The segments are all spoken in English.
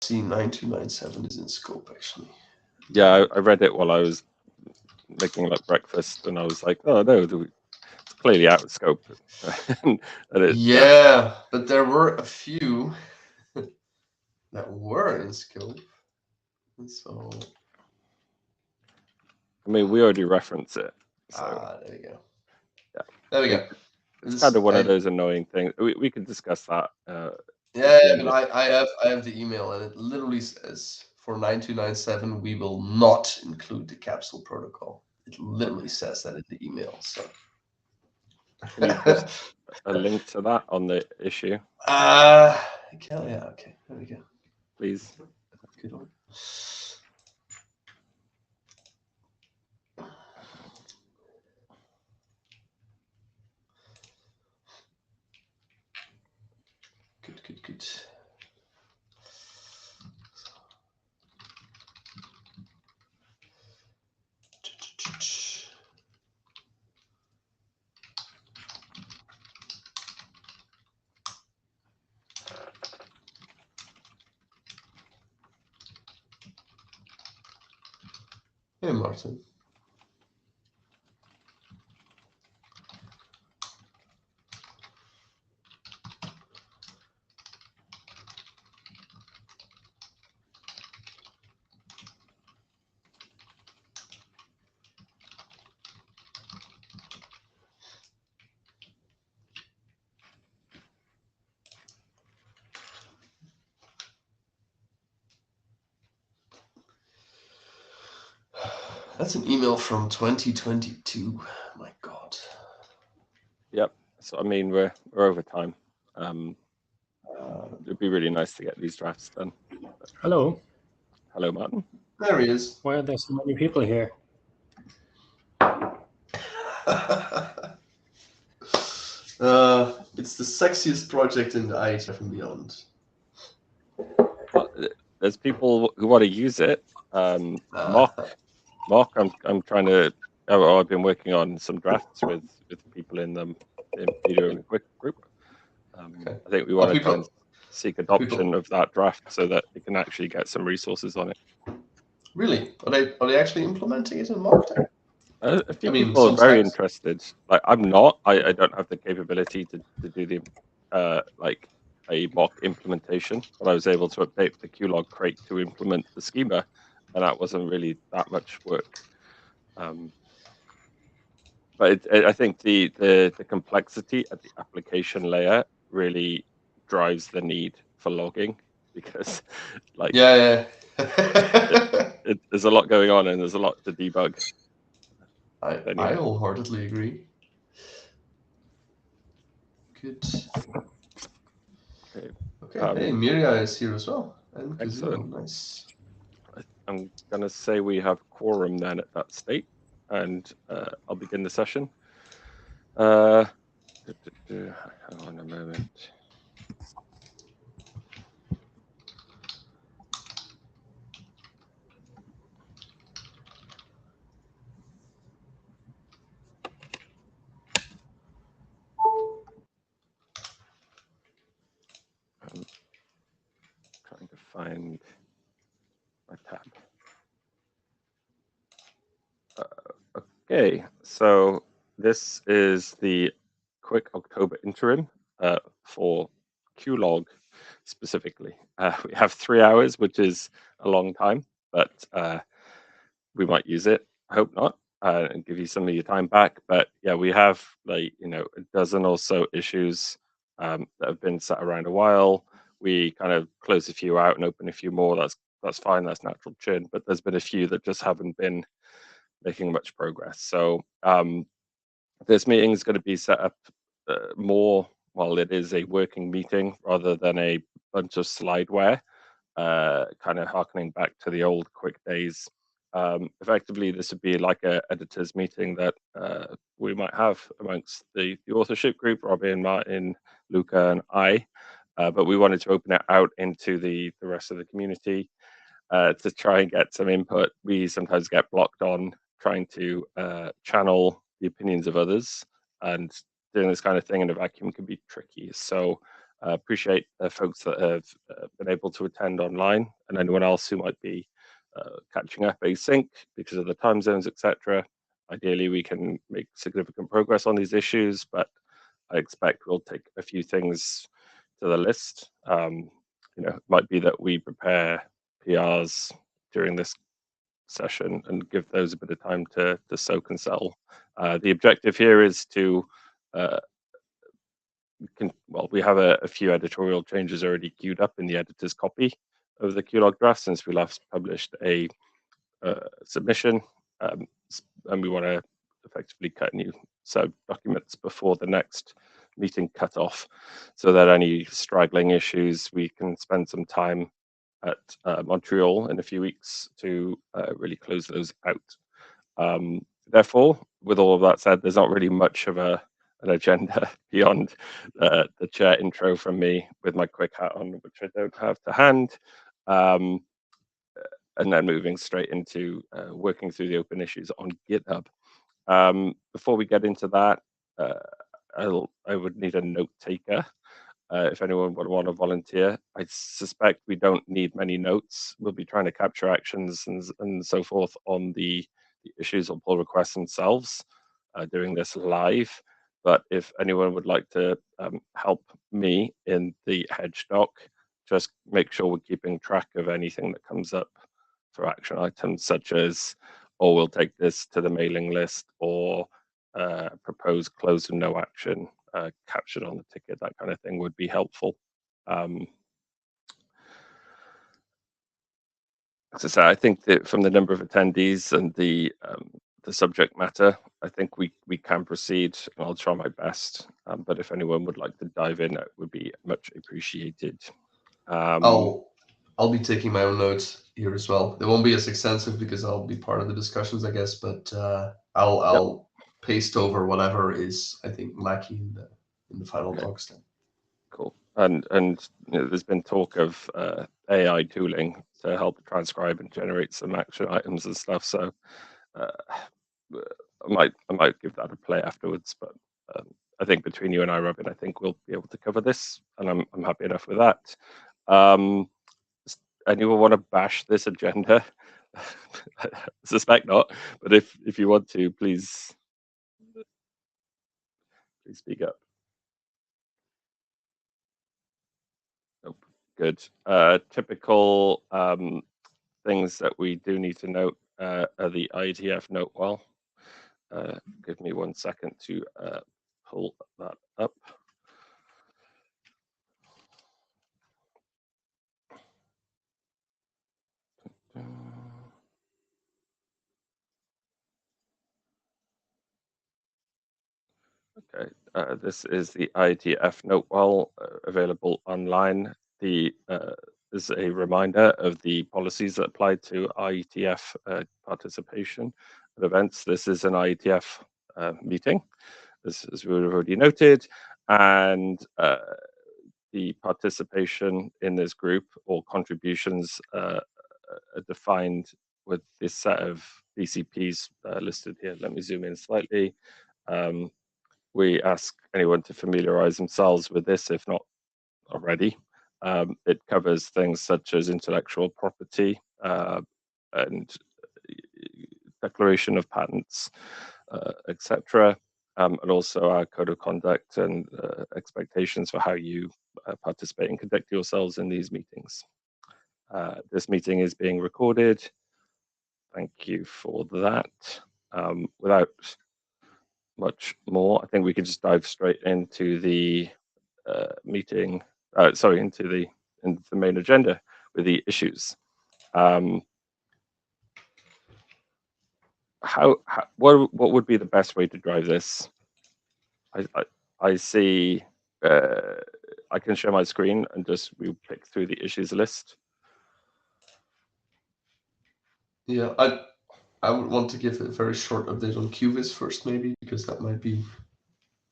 see 9297 is in scope, actually. Yeah, I read it while I was making like breakfast, and I was like, oh no, it's clearly out of scope. Yeah, but there were a few that were in scope. And so, I mean, we already reference it. So there we go. yeah, There we go. It's kind of one of those annoying things. We could discuss that. Yeah, but I have the email, and it literally says for 9297 we will not include the capsule protocol. It literally says that in the email. So can you post a link to that on the issue? Yeah, okay. There we go. Please. Good one. Good. Hey, Martin. That's an email from 2022. My God. Yep. So I mean, we're over time. It'd be really nice to get these drafts done. Hello. Hello, Martin. There he is. Why are there so many people here? It's the sexiest project in the IETF and beyond. Well, there's people who want to use it. Mark, I'm trying to. I've been working on some drafts with people in the video and QUIC group. Okay. I think we want to try and seek adoption of that draft so that it can actually get some resources on it. Really? Are they actually implementing it in Markdown? A few people are very interested. Like I'm not. I don't have the capability to do the like a mock implementation, but I was able to update the QLog crate to implement the schema, and that wasn't really that much work. But I think the complexity at the application layer really drives the need for logging, because like there's a lot going on and there's a lot to debug. I wholeheartedly agree. Good. Okay. Hey, Miria is here as well. And excellent. Nice. I'm going to say we have quorum then at that state, and I'll begin the session. Hang on a moment. I'm trying to find my tab. Okay, so this is the QUIC October interim for QLog specifically. We have 3 hours, which is a long time, but we might use it. I hope not, and give you some of your time back. But yeah, we have like a dozen or so issues that have been sat around a while. We kind of close a few out and open a few more. That's fine. That's natural churn. But there's been a few that just haven't been making much progress. So this meeting is going to be set up more, well, it is a working meeting rather than a bunch of slideware, kind of harkening back to the old QUIC days. Effectively, this would be like an editor's meeting that we might have amongst the authorship group, Robin, Martin, Luca, and I. But we wanted to open it out into the rest of the community to try and get some input. We sometimes get blocked on trying to channel the opinions of others, and doing this kind of thing in a vacuum can be tricky. So Appreciate folks that have been able to attend online, and anyone else who might be catching up async because of the time zones, etc. Ideally, we can make significant progress on these issues, but I expect we'll take a few things to the list. It might be that we prepare PRs during this session and give those a bit of time to soak and settle. The objective here is to we have a few editorial changes already queued up in the editor's copy of the QLog draft since we last published a submission, and we want to effectively cut new sub-documents before the next meeting cutoff, so that any straggling issues, we can spend some time at Montreal in a few weeks to really close those out. Therefore, with all of that said, there's not really much of an agenda beyond the chair intro from me with my quick hat on, which I don't have to hand, and then moving straight into working through the open issues on GitHub. Before we get into that, I would need a note taker. If anyone would want to volunteer. I suspect we don't need many notes. We'll be trying to capture actions and so forth on the issues or pull requests themselves, doing this live. But if anyone would like to help me in the hedge doc, just make sure we're keeping track of anything that comes up for action items, such as, or we'll take this to the mailing list, or propose close and no action captured on the ticket. That kind of thing would be helpful. As I say, I think that from the number of attendees and the subject matter, I think we can proceed, and I'll try my best. But if anyone would like to dive in, it would be much appreciated. I'll be taking my own notes here as well. They won't be as extensive because I'll be part of the discussions, I guess. But I'll paste over whatever is, I think, lacking in the final docs then. Cool. And there's been talk of AI tooling to help transcribe and generate some action items and stuff. So I might give that a play afterwards. But I think between you and I, Robin, I think we'll be able to cover this, and I'm happy enough with that. Anyone want to bash this agenda? I suspect not. But if you want to, please speak up. Nope. Good. Typical things that we do need to note are the IETF note well. Give me 1 second to pull that up. Okay, this is the IETF note well available online. The is a reminder of the policies that apply to IETF participation at events. This is an IETF meeting, as we already noted, and the participation in this group or contributions are defined with this set of BCPs listed here. Let me zoom in slightly. We ask anyone to familiarize themselves with this if not already. It covers things such as intellectual property and declaration of patents, etc., and also our code of conduct and expectations for how you participate and conduct yourselves in these meetings. This meeting is being recorded. Thank you for that. Without much more, I think we could just dive straight into the meeting. Into the main agenda with the issues. What would be the best way to drive this? I see. I can share my screen and just we'll pick through the issues list. Yeah, I would want to give a very short update on QVIS first, maybe, because that might be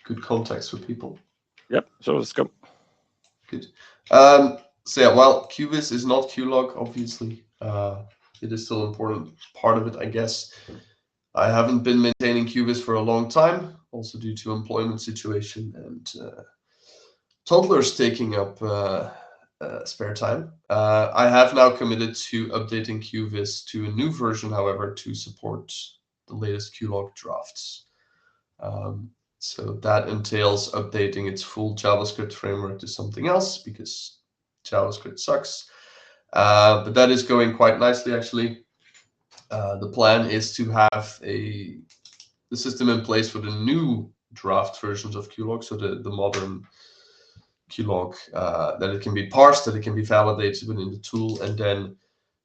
good context for people. Yep, sure, let's go. Good. So yeah, while QVIS is not QLog, obviously, it is still an important part of it, I guess. I haven't been maintaining QVIS for a long time, also due to employment situation and toddlers taking up spare time. I have now committed to updating QVis to a new version, however, to support the latest QLog drafts. So that entails updating its full JavaScript framework to something else because JavaScript sucks. But that is going quite nicely, actually. The plan is to have the system in place for the new draft versions of QLog, so the modern QLog, that it can be parsed, that it can be validated within the tool, and then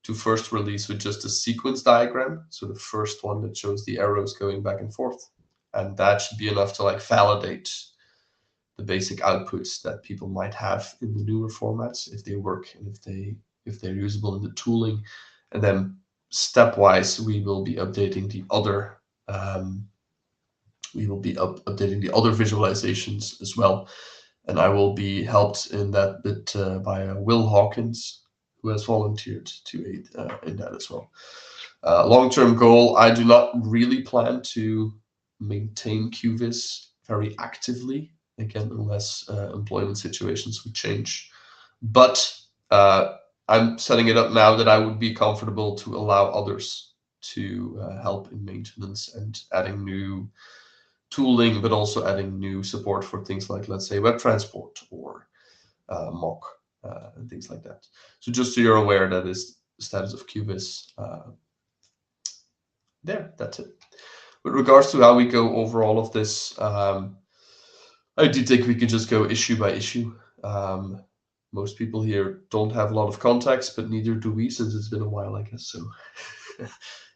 to first release with just a sequence diagram. So the first one that shows the arrows going back and forth. And that should be enough to validate the basic outputs that people might have in the newer formats if they work and if they're usable in the tooling. And then stepwise, we will be updating the other updating the other visualizations as well. And I will be helped in that bit by Will Hawkins, who has volunteered to aid in that as well. Long-term goal, I do not really plan to maintain QVis very actively, again, unless employment situations would change. But I'm setting it up now that I would be comfortable to allow others to help in maintenance and adding new tooling, but also adding new support for things like, let's say, web transport or mock and things like that. So just so you're aware, that is the status of QVis. There, that's it. With regards to how we go over all of this, I do think we could just go issue by issue. Most people here don't have a lot of context, but neither do we, since it's been a while, I guess. So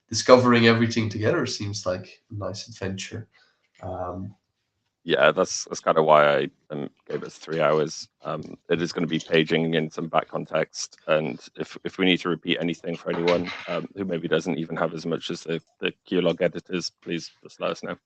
discovering everything together seems like a nice adventure. Yeah, that's kind of why I gave us 3 hours. It is going to be paging in some back context, and if we need to repeat anything for anyone who maybe doesn't even have as much as the QLog editors, please just let us know.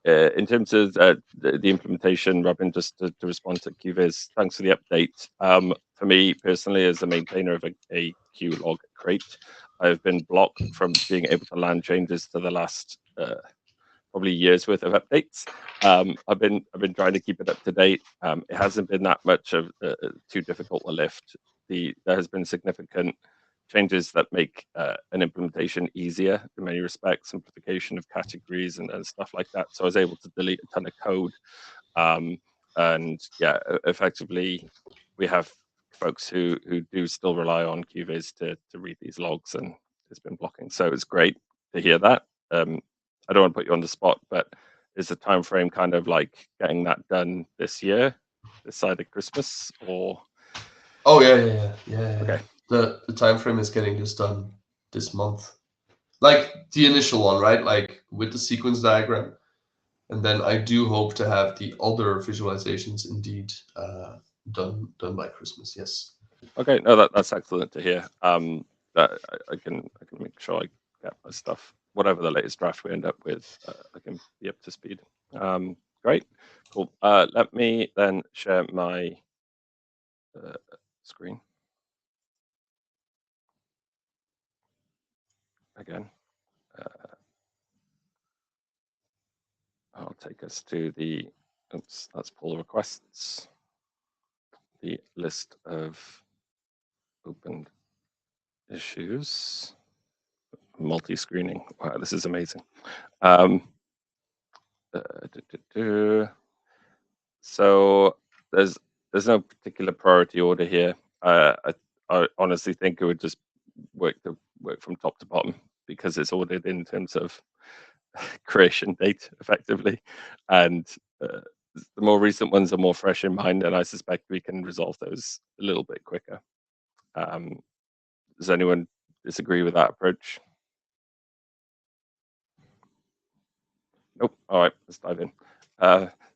In terms of the implementation, Robin, just to respond to QVis, thanks for the update. For me personally, as a maintainer of a QLog crate, I've been blocked from being able to land changes to the last probably years worth of updates. I've been trying to keep it up to date. It hasn't been that much of too difficult a lift. There has been significant changes that make an implementation easier in many respects, simplification of categories and stuff like that. So I was able to delete a ton of code. And yeah, effectively, we have folks who do still rely on QVis to read these logs, and it's been blocking. So it's great to hear that. I don't want to put you on the spot, but is the time frame kind of like getting that done this year, this side of Christmas, or? Oh yeah. Okay. The time frame is getting this done this month, like the initial one, right? Like with the sequence diagram, and then I do hope to have the other visualizations indeed done by Christmas. Yes. Okay, no, that's excellent to hear. That I can make sure I get my stuff, whatever the latest draft we end up with, I can be up to speed. Great, cool. Let me then share my screen again. I'll take us to the, oops, that's pull requests, the list of opened issues, multi-screening. Wow, this is amazing. So there's no particular priority order here. I honestly think it would just work from top to bottom because it's ordered in terms of creation date effectively, and the more recent ones are more fresh in mind, and I suspect we can resolve those a little bit quicker. Does anyone disagree with that approach? Nope. All right, let's dive in.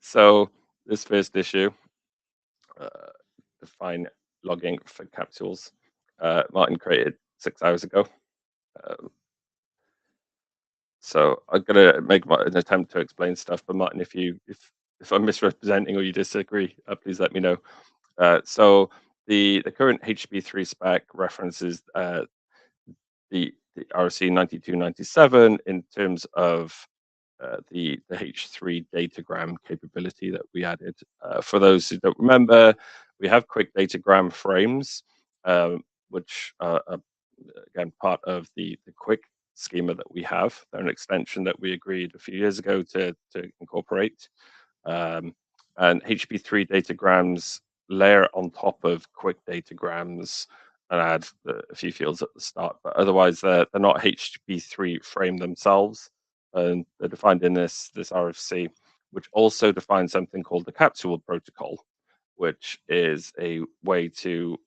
So this first issue, define logging for capsules. Martin created 6 hours ago. So I'm gonna make an attempt to explain stuff, but Martin, if I'm misrepresenting or you disagree, please let me know. So the current HB3 spec references the RC 9297 in terms of the H3 datagram capability that we added. For those who don't remember, we have QUIC datagram frames, which are again part of the QUIC schema that we have. They're an extension that we agreed a few years ago to incorporate. And HP3 datagrams layer on top of QUIC datagrams and add a few fields at the start, but otherwise they're not HP3 frame themselves, and they're defined in this RFC, which also defines something called the capsule protocol, which is a way to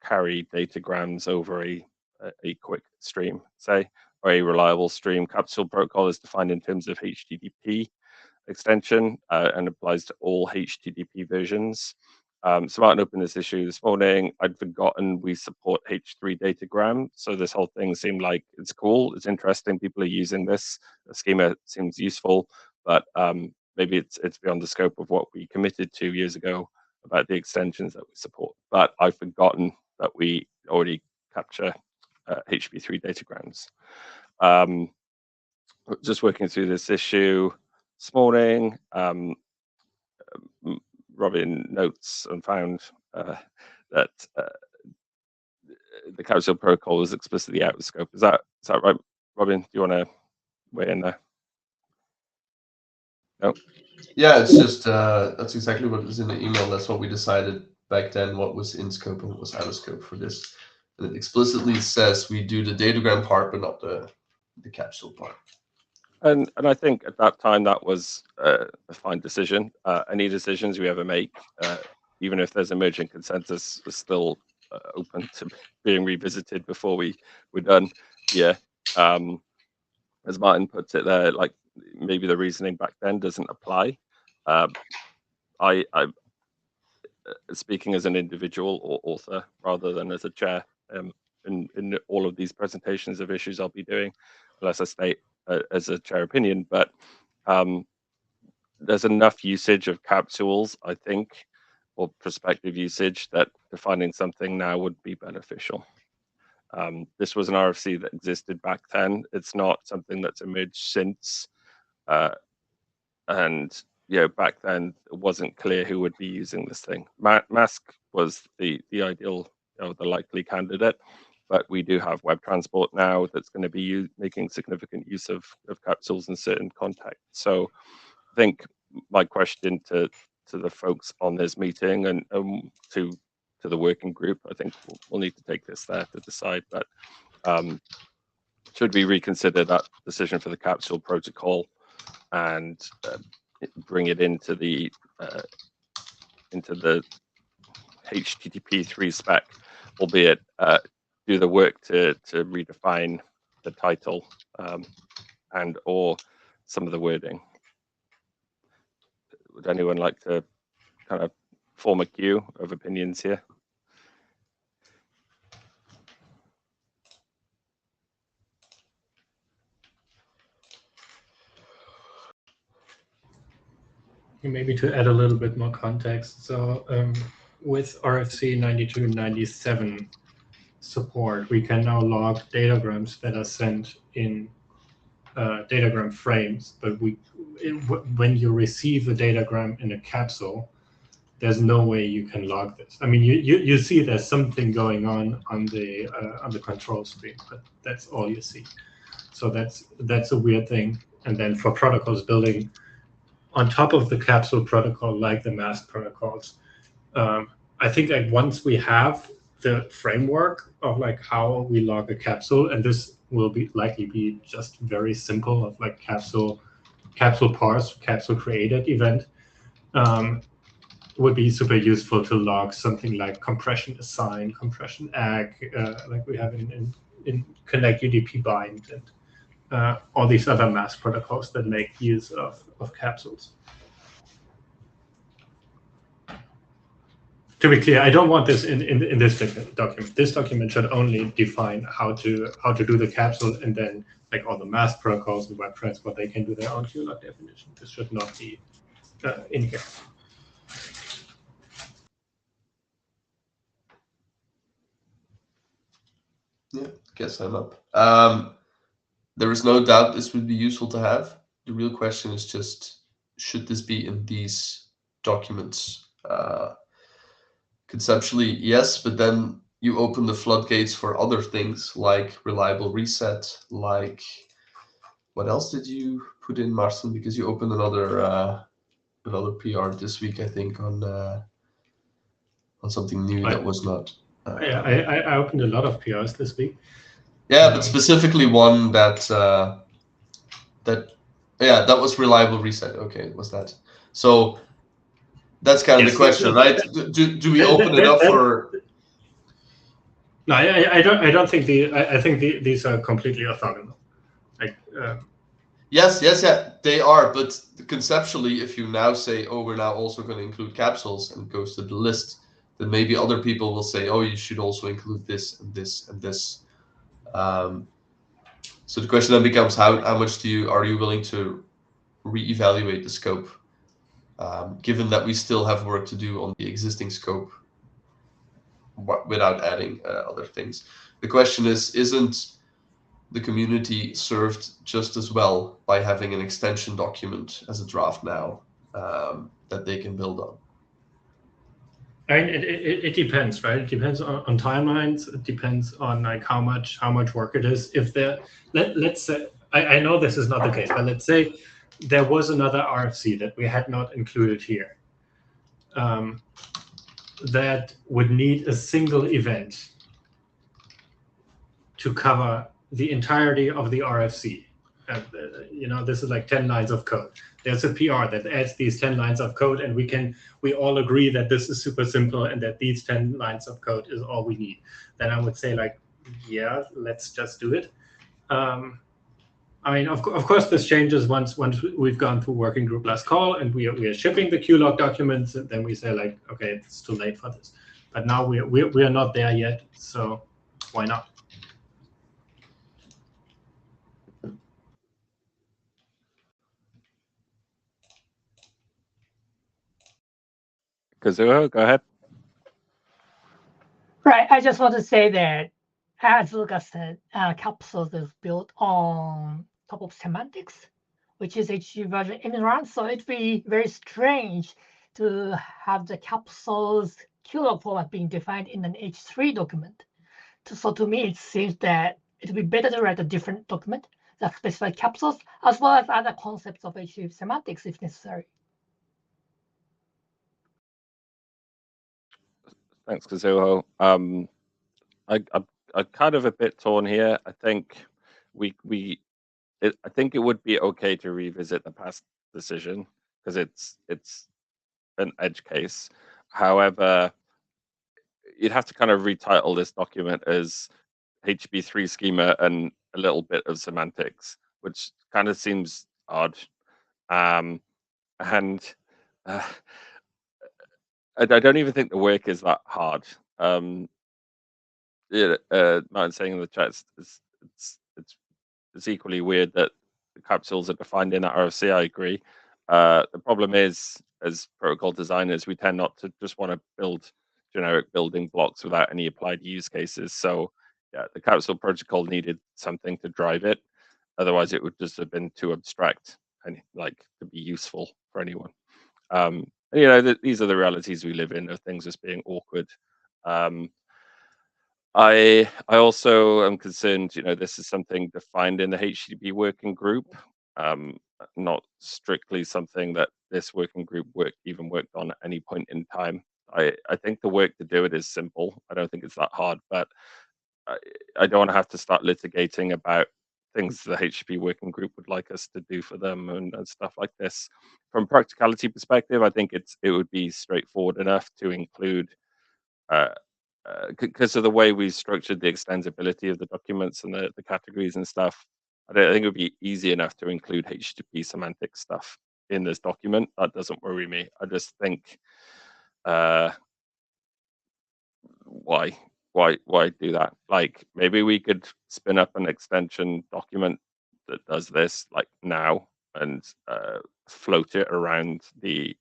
carry datagrams over a QUIC stream, say, or a reliable stream. Capsule protocol is defined in terms of HTTP extension and applies to all HTTP versions. So Martin opened this issue this morning. I'd forgotten we support H3 datagram, so this whole thing seemed like it's cool, it's interesting, people are using this. The schema seems useful, but maybe it's beyond the scope of what we committed 2 years ago about the extensions that we support. But I've forgotten that we already capture HP3 datagrams. Just working through this issue this morning, Robin notes and found that the capsule protocol was explicitly out of scope. Is that right, Robin? Do you want to weigh in there? No. Yeah, it's just that's exactly what was in the email. That's what we decided back then, what was in scope and what was out of scope for this. And it explicitly says we do the datagram part, but not the capsule part. And I think at that time that was a fine decision. Any decisions we ever make, even if there's emerging consensus, is still open to being revisited before we're done. Yeah, as Martin puts it there, like maybe the reasoning back then doesn't apply. I speaking as an individual or author rather than as a chair in all of these presentations of issues I'll be doing, unless I state as a chair opinion, but there's enough usage of capsules, I think, or prospective usage, that defining something now would be beneficial. This was an RFC that existed back then. It's not something that's emerged since. And back then it wasn't clear who would be using this thing. Mask was the ideal, the likely candidate, but we do have web transport now that's going to be making significant use of capsules in certain contexts. So I think my question to the folks on this meeting and to the working group, I think we'll need to take this there to decide that should we reconsider that decision for the capsule protocol and bring it into the HTTP3 spec, albeit do the work to redefine the title and or some of the wording. Would anyone like to kind of form a queue of opinions here? Maybe to add a little bit more context. So with RFC 9297 support, we can now log datagrams that are sent in datagram frames. But when you receive a datagram in a capsule, there's no way you can log this. I mean, you see there's something going on the control screen, but that's all you see. So that's a weird thing. And then for protocols building on top of the capsule protocol, like the mask protocols, I think that once we have the framework of like how we log a capsule, and this will likely be just very simple of like capsule parse, capsule created event, would be super useful to log something like compression assign, compression ag, like we have in connect UDP bind and all these other mask protocols that make use of capsules. To be clear, I don't want this in this document. This document should only define how to do the capsule, and then like all the mask protocols and web transport, they can do their own QLog definition. This should not be in here. Yeah, guess I'm up. There is no doubt this would be useful to have. the real question is just, should this be in these documents? Conceptually, yes, but then you open the floodgates for other things like reliable reset, like what else did you put in, Marcin? Because you opened another PR this week, I think, on something new that was not. I opened a lot of PRs this week. Yeah, but specifically one that was reliable reset. Okay, it was that. So that's kind of the question, right? Do we open it up for? No, I don't think I think these are completely orthogonal. Like. Yes, they are. But conceptually, if you now say, "Oh, we're now also going to include capsules," and it goes to the list, then maybe other people will say, "Oh, you should also include this and this and this." So the question then becomes, how much are you willing to reevaluate the scope, given that we still have work to do on the existing scope without adding other things. The question is, isn't the community served just as well by having an extension document as a draft now that they can build on? I mean, it depends, right? It depends on timelines. It depends on like how much work it is. If let's say, I know this is not the case, but let's say there was another RFC that we had not included here, that would need a single event to cover the entirety of the RFC. And, this is like 10 lines of code. There's a PR that adds these 10 lines of code, and we all agree that this is super simple and that these 10 lines of code is all we need. Then I would say, like, yeah, let's just do it. I mean, of course, this changes once we've gone through working group last call and we are shipping the QLog documents, and then we say, like, okay, it's too late for this. But now we are not there yet, so why not? Kazuo, go ahead. Right. I just want to say that, as Lucas said, capsules is built on top of semantics, which is HTTP version in run. So it'd be very strange to have the capsules QLog format being defined in an H3 document. So to me, it seems that it'd be better to write a different document that specifies capsules, as well as other concepts of HTTP semantics if necessary. Thanks, Kazuo. I'm kind of a bit torn here. I think I think it would be okay to revisit the past decision because it's an edge case. However, you'd have to kind of retitle this document as HB3 schema and a little bit of semantics, which kind of seems odd. And I don't even think the work is that hard. Martin saying in the chat, it's equally weird that the capsules are defined in that RFC. I agree. The problem is, as protocol designers, we tend not to just want to build generic building blocks without any applied use cases. So yeah, the capsule protocol needed something to drive it. Otherwise, it would just have been too abstract and like to be useful for anyone. These are the realities we live in of things just being awkward. I also am concerned, this is something defined in the HTTP working group, not strictly something that this working group worked on at any point in time. I think the work to do it is simple. I don't think it's that hard, but I don't want to have to start litigating about things the HTTP working group would like us to do for them and stuff like this. From a practicality perspective, I think it would be straightforward enough to include, because of the way we structured the extensibility of the documents and the categories and stuff. I think it would be easy enough to include HTTP semantic stuff in this document. That doesn't worry me. I just think, why do that? Like, maybe we could spin up an extension document that does this like now and float it around the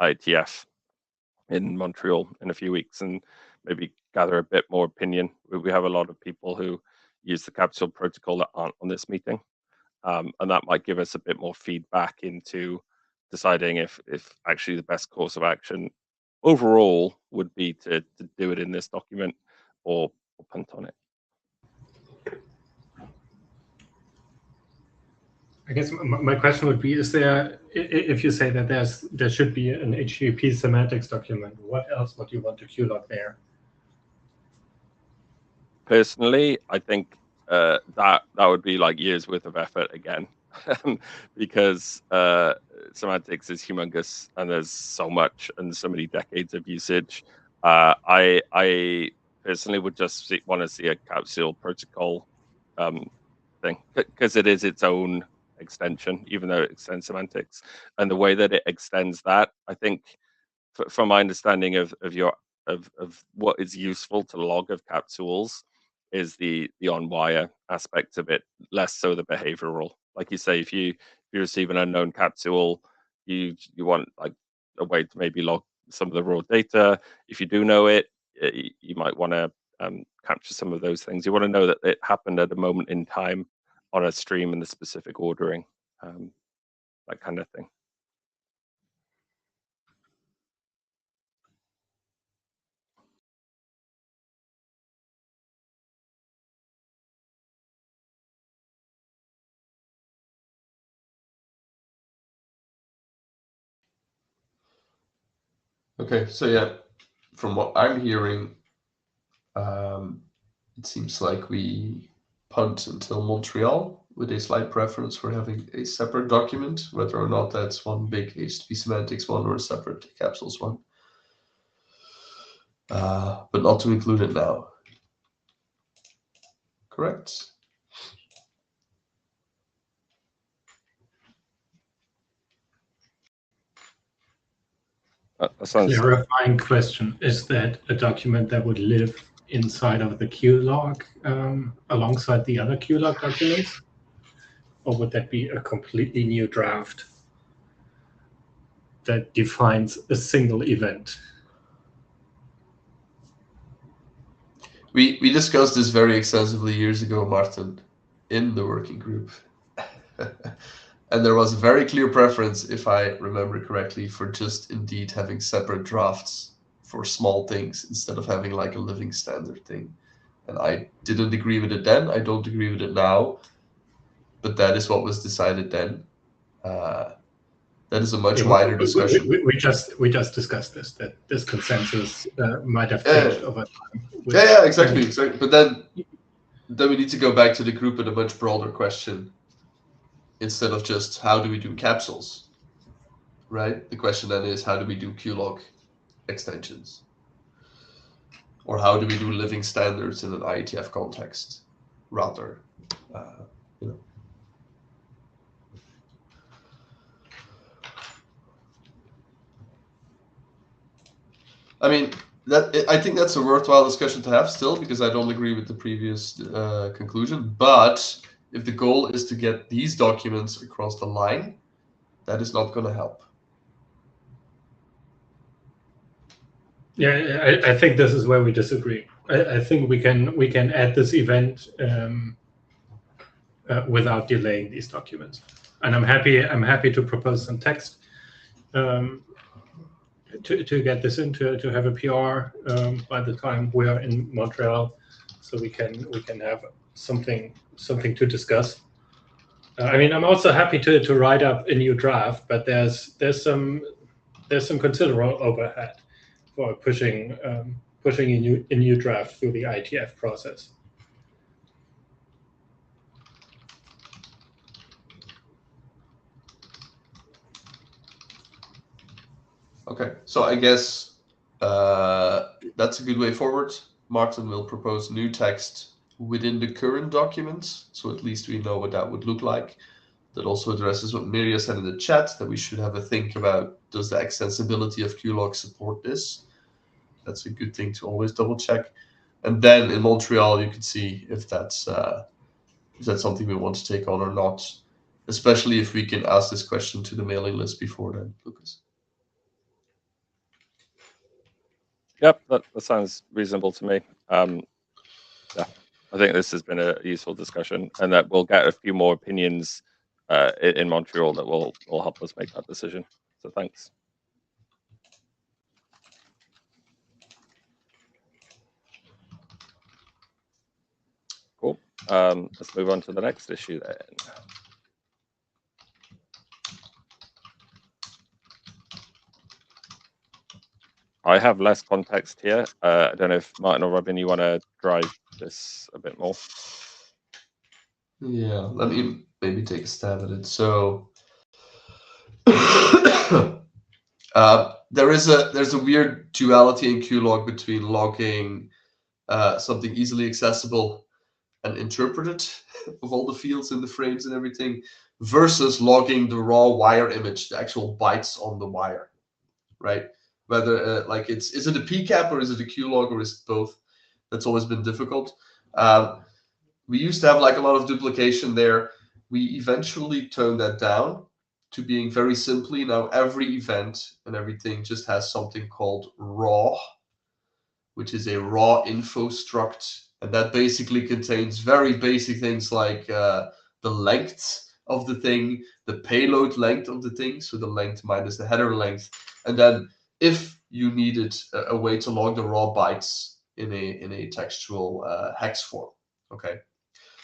IETF in Montreal in a few weeks and maybe gather a bit more opinion. We have a lot of people who use the capsule protocol that aren't on this meeting. and that might give us a bit more feedback into deciding if actually the best course of action overall would be to do it in this document or punt on it. I guess my question would be: is there, if you say that there should be an HTTP semantics document, what else would you want to QLog there? Personally, I think that would be like years worth of effort again, because semantics is humongous and there's so much and so many decades of usage. I personally would just want to see a capsule protocol thing, because it is its own extension, even though it extends semantics, and the way that it extends that, I think, from my understanding of what is useful to log of capsules, is the on-wire aspect of it, less so the behavioral. Like you say, if you receive an unknown capsule, you want like a way to maybe log some of the raw data. If you do know it, you might want to capture some of those things. You want to know that it happened at a moment in time on a stream in the specific ordering, that kind of thing. Okay, so yeah, from what I'm hearing, it seems like we punt until Montreal with a slight preference for having a separate document, whether or not that's one big HTTP semantics one or a separate capsules one, but not to include it now. Correct? That sounds... Clarifying question: is that a document that would live inside of the QLog alongside the other QLog documents, or would that be a completely new draft that defines a single event? We discussed this very extensively years ago, Martin, in the working group. And there was a very clear preference, if I remember correctly, for just indeed having separate drafts for small things instead of having like a living standard thing. And I didn't agree with it then. I don't agree with it now. But that is what was decided then. That is a much wider discussion. We just discussed this, that this consensus might have changed over time. Yeah, exactly. But then we need to go back to the group with a much broader question, instead of just how do we do capsules, right? The question then is, how do we do QLog extensions? Or how do we do living standards in an IETF context, rather, you know. I mean, I think that's a worthwhile discussion to have still, because I don't agree with the previous conclusion. But if the goal is to get these documents across the line, that is not going to help. Yeah, I think this is where we disagree. I think we can add this event without delaying these documents, and I'm happy to propose some text to get this in, to have a PR by the time we are in Montreal, so we can have something to discuss. I mean, I'm also happy to write up a new draft, but there's some considerable overhead for pushing a new draft through the IETF process. Okay, so I guess that's a good way forward. Martin will propose new text within the current documents, so at least we know what that would look like. That also addresses what Mirja said in the chat, that we should have a think about, does the extensibility of QLog support this? That's a good thing to always double check. And then in Montreal, you can see if that's something we want to take on or not, especially if we can ask this question to the mailing list before then, Lucas. Yep, that sounds reasonable to me. Yeah. I think this has been a useful discussion, and that we'll get a few more opinions in Montreal that will help us make that decision. So thanks. Cool. Let's move on to the next issue then. I have less context here. I don't know if Martin or Robin, you want to drive this a bit more. Yeah, let me maybe take a stab at it. So there's a weird duality in QLog between logging something easily accessible and interpreted of all the fields in the frames and everything, versus logging the raw wire image, the actual bytes on the wire, right? Whether like is it a PCAP or is it a QLog or is it both? That's always been difficult. We used to have like a lot of duplication there. We eventually toned that down to being very simply now every event and everything just has something called raw, which is a raw info struct, and that basically contains very basic things like the length of the thing, the payload length of the thing, so the length minus the header length, and then if you needed a way to log the raw bytes in a textual hex form. Okay,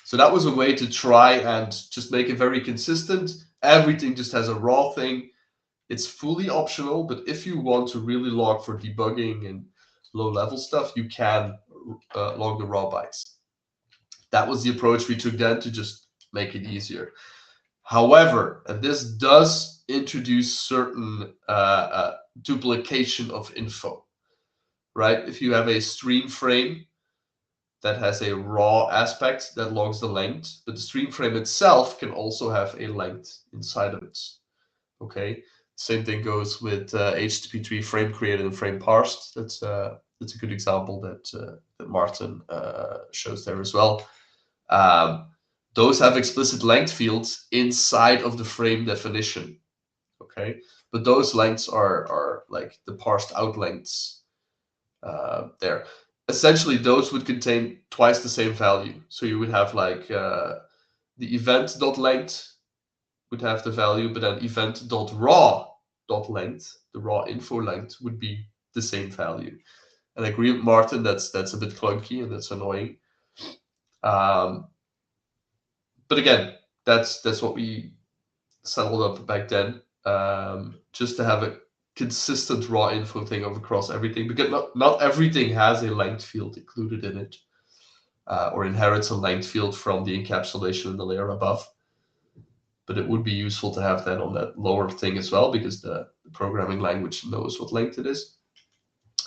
so that was a way to try and just make it very consistent. Everything just has a raw thing. It's fully optional, but if you want to really log for debugging and low-level stuff, you can log the raw bytes. That was the approach we took then to just make it easier. However, and this does introduce certain duplication of info, right? If you have a stream frame that has a raw aspect that logs the length, but the stream frame itself can also have a length inside of it. Okay, same thing goes with HTTP3 frame created and frame parsed. That's a good example that Martin shows there as well. Those have explicit length fields inside of the frame definition. Okay, but those lengths are like the parsed out lengths there. Essentially, those would contain twice the same value. So you would have like the event.length would have the value, but then event.raw.length, the raw info length, would be the same value. And I agree with Martin, that's a bit clunky and that's annoying. But again, that's what we settled up back then, just to have a consistent raw info thing across everything, because not everything has a length field included in it, or inherits a length field from the encapsulation in the layer above. But it would be useful to have that on that lower thing as well, because the programming language knows what length it is,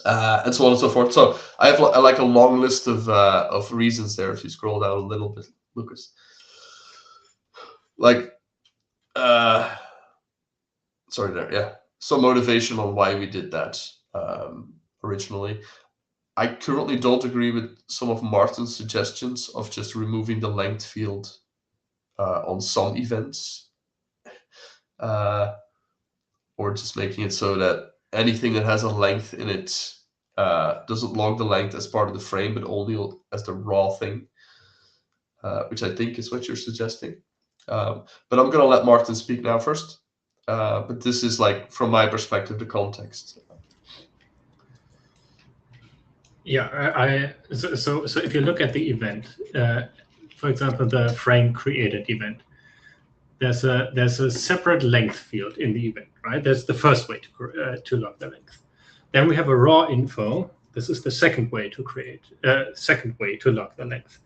and so on and so forth. So I have like a long list of reasons there. If you scroll down a little bit, Lucas, like sorry there, yeah. Some motivation on why we did that originally. I currently don't agree with some of Martin's suggestions of just removing the length field on some events, or just making it so that anything that has a length in it doesn't log the length as part of the frame, but only as the raw thing, which I think is what you're suggesting. But I'm going to let Martin speak now first. But this is like, from my perspective, the context. Yeah, so if you look at the event, for example, the frame created event, there's a separate length field in the event, right? That's the first way to log the length. Then we have a raw info. This is the second way to log the length,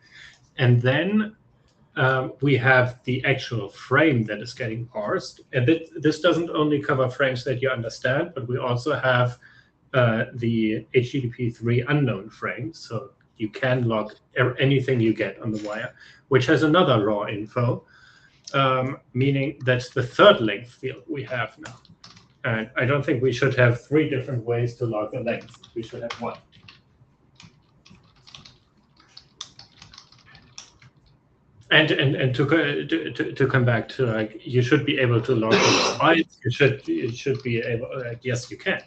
and then we have the actual frame that is getting parsed. And this doesn't only cover frames that you understand, but we also have the HTTP3 unknown frame. So you can log anything you get on the wire, which has another raw info, meaning that's the third length field we have now. And I don't think we should have 3 different ways to log the length. We should have 1. And to come back to, like, you should be able to log the bytes. You should be able, like, yes, you can.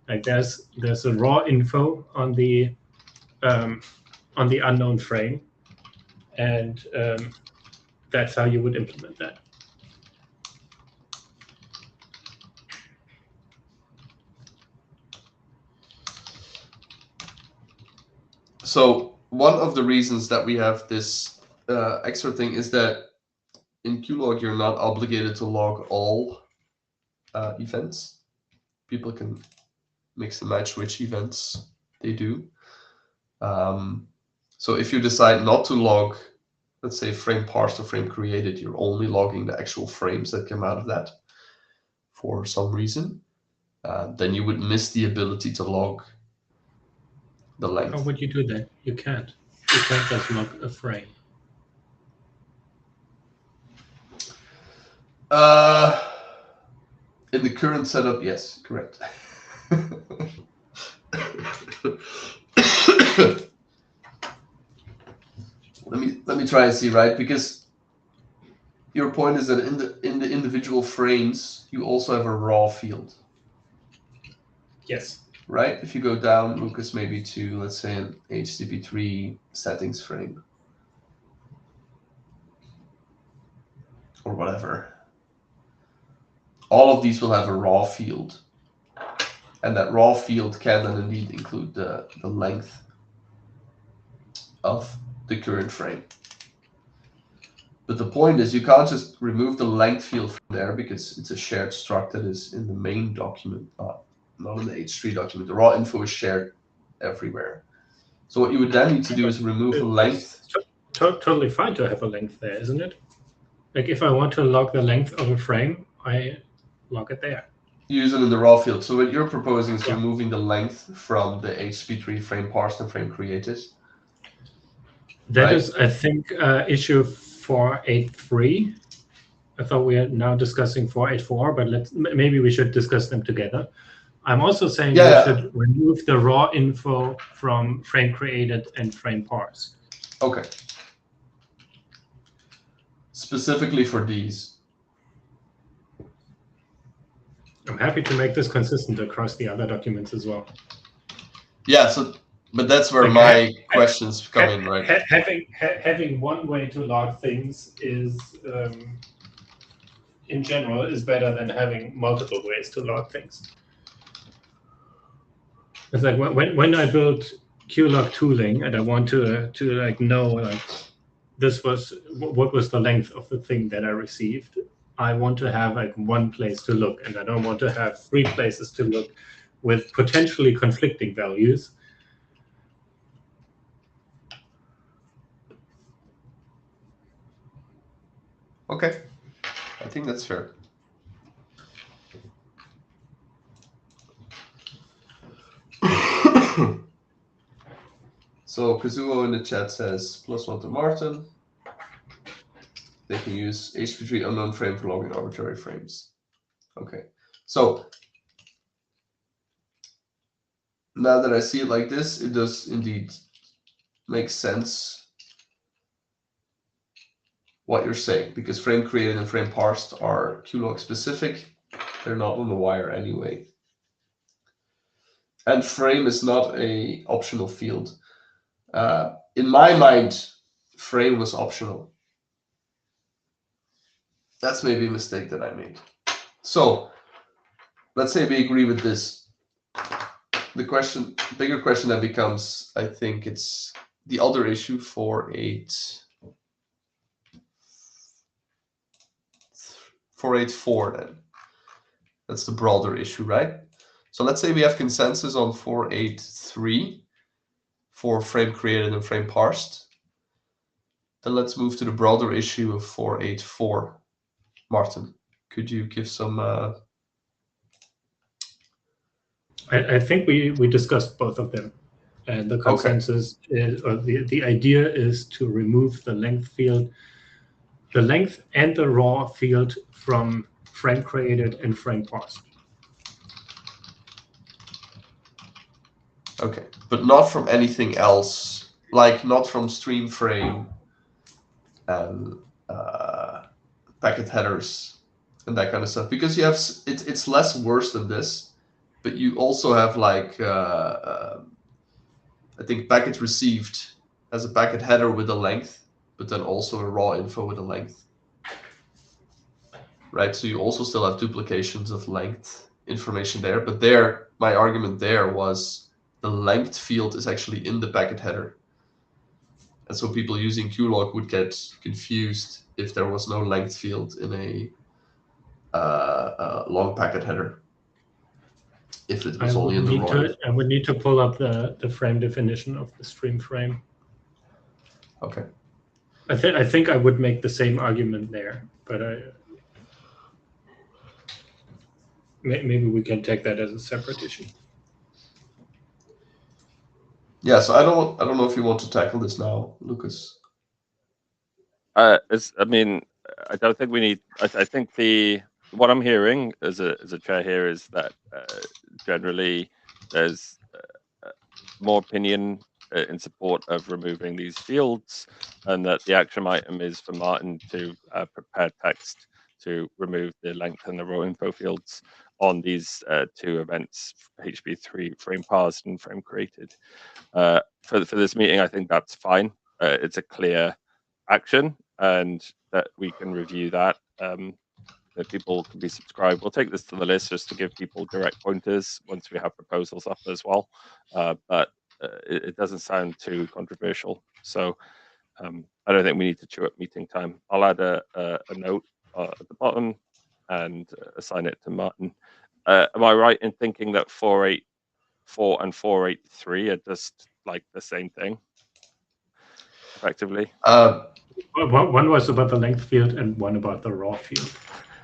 Like, there's a raw info on the unknown frame, and that's how you would implement that. So one of the reasons that we have this extra thing is that in QLog, you're not obligated to log all events. People can mix and match which events they do. So if you decide not to log, let's say, frame parsed or frame created, you're only logging the actual frames that come out of that for some reason, then you would miss the ability to log the length. How would you do that? You can't. You can't just log a frame. In the current setup, yes, correct. Let me try and see, right? Because your point is that in the individual frames, you also have a raw field. Yes. Right? If you go down, Lucas, maybe to, let's say, an HTTP3 settings frame. Or whatever. All of these will have a raw field. And that raw field can then indeed include the length of the current frame. But the point is, you can't just remove the length field from there because it's a shared struct that is in the main document, not in the H3 document. The raw info is shared everywhere. So what you would then need to do is remove the length. It's totally fine to have a length there, isn't it? Like if I want to log the length of a frame, I log it there. Use it in the raw field. So what you're proposing is removing the length from the HTTP3 frame parsed and frame created. That is, I think, issue 483. I thought we are now discussing 484, but maybe we should discuss them together. I'm also saying we should remove the raw info from frame created and frame parsed. Okay. Specifically for these. I'm happy to make this consistent across the other documents as well. Yeah, so but that's where my questions come in, right? Having one way to log things is, in general, is better than having multiple ways to log things. It's like when I build QLog tooling and I want to like know like what was the length of the thing that I received, I want to have like one place to look, and I don't want to have 3 places to look with potentially conflicting values. Okay, I think that's fair. So Kazuo in the chat says +1 to Martin. They can use HTTP3 unknown frame for logging arbitrary frames. Okay, so now that I see it like this, it does indeed make sense what you're saying, because frame created and frame parsed are QLog specific. They're not on the wire anyway. And frame is not an optional field. In my mind, frame was optional. That's maybe a mistake that I made. So let's say we agree with this. The bigger question that becomes, I think it's the other issue 484 then. That's the broader issue, right? So let's say we have consensus on 483 for frame created and frame parsed. Then let's move to the broader issue of 484. Martin, could you give some... I think we discussed both of them. And the consensus is, or the idea is to remove the length field, the length and the raw field from frame created and frame parsed. Okay, but not from anything else, like not from stream frame and packet headers and that kind of stuff, because you have it's less worse than this, but you also have like I think packet received as a packet header with a length, but then also a raw info with a length. Right, so you also still have duplications of length information there, but there, my argument there was the length field is actually in the packet header. And so people using QLog would get confused if there was no length field in a long packet header. If it was only in the raw. I would need to pull up the frame definition of the stream frame. Okay. I think I would make the same argument there, but maybe we can take that as a separate issue. Yeah, so I don't know if you want to tackle this now, Lucas. I mean, I don't think we need. I think what I'm hearing as a chair here is that generally there's more opinion in support of removing these fields, and that the action item is for Martin to prepare text to remove the length and the raw info fields on these two events, HB3 frame parsed and frame created. For this meeting, I think that's fine. It's a clear action, and that we can review that. That people can be subscribed. We'll take this to the list just to give people direct pointers once we have proposals up as well. But it doesn't sound too controversial. So I don't think we need to chew up meeting time. I'll add a note at the bottom and assign it to Martin. Am I right in thinking that 484 and 483 are just like the same thing, effectively? One was about the length field and one about the raw field.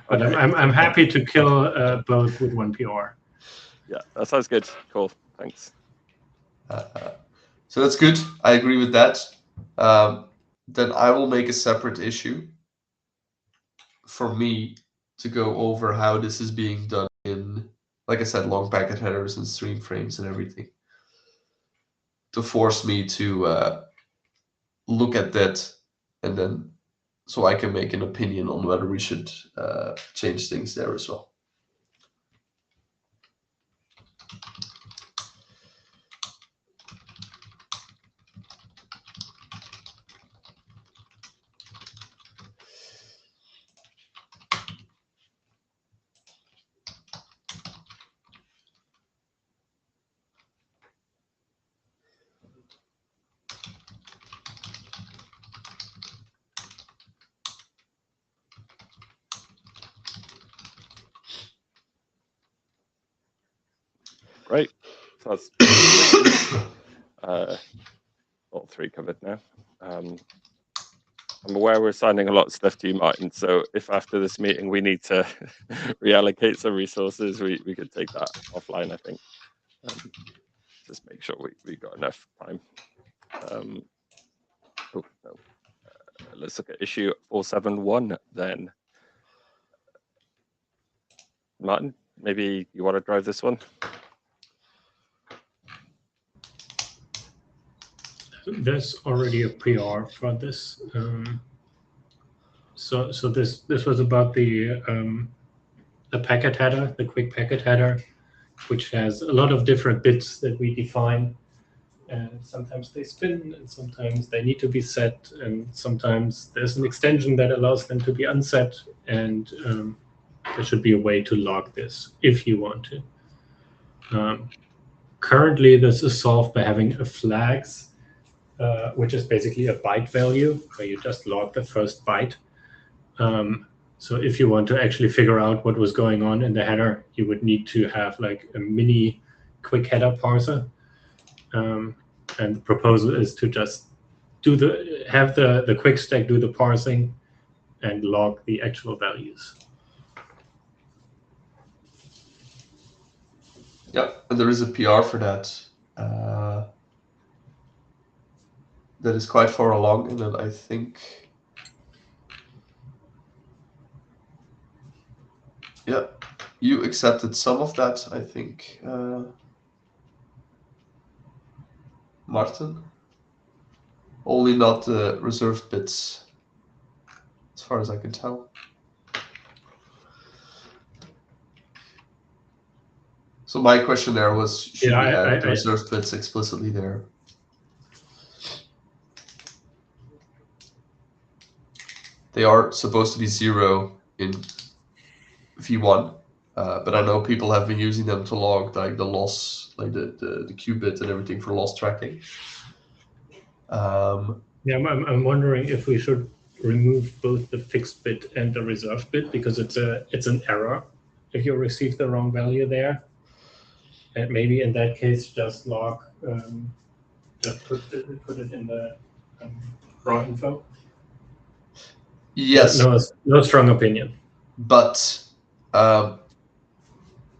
But okay. I'm happy to kill both with one PR. Yeah, that sounds good. Cool. Thanks. So that's good. I agree with that. Then I will make a separate issue for me to go over how this is being done in, like I said, long packet headers and stream frames and everything, to force me to look at that, and then so I can make an opinion on whether we should change things there as well. Great. So that's all three covered now. I'm aware we're assigning a lot of stuff to you, Martin. So if after this meeting we need to reallocate some resources, we could take that offline, I think. Just make sure we got enough time. Let's look at issue 471 then. Martin, maybe you want to drive this one? There's already a PR for this. So this was about the packet header, the QUIC packet header, which has a lot of different bits that we define. And sometimes they spin, and sometimes they need to be set, and sometimes there's an extension that allows them to be unset. And there should be a way to log this if you want to. Currently, this is solved by having a flags, which is basically a byte value where you just log the first byte. So if you want to actually figure out what was going on in the header, you would need to have like a mini QUIC header parser. And the proposal is to just have the QUIC stack do the parsing and log the actual values. Yeah, and there is a PR for that. That is quite far along, and that I think, yeah, you accepted some of that, I think, Martin. Only not the reserved bits, as far as I can tell. So my question there was, should we add the reserved bits explicitly there? they are supposed to be 0 in V1, but I know people have been using them to log like the loss, like the qubit and everything for loss tracking. Yeah, I'm wondering if we should remove both the fixed bit and the reserved bit, because it's an error if you receive the wrong value there. And maybe in that case, just log, just put it in the raw info. Yes. No strong opinion. But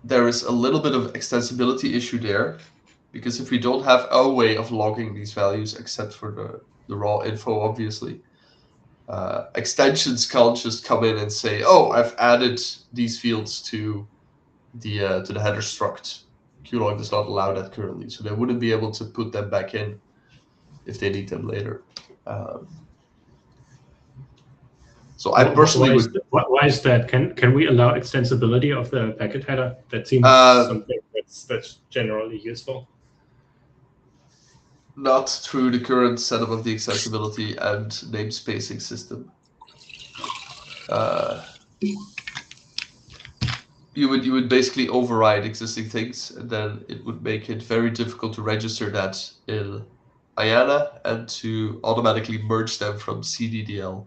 there is a little bit of extensibility issue there, because if we don't have a way of logging these values except for the raw info, obviously, extensions can't just come in and say, "Oh, I've added these fields to the header struct." QLog does not allow that currently, so they wouldn't be able to put them back in if they need them later. So I personally would. Why is that? Can we allow extensibility of the packet header? That seems something that's generally useful. Not through the current setup of the accessibility and namespacing system. You would basically override existing things, and then it would make it very difficult to register that in IANA and to automatically merge them from CDDL.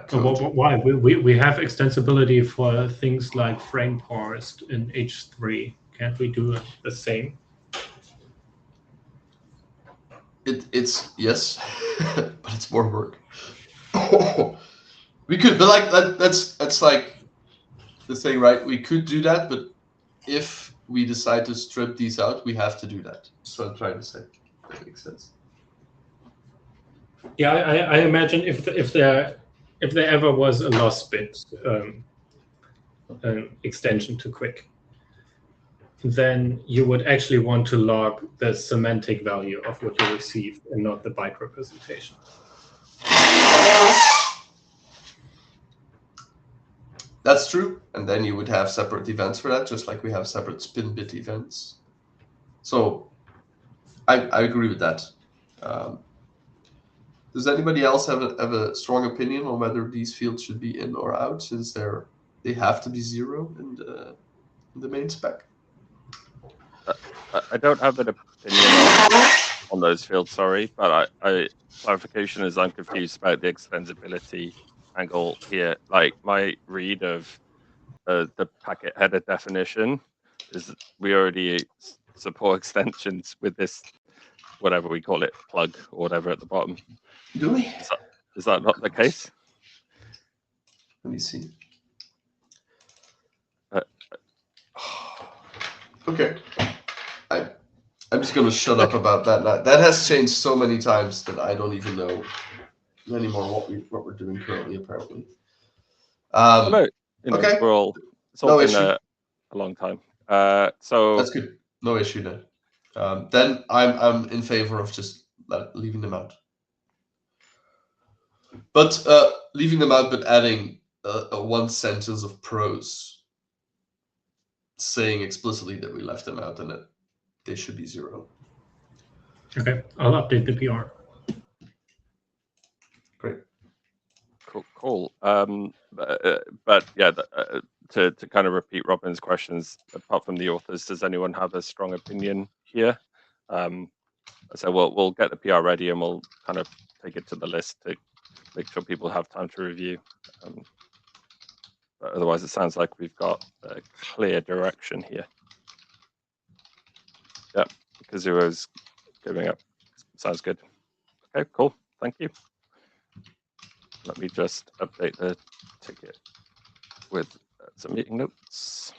Code. Why? We have extensibility for things like frame parsed in H3. Can't we do the same? It's yes, but it's more work. We could, but like that's like the thing, right? We could do that, but if we decide to strip these out, we have to do that. That's what I'm trying to say. That makes sense. Yeah, I imagine if there ever was a loss bit extension to QUIC, then you would actually want to log the semantic value of what you received and not the byte representation. That's true, and then you would have separate events for that, just like we have separate spin bit events. So I agree with that. Does anybody else have a strong opinion on whether these fields should be in or out, since they have to be 0 in the main spec? I don't have an opinion on those fields, sorry, but clarification is I'm confused about the extensibility angle here. Like my read of the packet header definition is we already support extensions with this, whatever we call it, plug or whatever at the bottom. Do we? Is that not the case? Let me see. Okay. I'm just going to shut up about that now. That has changed so many times that I don't even know anymore what we're doing currently, apparently. No, okay. It's all been a long time. So that's good. No issue then. Then I'm in favor of just leaving them out. But leaving them out, but adding a one sentence of prose saying explicitly that we left them out and that they should be 0. Okay, I'll update the PR. Great. Cool. But yeah, to kind of repeat Robin's questions, apart from the authors, does anyone have a strong opinion here? So we'll get the PR ready and we'll kind of take it to the list to make sure people have time to review. But otherwise, it sounds like we've got a clear direction here. Yeah, Kazuo's giving up. Sounds good. Okay, cool. Thank you. Let me just update the ticket with some meeting notes.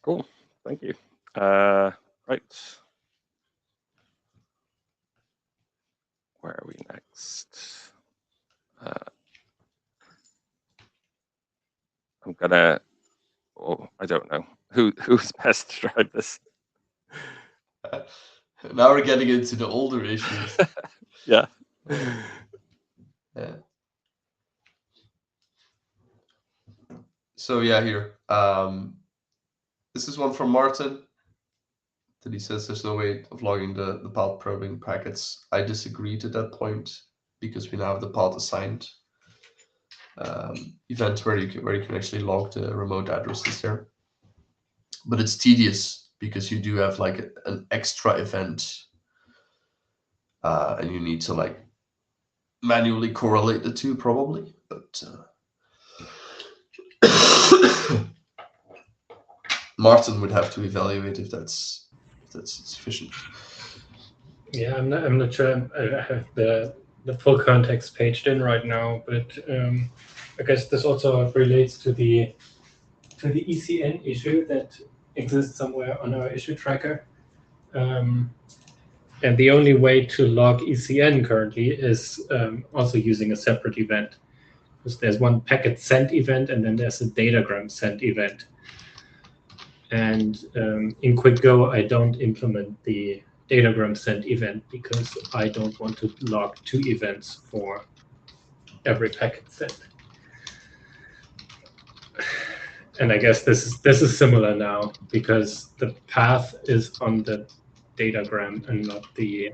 Cool, thank you. Right. Where are we next? I'm gonna, I don't know who's best to drive this. Now we're getting into the older issues. Yeah. Yeah. So yeah, here. This is one from Martin. That he says there's no way of logging the path probing packets. I disagree to that point because we now have the path assigned event where you can actually log the remote addresses there. But it's tedious because you do have like an extra event, and you need to like manually correlate the two probably. But Martin would have to evaluate if that's sufficient. Yeah, I'm not sure I have the full context paged in right now, but I guess this also relates to the ECN issue that exists somewhere on our issue tracker. And the only way to log ECN currently is also using a separate event. Because there's one packet sent event and then there's a datagram sent event. And in QUIC Go, I don't implement the datagram sent event because I don't want to log 2 events for every packet sent. And I guess this is similar now because the path is on the datagram and not the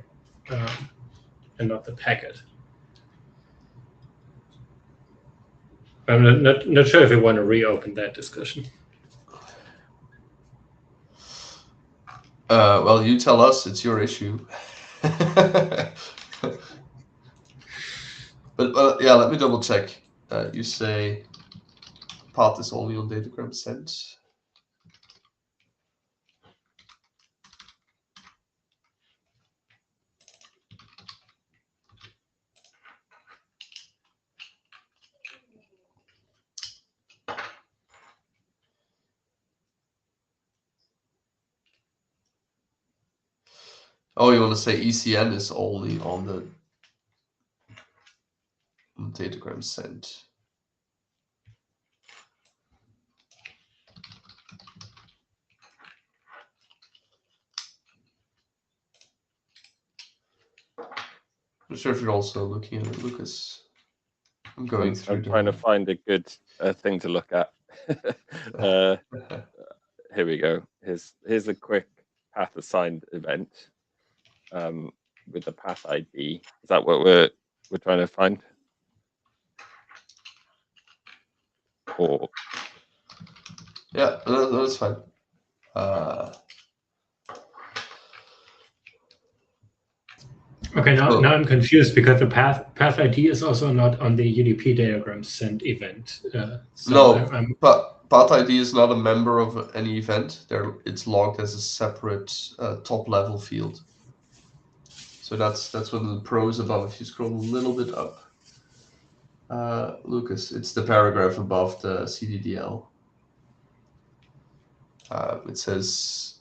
packet. I'm not sure if we want to reopen that discussion. Well, you tell us. It's your issue. But yeah, let me double check. You say path is only on datagram sent. Oh, you want to say ECN is only on the datagram sent. I'm not sure if you're also looking at it, Lucas. I'm going through. I'm trying to find a good thing to look at. Here we go. Here's a quick path assigned event with the path ID. Is that what we're trying to find? Or Yeah, that's fine. Okay, now I'm confused because the path ID is also not on the UDP datagram sent event. Path ID is not a member of any event. It's logged as a separate top level field. So that's one of the pros above. If you scroll a little bit up, Lucas, it's the paragraph above the CDDL. It says.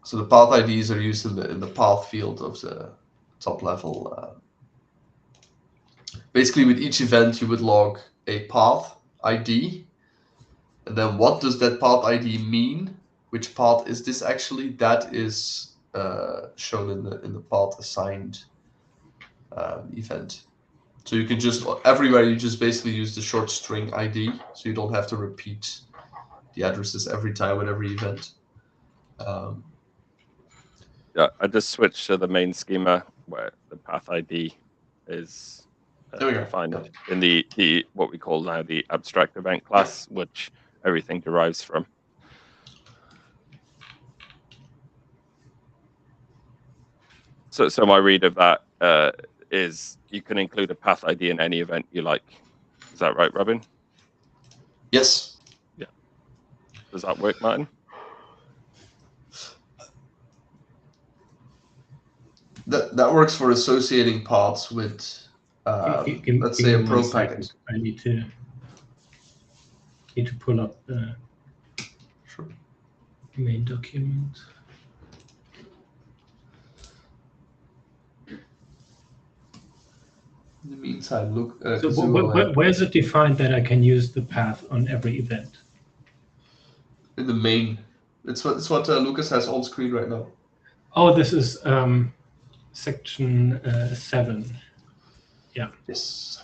So the path IDs are used in the path field of the top level. Basically, with each event, you would log a path ID, and then what does that path ID mean? Which path is this actually? That is shown in the path assigned event. So you can just everywhere you just basically use the short string ID, so you don't have to repeat the addresses every time with every event. Yeah, I just switched to the main schema where the path ID is defined in the what we call now the abstract event class, which everything derives from. So my read of that is you can include a path ID in any event you like. Is that right, Robin? Yes. Yeah. Does that work, Martin? That works for associating paths with, let's say, a pro packet. I need to pull up the main document. In the meantime, look. So Kazuma, where is it defined that I can use the path on every event? in the main. It's what Lucas has on screen right now. Oh, this is section 7. Yeah. Yes.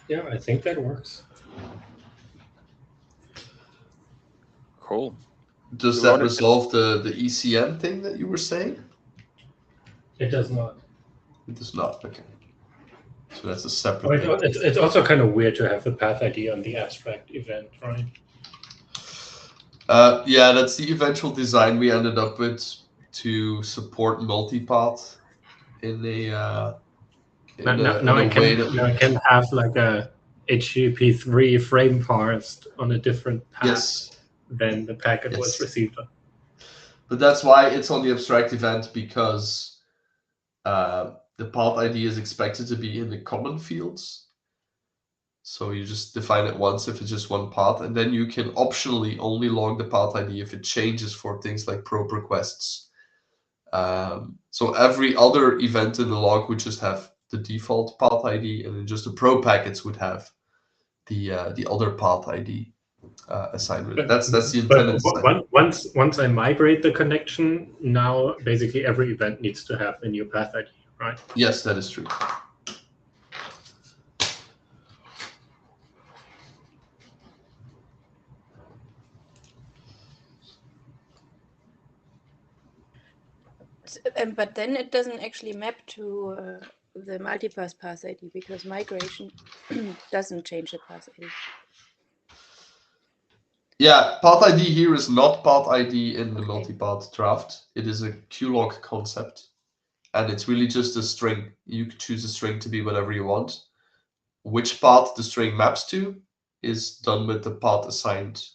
Yeah, I think that works. Cool. Does We wanted that to- resolve the ECN thing that you were saying? It does not. It does not. Okay. So that's a separate Oh, thing. it's also kind of weird to have the path ID on the abstract event, right? Yeah, that's the eventual design we ended up with to support multipath in a Now I way that we. can have like a HTTP3 frame parsed on a different path Yes. than the packet was Yes. received on. But that's why it's on the abstract event, because the path ID is expected to be in the common fields. So you just define it once if it's just one path, and then you can optionally only log the path ID if it changes for things like probe requests. So every other event in the log would just have the default path ID, and then just the probe packets would have the other path ID assigned with it. That's the intended design. Once I migrate the connection, now basically every event needs to have a new path ID, right? Yes, that is true. But then it doesn't actually map to the multipath path ID, because migration doesn't change the path ID. Yeah, path ID here is not path ID in the Okay. multipath draft. It is a QLog concept, and it's really just a string. You can choose a string to be whatever you want. Which path the string maps to is done with the path assigned.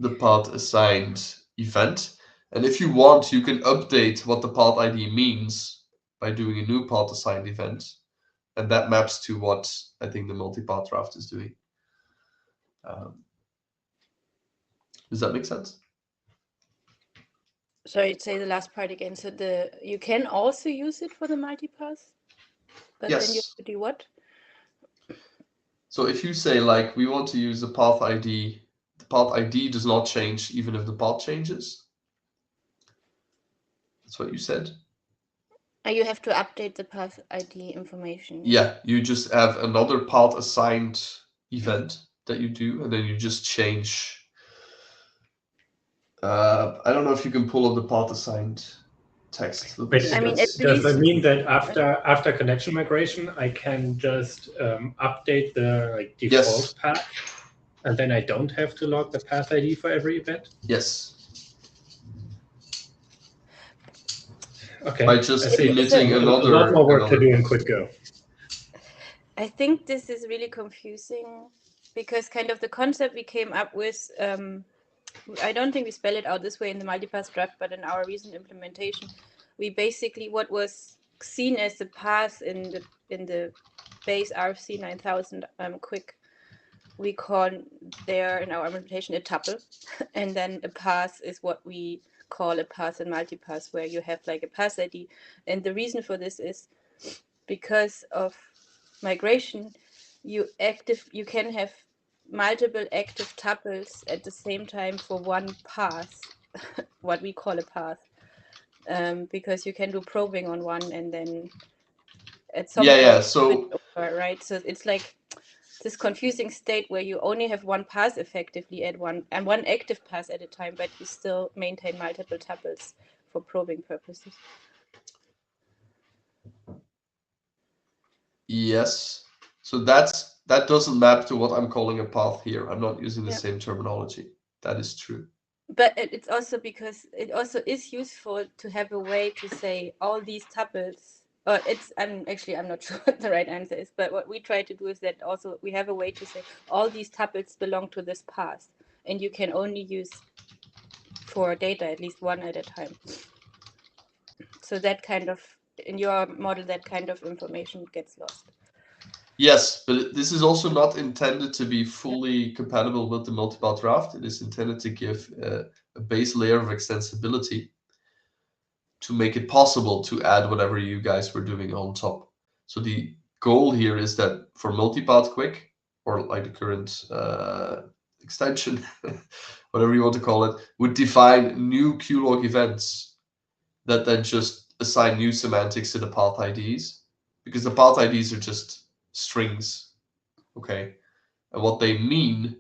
The path assigned event, and if you want, you can update what the path ID means by doing a new path assigned event, and that maps to what I think the multipath draft is doing. Does that make sense? Sorry, say the last part again. So you can also use it for the multipath, but Yes. then you have to do what? So if you say, like, we want to use the path ID, the path ID does not change even if the path changes. That's what you said. And you have to update the path ID information. Yeah, you just have another path assigned event that you do, and then you just change. I don't know if you can pull up the path assigned text. But I mean, does at least- that mean that after connection migration, I can just update the default Yes. path, and then I don't have to log the path ID for every event? Yes. Okay. By just I see. emitting a another. lot more work to another do in path. QUIC Go. I think this is really confusing, because kind of the concept we came up with, I don't think we spell it out this way in the multipath draft, but in our recent implementation, we basically, what was seen as the path in the base RFC 9000 QUIC, we call there in our implementation a tuple, and then a path is what we call a path in multipath, where you have like a path ID. And the reason for this is because of migration, you can have multiple active tuples at the same time for one path, what we call a path, because you can do probing on one and then at some point So over, right? So it's like this confusing state where you only have one path effectively at one active path at a time, but you still maintain multiple tuples for probing purposes. yes. So that doesn't map to what I'm calling a path here. I'm not using the same terminology. That is true. But it's also because it also is useful to have a way to say all these tuples. I'm not sure what the right answer is, but what we try to do is that also we have a way to say all these tuples belong to this path, and you can only use for data at least one at a time. So that kind of, in your model, that kind of information gets lost. Yes, but this is also not intended to be fully compatible with the multi-path draft. It is intended to give a base layer of extensibility to make it possible to add whatever you guys were doing on top. So the goal here is that for multi-path QUIC, or like the current extension, whatever you want to call it, would define new QLog events that then just assign new semantics to the path IDs, because the path IDs are just strings, okay? And what they mean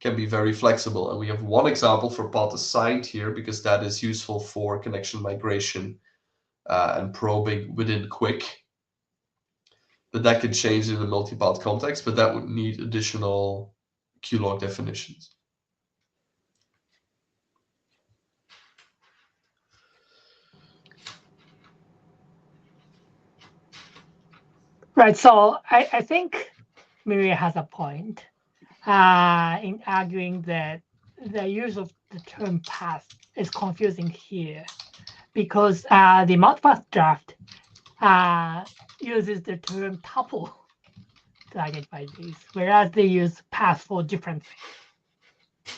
can be very flexible. And we have one example for path assigned here, because that is useful for connection migration and probing within QUIC. But that can change in the multi-path context, but that would need additional QLog definitions. Right. So I think Miria has a point in arguing that the use of the term path is confusing here, because the multipath draft uses the term tuple to identify these, whereas they use path for different things.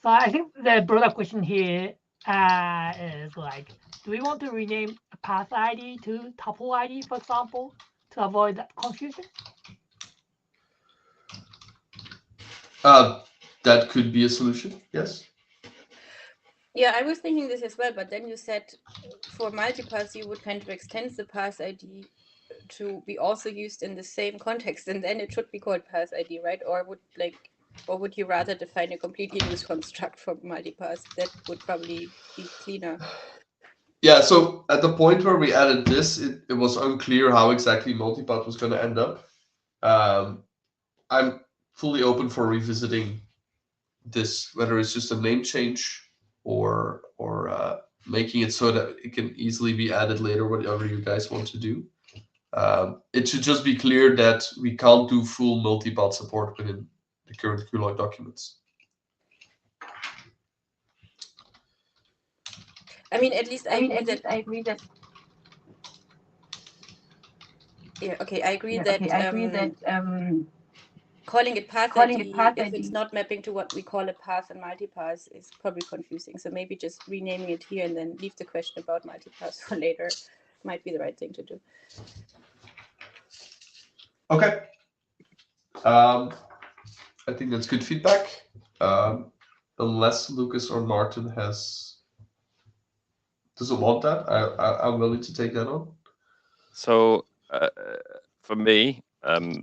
So I think the broader question here is like, do we want to rename a path ID to tuple ID, for example, to avoid that confusion? That could be a solution, yes. Yeah, I was thinking this as well, but then you said for multipath you would kind of extend the path ID to be also used in the same context, and then it should be called path ID, right? Or would you rather define a completely new construct for multipath? That would probably be cleaner. Yeah, so at the point where we added this, it was unclear how exactly multipath was going to end up. I'm fully open for revisiting this, whether it's just a name change or making it so that it can easily be added later, whatever you guys want to do. It should just be clear that we can't do full multipath support within the current QLog documents. I mean, at least I agree that. Yeah, okay, I agree that calling it path ID, if it's not mapping to what we call a path and multipath, is probably confusing. So maybe just renaming it here and then leave the question about multipath for later might be the right thing to do. Okay. I think that's good feedback. Unless Lucas or Martin doesn't want that, I'm willing to take that on. So for me, I'm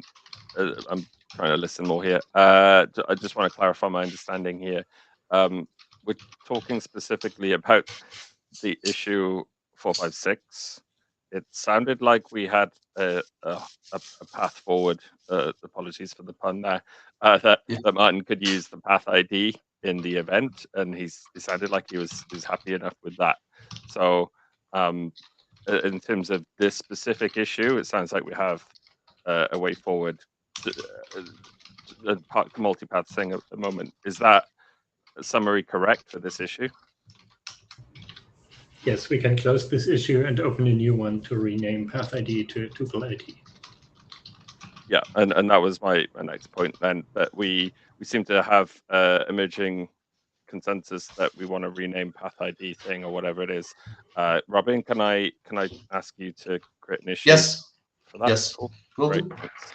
trying to listen more here. I just want to clarify my understanding here. We're talking specifically about the issue 456. It sounded like we had a path forward. Apologies for the pun there. That Martin could use the path ID in the event, and he sounded like he was happy enough with that. So in terms of this specific issue, it sounds like we have a way forward. The multipath thing at the moment, is that summary correct for this issue? Yes, we can close this issue and open a new one to rename path ID to tuple ID. Yeah, and that was my next point then, that we seem to have emerging consensus that we want to rename path ID thing or whatever it is. Robin, can I ask you to create an issue? Yes. For that? Yes. Cool. Will Great. do. Thanks.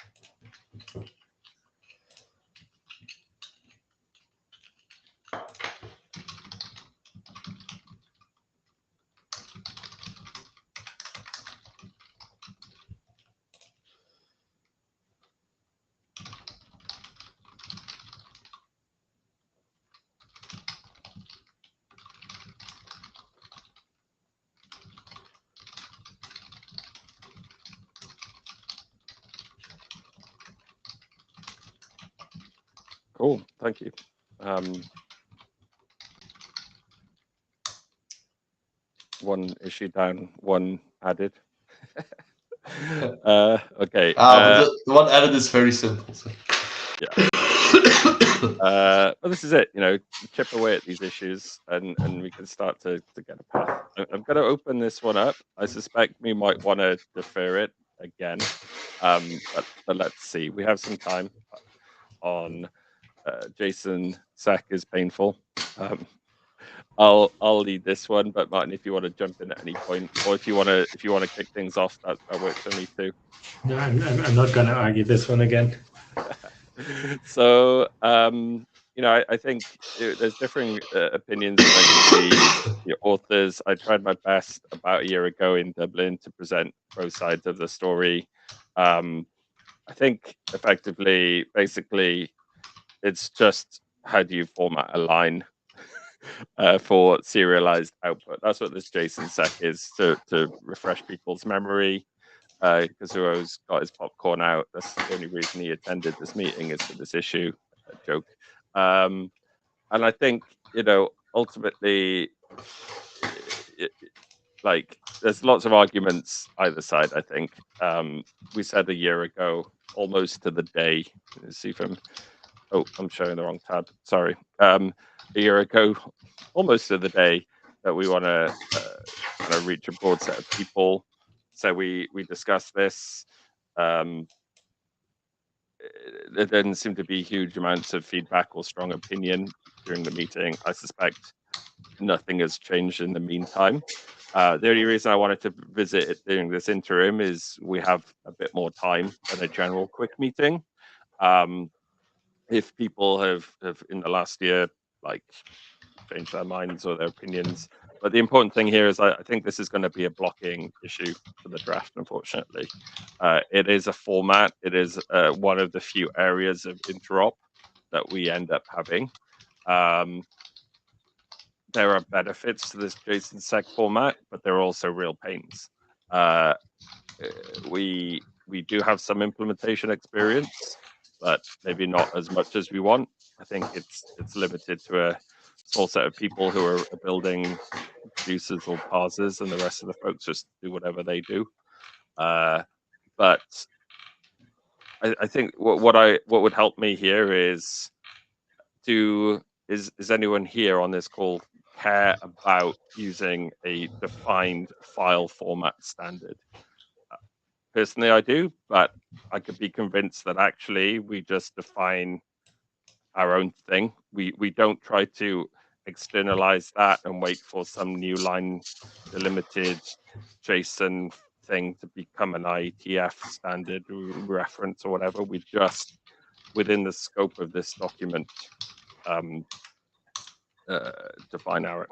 Cool, thank you. One issue down, one added. Okay. But the one added is very simple. So. Yeah. Well, this is it. Chip away at these issues, and we can start to get a path. I'm going to open this one up. I suspect we might want to defer it again. But let's see. We have some time on JSON sec is painful. I'll lead this one, but Martin, if you want to jump in at any point, or if you want to kick things off, that works for me too. No, I'm not going to argue this one again. So I think there's differing opinions among the authors. I tried my best about a year ago in Dublin to present both sides of the story. I think effectively, basically, it's just how do you format a line for serialized output. That's what this JSON sec is, to refresh people's memory. Kazuo's got his popcorn out. That's the only reason he attended this meeting, is for this issue. Joke. And I think, ultimately, there's lots of arguments either side, I think. We said a year ago, almost to the day, let's see from, I'm showing the wrong tab, sorry. A year ago, almost to the day, that we want to kind of reach a broad set of people. So we discussed this. There didn't seem to be huge amounts of feedback or strong opinion during the meeting. I suspect nothing has changed in the meantime. The only reason I wanted to visit it during this interim is we have a bit more time than a general QUIC meeting. If people have in the last year changed their minds or their opinions, but the important thing here is I think this is going to be a blocking issue for the draft, unfortunately. It is a format. It is one of the few areas of interop that we end up having. There are benefits to this JSON sec format, but there are also real pains. We do have some implementation experience, but maybe not as much as we want. I think it's limited to a small set of people who are building producers or parsers, and the rest of the folks just do whatever they do. But I think what would help me here is is anyone here on this call care about using a defined file format standard? Personally, I do, but I could be convinced that actually we just define our own thing. We don't try to externalize that and wait for some new line delimited JSON thing to become an IETF standard reference or whatever. We just, within the scope of this document, define our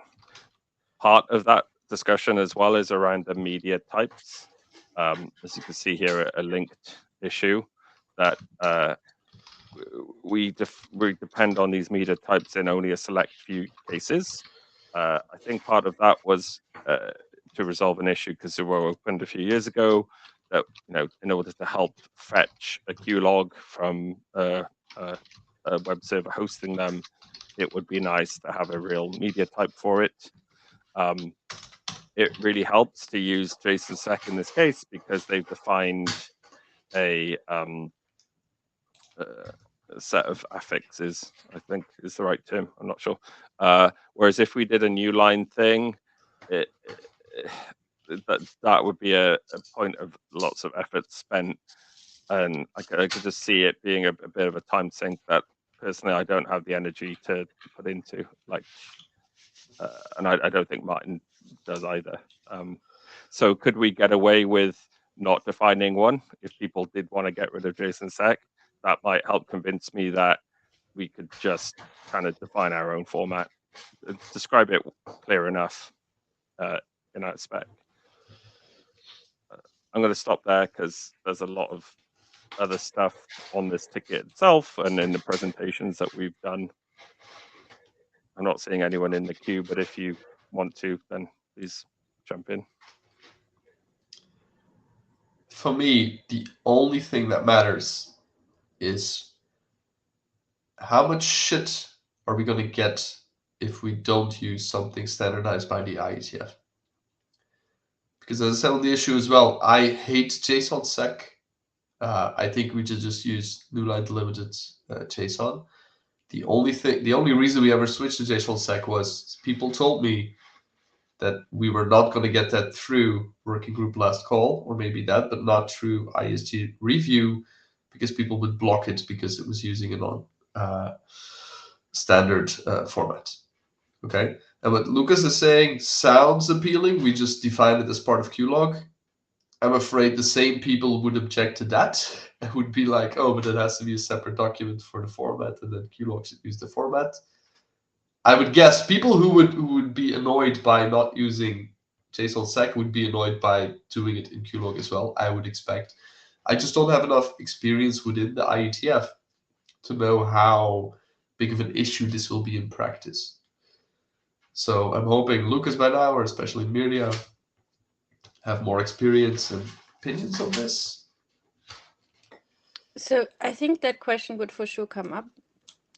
part of that discussion as well as around the media types. As you can see here, a linked issue that we depend on these media types in only a select few cases. I think part of that was to resolve an issue because they were opened a few years ago. That in order to help fetch a QLog from a web server hosting them, it would be nice to have a real media type for it. It really helps to use JSON sec in this case because they've defined a set of affixes, I think is the right term. I'm not sure. Whereas if we did a new line thing, that would be a point of lots of effort spent, and I could just see it being a bit of a time sink that personally I don't have the energy to put into. And I don't think Martin does either. So could we get away with not defining one if people did want to get rid of JSON sec? That might help convince me that we could just kind of define our own format, describe it clear enough in our spec. I'm going to stop there because there's a lot of other stuff on this ticket itself and in the presentations that we've done. I'm not seeing anyone in the queue, but if you want to, then please jump in. For me, the only thing that matters is how much shit are we going to get if we don't use something standardized by the IETF? Because as I said on the issue as well, I hate JSON sec. I think we should just use new line delimited JSON. The only reason we ever switched to JSON sec was people told me that we were not going to get that through working group last call, or maybe that, but not through ISG review, because people would block it because it was using a non-standard format. Okay, and what Lucas is saying sounds appealing. We just define it as part of QLog. I'm afraid the same people would object to that. It would be like, oh, but it has to be a separate document for the format, and then QLog should use the format. I would guess people who would be annoyed by not using JSON-sec would be annoyed by doing it in QLog as well, I would expect. I just don't have enough experience within the IETF to know how big of an issue this will be in practice. So I'm hoping Lucas by now, or especially Mirja, have more experience and opinions on this. So I think that question would for sure come up.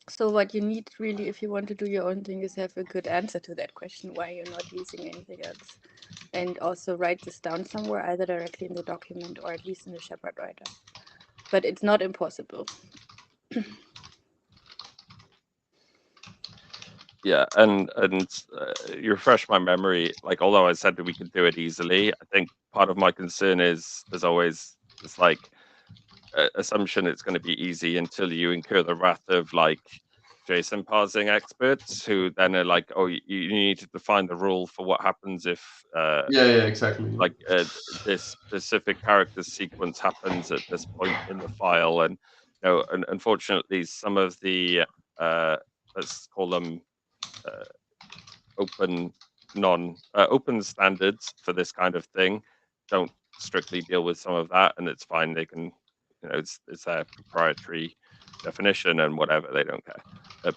So what you need really, if you want to do your own thing, is have a good answer to that question, why you're not using anything else. And also write this down somewhere, either directly in the document or at least in the Shepherd writer. But it's not impossible. Yeah, and you refresh my memory. Like, although I said that we could do it easily, I think part of my concern is there's always this like assumption it's going to be easy until you incur the wrath of like JSON parsing experts who then are like, oh, you need to define the rule for what happens if yeah, exactly. Like this specific character sequence happens at this point in the file, and you know, and unfortunately, some of the let's call them open standards for this kind of thing don't strictly deal with some of that, and it's fine. They can, you know, it's their proprietary definition and whatever. They don't care.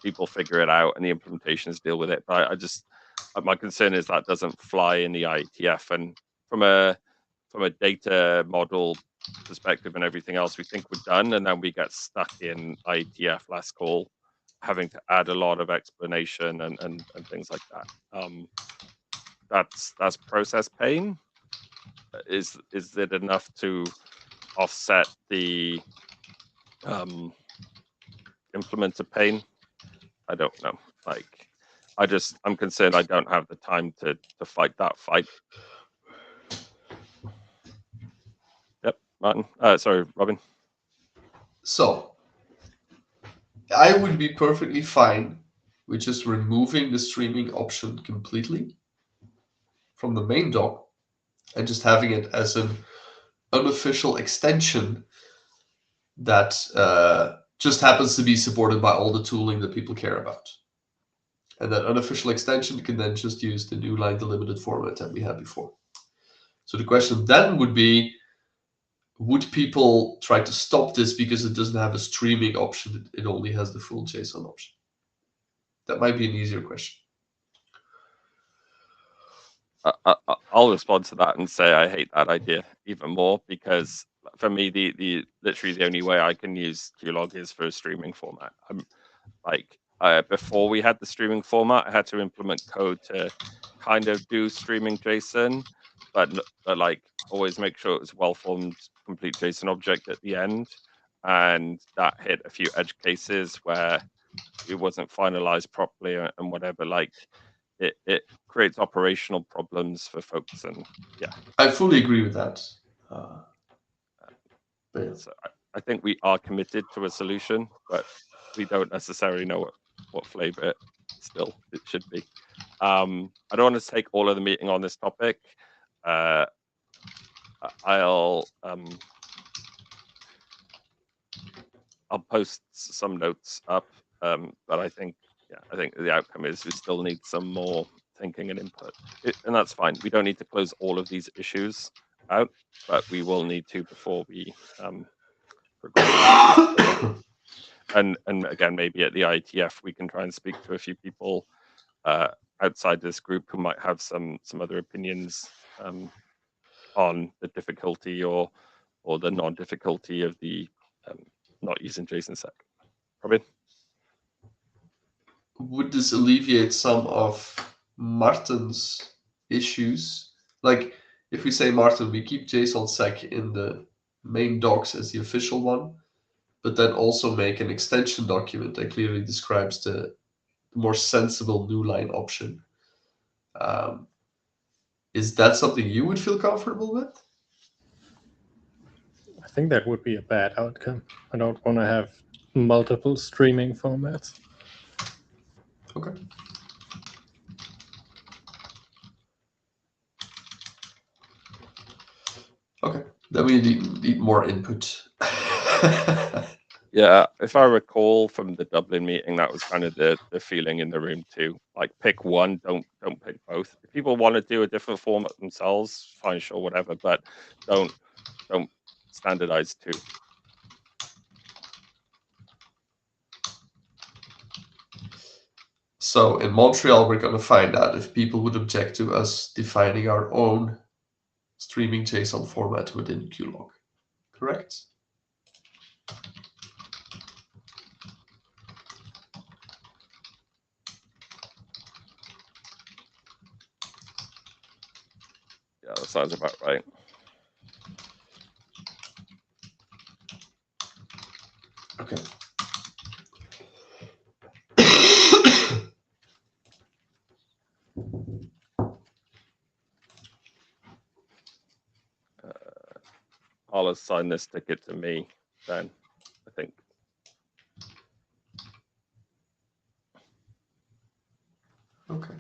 People figure it out, and the implementations deal with it. But I just, my concern is that doesn't fly in the IETF, and from a data model perspective and everything else, we think we're done, and then we get stuck in IETF last call, having to add a lot of explanation and things like that. That's process pain. Is it enough to offset the implementer pain? I don't know. Like, I'm concerned I don't have the time to fight that fight. Yep, Martin. Sorry, Robin. So I would be perfectly fine with just removing the streaming option completely from the main doc and just having it as an unofficial extension that just happens to be supported by all the tooling that people care about. And that unofficial extension can then just use the new line delimited format that we had before. So the question then would be, would people try to stop this because it doesn't have a streaming option? It only has the full JSON option. That might be an easier question. I'll respond to that and say I hate that idea even more, because for me, literally the only way I can use QLog is for a streaming format. Before we had the streaming format, I had to implement code to kind of do streaming JSON, but like always make sure it was well-formed, complete JSON object at the end. And that hit a few edge cases where it wasn't finalized properly and whatever. Like it creates operational problems for folks, and yeah. I fully agree with that. So I think we are committed to a solution, but we don't necessarily know what flavor it should be. I don't want to take all of the meeting on this topic. I'll post some notes up, but I think the outcome is we still need some more thinking and input, and that's fine. We don't need to close all of these issues out, but we will need to before we progress. And again, maybe at the IETF we can try and speak to a few people outside this group who might have some other opinions on the difficulty or the non-difficulty of the not using JSON-sec. Robin? Would this alleviate some of Martin's issues? Like, if we say, Martin, we keep JSON-sec in the main docs as the official one, but then also make an extension document that clearly describes the more sensible new line option. Is that something you would feel comfortable with? I think that would be a bad outcome. I don't want to have multiple streaming formats. Okay. Okay, then we need more input. Yeah, if I recall from the Dublin meeting, that was kind of the feeling in the room too. Like, pick one, don't pick both. If people want to do a different format themselves, fine, sure, whatever, but don't standardize two. So in Montreal, we're going to find out if people would object to us defining our own streaming JSON format within QLog, correct? Yeah, that sounds about right. Okay. I'll assign this ticket to me then, I think. Okay.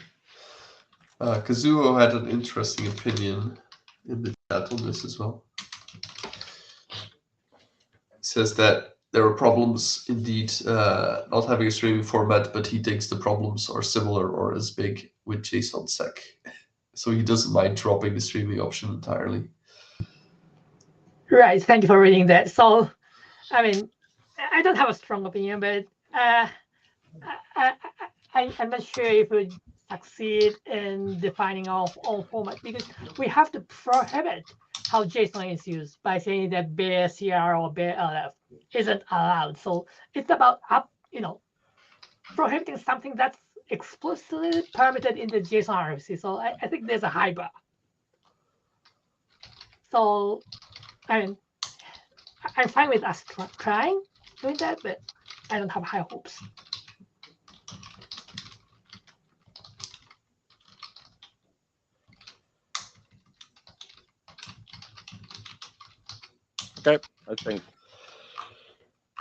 Kazuo had an interesting opinion in the chat on this as well. He says that there are problems indeed not having a streaming format, but he thinks the problems are similar or as big with JSON sec. So he doesn't mind dropping the streaming option entirely. Right. Thank you for reading that. So, I mean, I don't have a strong opinion, but I'm not sure if we succeed in defining our own format, because we have to prohibit how JSON is used by saying that bare CR or bare LF isn't allowed. So it's about prohibiting something that's explicitly permitted in the JSON RFC. So I think there's a high bar. So I mean, I'm fine with us trying doing that, but I don't have high hopes. Okay, I think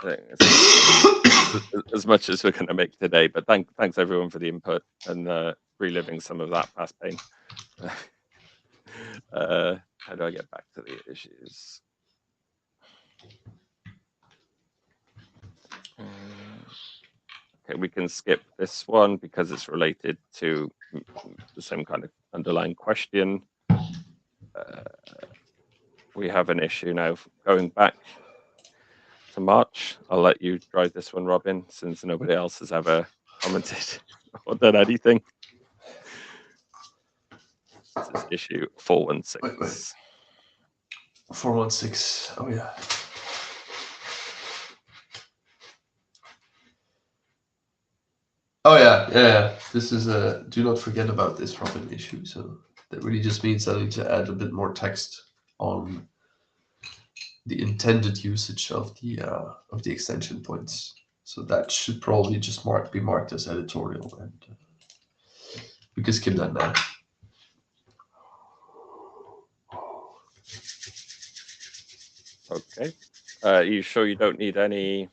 it's as much as we're going to make today, but thanks everyone for the input and reliving some of that past pain. How do I get back to the issues? Okay, we can skip this one because it's related to the same kind of underlying question. We have an issue now going back to March. I'll let you drive this one, Robin, since nobody else has ever commented or done anything. This is issue 416. Wait. 416. Oh yeah. Oh yeah. This is a do not forget about this Robin issue. So that really just means I need to add a bit more text on the intended usage of the extension points. So that should probably just be marked as editorial, and we can skip that now. Okay. Are you sure you don't need any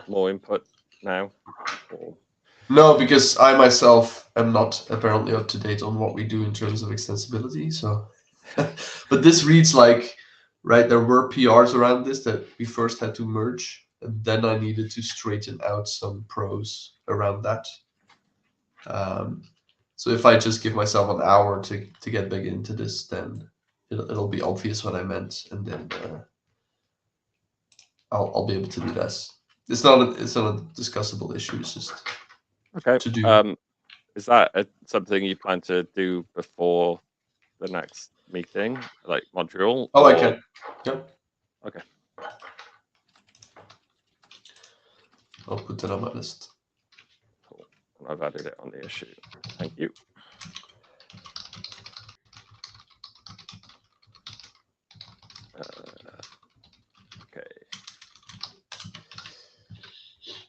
more input now? Or... No, because I myself am not apparently up to date on what we do in terms of extensibility. So, but this reads like, right, there were PRs around this that we first had to merge, and then I needed to straighten out some pros around that. So if I just give myself an hour to get back into this, then it'll be obvious what I meant, and then I'll be able to do this. It's not a discussable issue. It's just okay. To do. Is that something you plan to do before the next meeting, like Montreal? Oh, I can. Yeah. Okay. I'll put that on my list. Cool. I've added it on the issue. Thank you. Okay.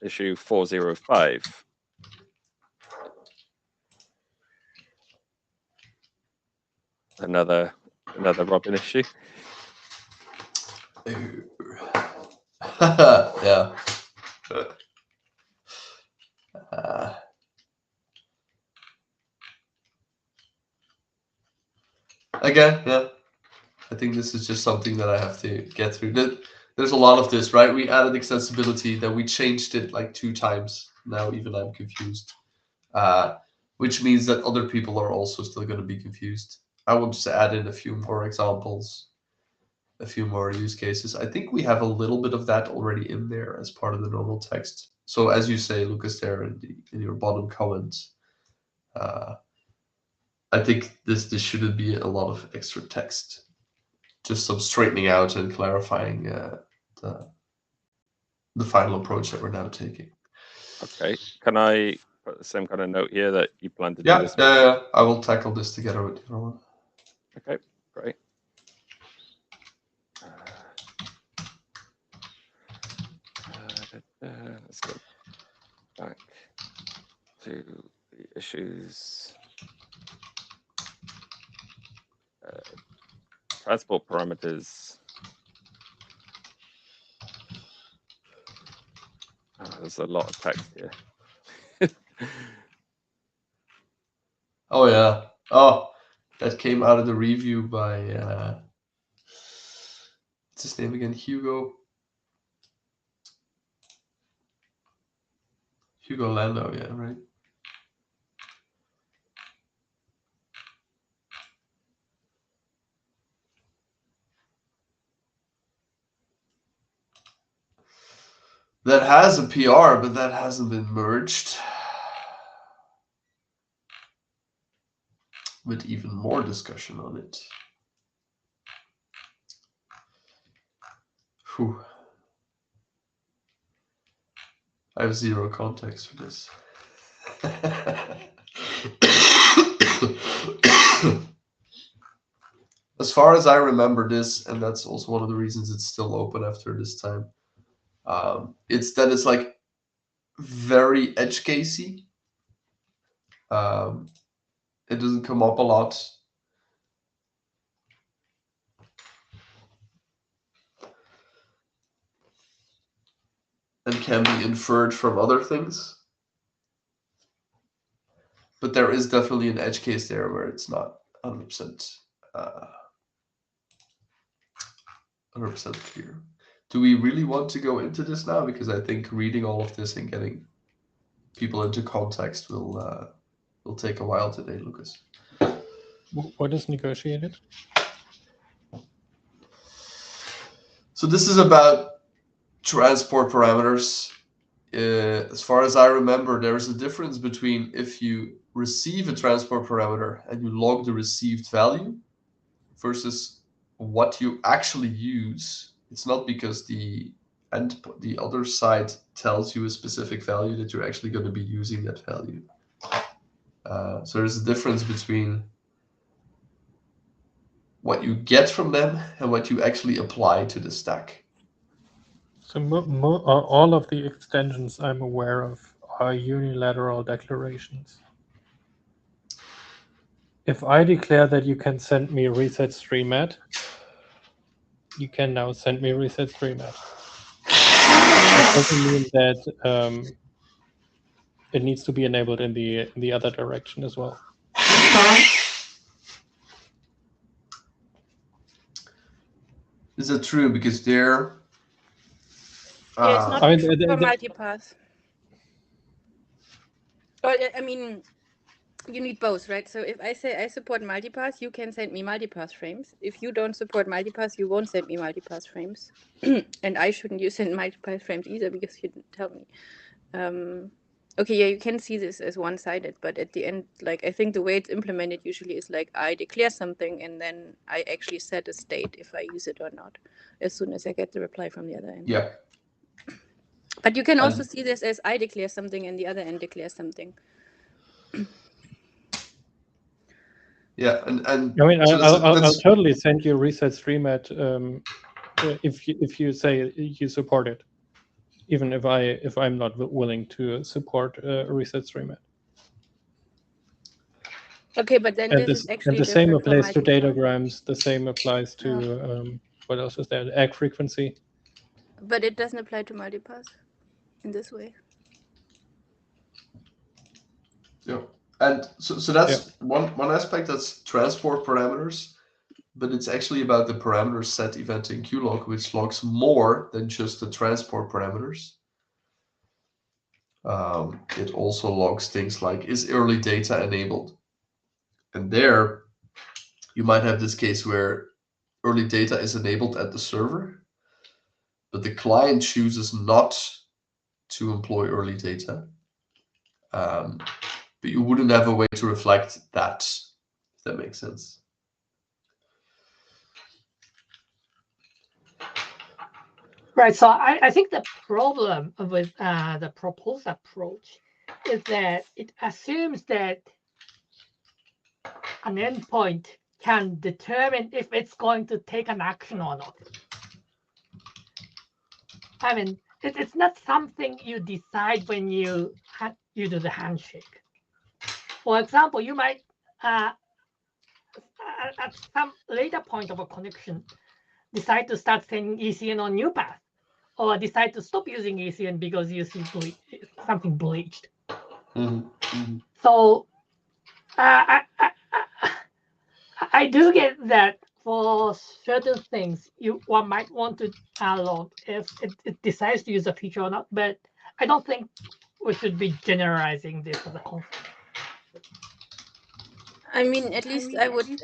Issue 405. another Robin issue. Yeah. Again, yeah. I think this is just something that I have to get through. There's a lot of this, right? We added accessibility, then we changed it like 2 times. Now even I'm confused. Which means that other people are also still going to be confused. I will just add in a few more examples, a few more use cases. I think we have a little bit of that already in there as part of the normal text. So as you say, Lucas, there in your bottom comments, I think this shouldn't be a lot of extra text. Just some straightening out and clarifying the final approach that we're now taking. Okay, can I put the same kind of note here that you plan to do Yeah, this? yeah, I will tackle this together with everyone. Okay, great. Let's go back to the issues. Transport parameters. There's a lot of text here. Oh yeah. Oh, that came out of the review by what's his name again? Hugo Lando, yeah, right. That has a PR, but that hasn't been merged with even more discussion on it. Whew. I have zero context for this. As far as I remember this, and that's also one of the reasons it's still open after this time, it's that it's like very edge casey. It doesn't come up a lot. And can be inferred from other things. But there is definitely an edge case there where it's not 100% 100% clear. Do we really want to go into this now? Because I think reading all of this and getting people into context will take a while today, Lucas. What is negotiated? So this is about transport parameters. As far as I remember, there is a difference between if you receive a transport parameter and you log the received value versus what you actually use. It's not because the other side tells you a specific value that you're actually going to be using that value. So there's a difference between what you get from them and what you actually apply to the stack. So all of the extensions I'm aware of are unilateral declarations. If I declare that you can send me reset stream at, you can now send me reset stream at. That doesn't mean that it needs to be enabled in the other direction as well. Is that true? Because they're Yeah, it's not for multipass. Or, I mean, you need both, right? So if I say I support multipass, you can send me multipass frames. If you don't support multipass, you won't send me multipass frames. And I shouldn't send multipass frames either because you didn't tell me. Okay, yeah, you can see this as one-sided, but at the end, like, I think the way it's implemented usually is like I declare something and then I actually set a state if I use it or not, as soon as I get the reply from the other end. Yeah. But you can also see this as I declare something and the other end declares something. Yeah, and I mean, so I'll totally send you reset stream at if you say you support it, even if I'm not willing to support reset stream at. Okay, but then And this is actually the same different from applies to multiple. datagrams. The same applies to what else is there? Egg frequency. But it doesn't apply to multipass in this way. Yeah, and so that's one aspect. That's transport parameters, but it's actually about the parameter set event in QLog, which logs more than just the transport parameters. It also logs things like, is early data enabled? And there you might have this case where early data is enabled at the server, but the client chooses not to employ early data. But you wouldn't have a way to reflect that, if that makes sense. Right. So I think the problem with the proposed approach is that it assumes that an endpoint can determine if it's going to take an action or not. I mean, it's not something you decide when you do the handshake. For example, you might at some later point of a connection decide to start sending ECN on new path, or decide to stop using ECN because you see something bleached. So I do get that for certain things, one might want to log if it decides to use a feature or not, but I don't think we should be generalizing this as a concept. I mean, at least I would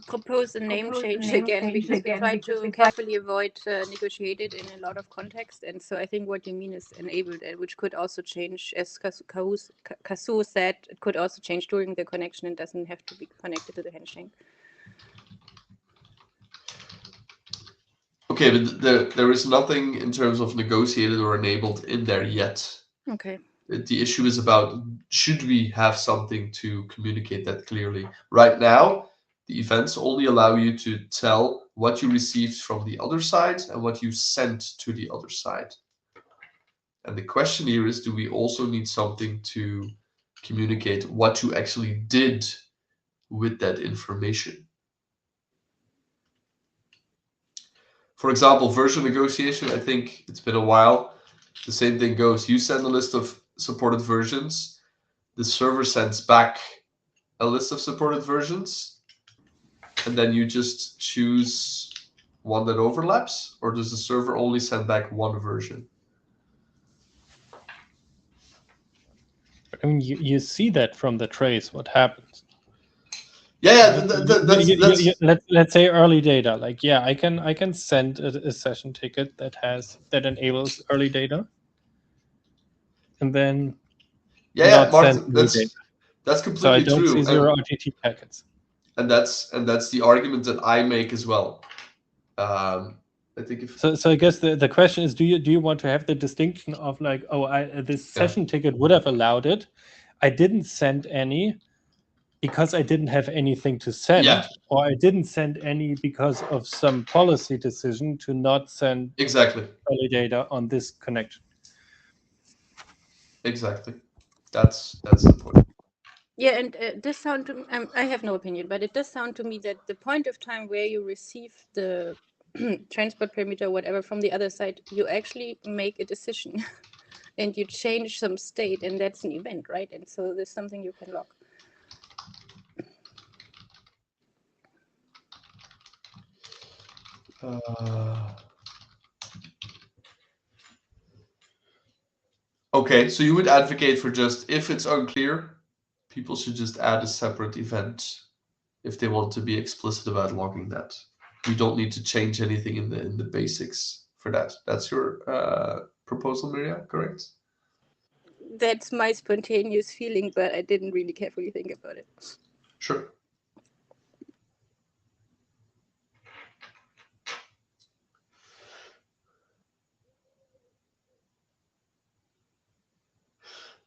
propose a name change again, because we try to carefully avoid negotiated in a lot of context, and so I think what you mean is enabled, which could also change, as Kazu said, it could also change during the connection and doesn't have to be connected to the handshake. Okay, but there is nothing in terms of negotiated or enabled in there yet. Okay. The issue is about, should we have something to communicate that clearly? Right now, the events only allow you to tell what you received from the other side and what you sent to the other side. And the question here is, do we also need something to communicate what you actually did with that information? For example, version negotiation, I think it's been a while. The same thing goes. You send a list of supported versions. The server sends back a list of supported versions. And then you just choose one that overlaps? Or does the server only send back one version? I mean, you see that from the trace, what happens. Yeah, let's say early data. Like, yeah, I can send a session ticket that enables early data, and then Martin, send that's completely so I don't true. see zero RTT packets. And that's the argument that I make as well. I think if so I guess the question is, do you want to have the distinction of like, oh, this session ticket would have allowed it, I didn't send any because I didn't have anything to send, or I didn't send any because of some policy decision to not send early data on this connection. Exactly, that's the point. Yeah, and this sound to I have no opinion, but it does sound to me that the point of time where you receive the transport parameter, whatever, from the other side, you actually make a decision and you change some state, and that's an event, right? And so there's something you can log. Okay, so you would advocate for just, if it's unclear, people should just add a separate event if they want to be explicit about logging that. You don't need to change anything in the basics for that. That's your proposal, Maria, correct? That's my spontaneous feeling, but I didn't really carefully think about it. Sure.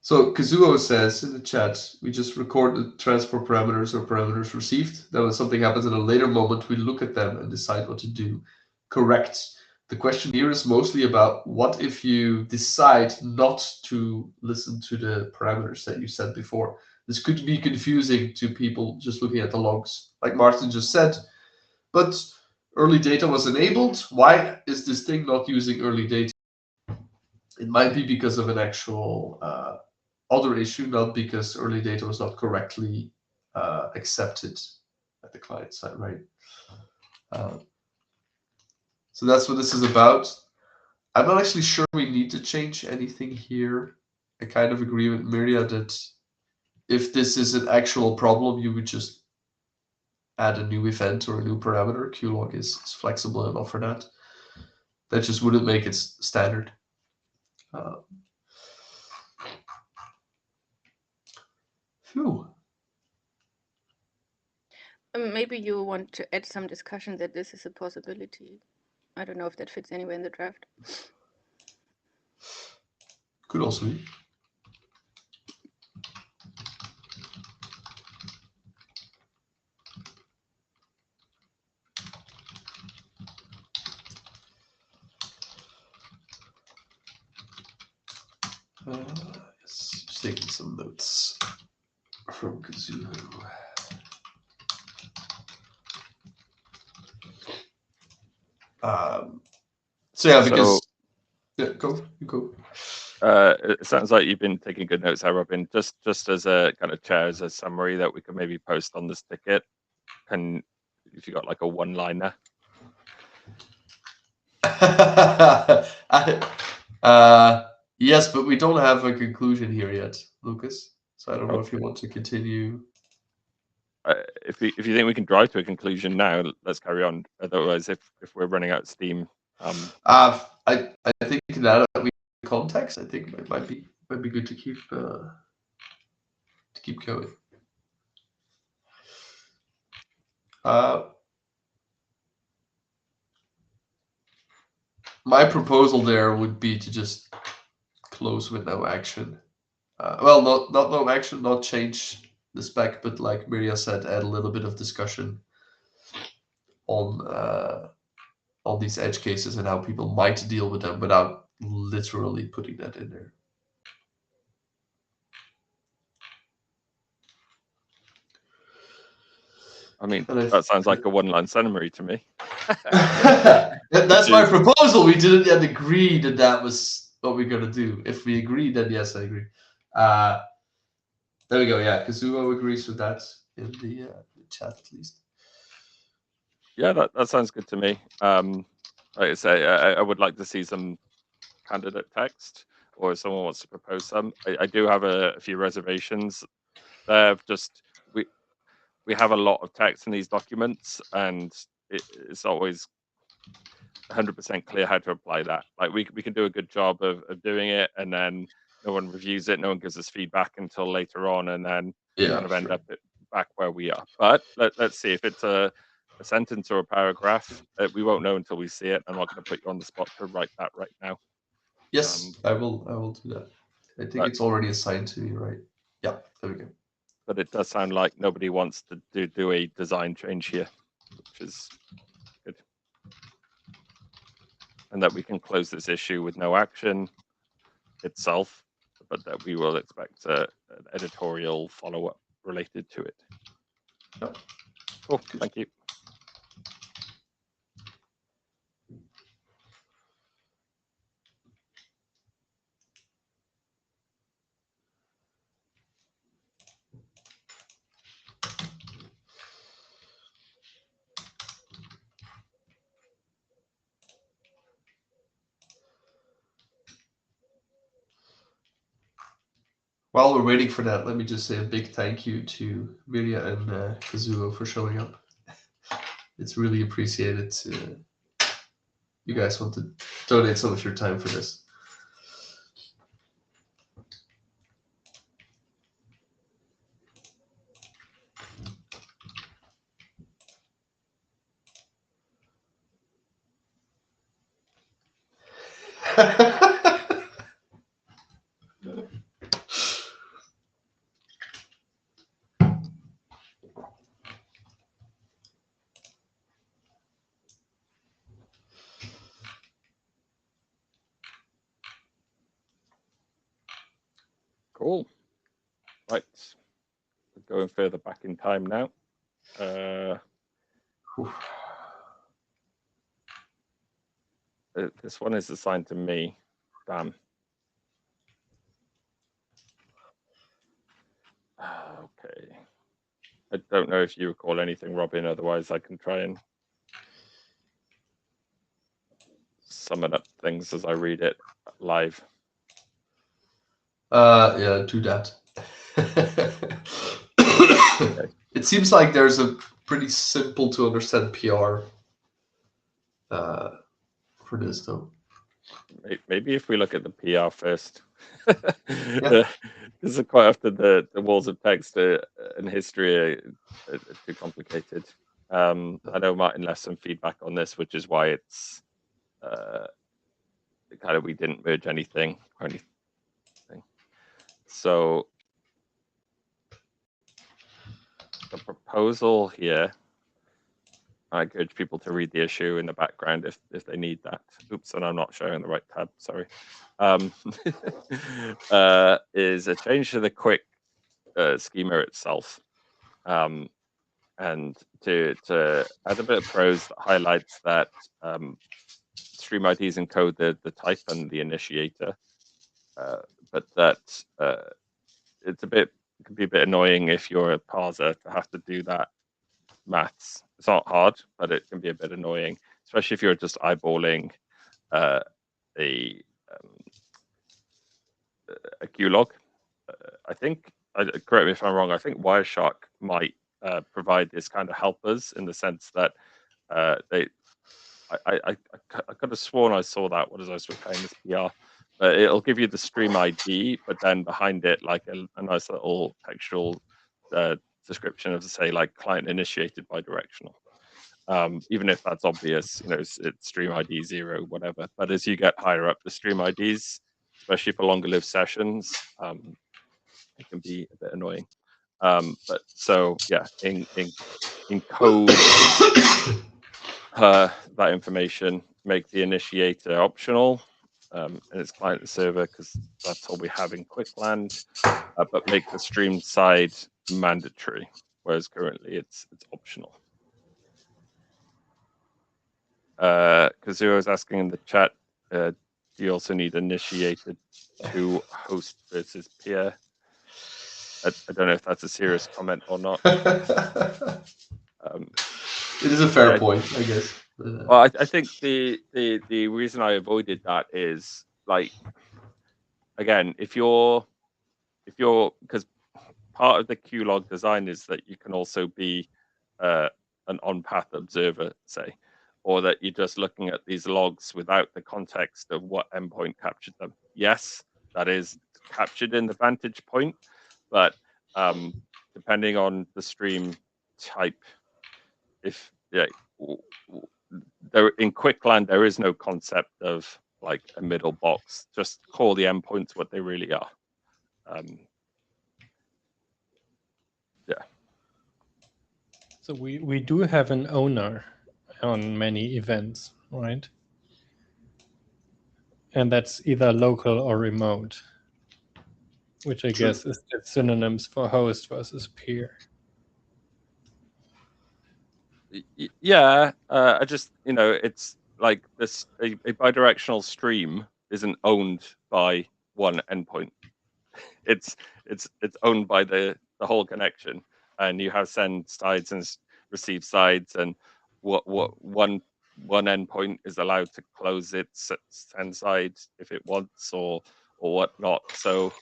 So Kazuo says in the chat, we just record the transport parameters or parameters received. Then when something happens at a later moment, we look at them and decide what to do. Correct. The question here is mostly about, what if you decide not to listen to the parameters that you said before? This could be confusing to people just looking at the logs, like Martin just said. But early data was enabled. Why is this thing not using early data? It might be because of an actual other issue, not because early data was not correctly accepted at the client side, right? So that's what this is about. I'm not actually sure we need to change anything here. I kind of agree with Mirja that if this is an actual problem, you would just add a new event or a new parameter. QLog is flexible enough for that. That just wouldn't make it standard. Phew. Maybe you want to add some discussion that this is a possibility. I don't know if that fits anywhere in the draft. Could also be. Yes, just taking some notes from Kazuo. So yeah, because yeah, go. It sounds like you've been taking good notes, Robin. Just as a kind of chair, as a summary that we can maybe post on this ticket, and if you got like a one-liner. Yes, but we don't have a conclusion here yet, Lucas. So I don't know if you want to continue. If you think we can drive to a conclusion now, let's carry on. Otherwise, if we're running out of steam, I think now that we have context, I think it might be good to keep going. My proposal there would be to just close with no action. Well, not no action, not change the spec, but like Mirja said, add a little bit of discussion on these edge cases and how people might deal with them without literally putting that in there. I mean, that sounds like a one-line summary to me. That's my proposal. We didn't yet agree that that was what we're going to do. If we agree, then yes, I agree. There we go. Yeah, Kazuo agrees with that in the chat at least. Yeah, that sounds good to me. Like I say, I would like to see some candidate text, or if someone wants to propose some. I do have a few reservations there. Just we have a lot of text in these documents, and it's always 100% clear how to apply that. Like we can do a good job of doing it, and then no one reviews it, no one gives us feedback until later on, and then we kind of end up back where we are. But let's see if it's a sentence or a paragraph. We won't know until we see it. I'm not going to put you on the spot to write that right now. Yes, I will do that. I think it's already assigned to me, right? Yeah, there we go. But it does sound like nobody wants to do a design change here, which is good. And that we can close this issue with no action itself, but that we will expect an editorial follow-up related to it. Yep. Cool, thank you. While we're waiting for that, let me just say a big thank you to Mirja and Kazuo for showing up. It's really appreciated. You guys want to donate some of your time for this. Cool. Right. going further back in time now. This one is assigned to me. Damn. Okay. I don't know if you recall anything, Robin. Otherwise, I can try and summon up things as I read it live. Yeah, do that. It seems like there's a pretty simple to understand PR for this, though. Maybe if we look at the PR first. This is quite often the walls of text and history are too complicated. I know Martin left some feedback on this, which is why it's kind of we didn't merge anything or anything. So the proposal here, I encourage people to read the issue in the background if they need that. Oops, and I'm not showing the right tab, sorry. Is a change to the QUIC schema itself. And to add a bit of prose that highlights that stream IDs encode the type and the initiator, but that it can be a bit annoying if you're a parser to have to do that maths. It's not hard, but it can be a bit annoying, especially if you're just eyeballing a QLog. I think, correct me if I'm wrong, I think Wireshark might provide this kind of helpers in the sense that I could have sworn I saw that. What is I was playing this PR? But it'll give you the stream ID, but then behind it, like a nice little textual description of, say, like client initiated bidirectional. Even if that's obvious, it's stream ID 0, whatever. But as you get higher up the stream IDs, especially for longer lived sessions, it can be a bit annoying. But so yeah, encode that information, make the initiator optional, and it's client and server because that's all we have in QUIC land, but make the stream side mandatory, whereas currently it's optional. Kazuo is asking in the chat, do you also need initiated to host versus peer? I don't know if that's a serious comment or not. It is a fair point, I guess. Well, I think the reason I avoided that is, like, again, if you're because part of the QLog design is that you can also be an on-path observer, say, or that you're just looking at these logs without the context of what endpoint captured them. Yes, that is captured in the vantage point, but depending on the stream type, if there in QUIC land there is no concept of like a middle box. Just call the endpoints what they really are. Yeah. So we do have an owner on many events, right? And that's either local or remote, which I guess is synonyms for host versus peer. Yeah, I just, it's like this, a bidirectional stream isn't owned by one endpoint. It's owned by the whole connection, and you have send sides and receive sides, and what one endpoint is allowed to close its send side if it wants or whatnot. So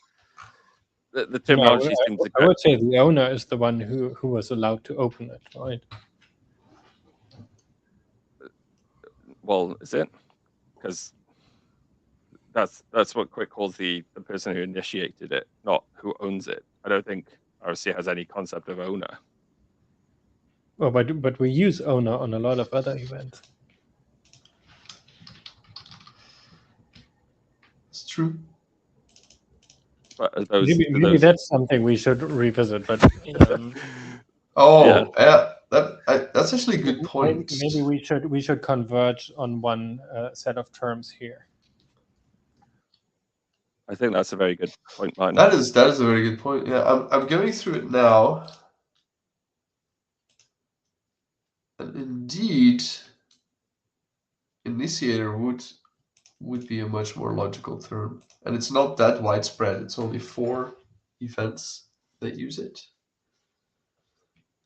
the terminology seems to I would say the owner is the one who was allowed to open it, right? Well, is it? Because that's what QUIC calls the person who initiated it, not who owns it. I don't think RC has any concept of owner. Well, but we use owner on a lot of other events. It's true. But those, maybe that's something we should revisit. But that's actually a good point. Maybe we should converge on one set of terms here. I think that's a very good point, Martin. That is a very good point. Yeah, I'm going through it now. And indeed, initiator would be a much more logical term. And it's not that widespread. It's only 4 events that use it.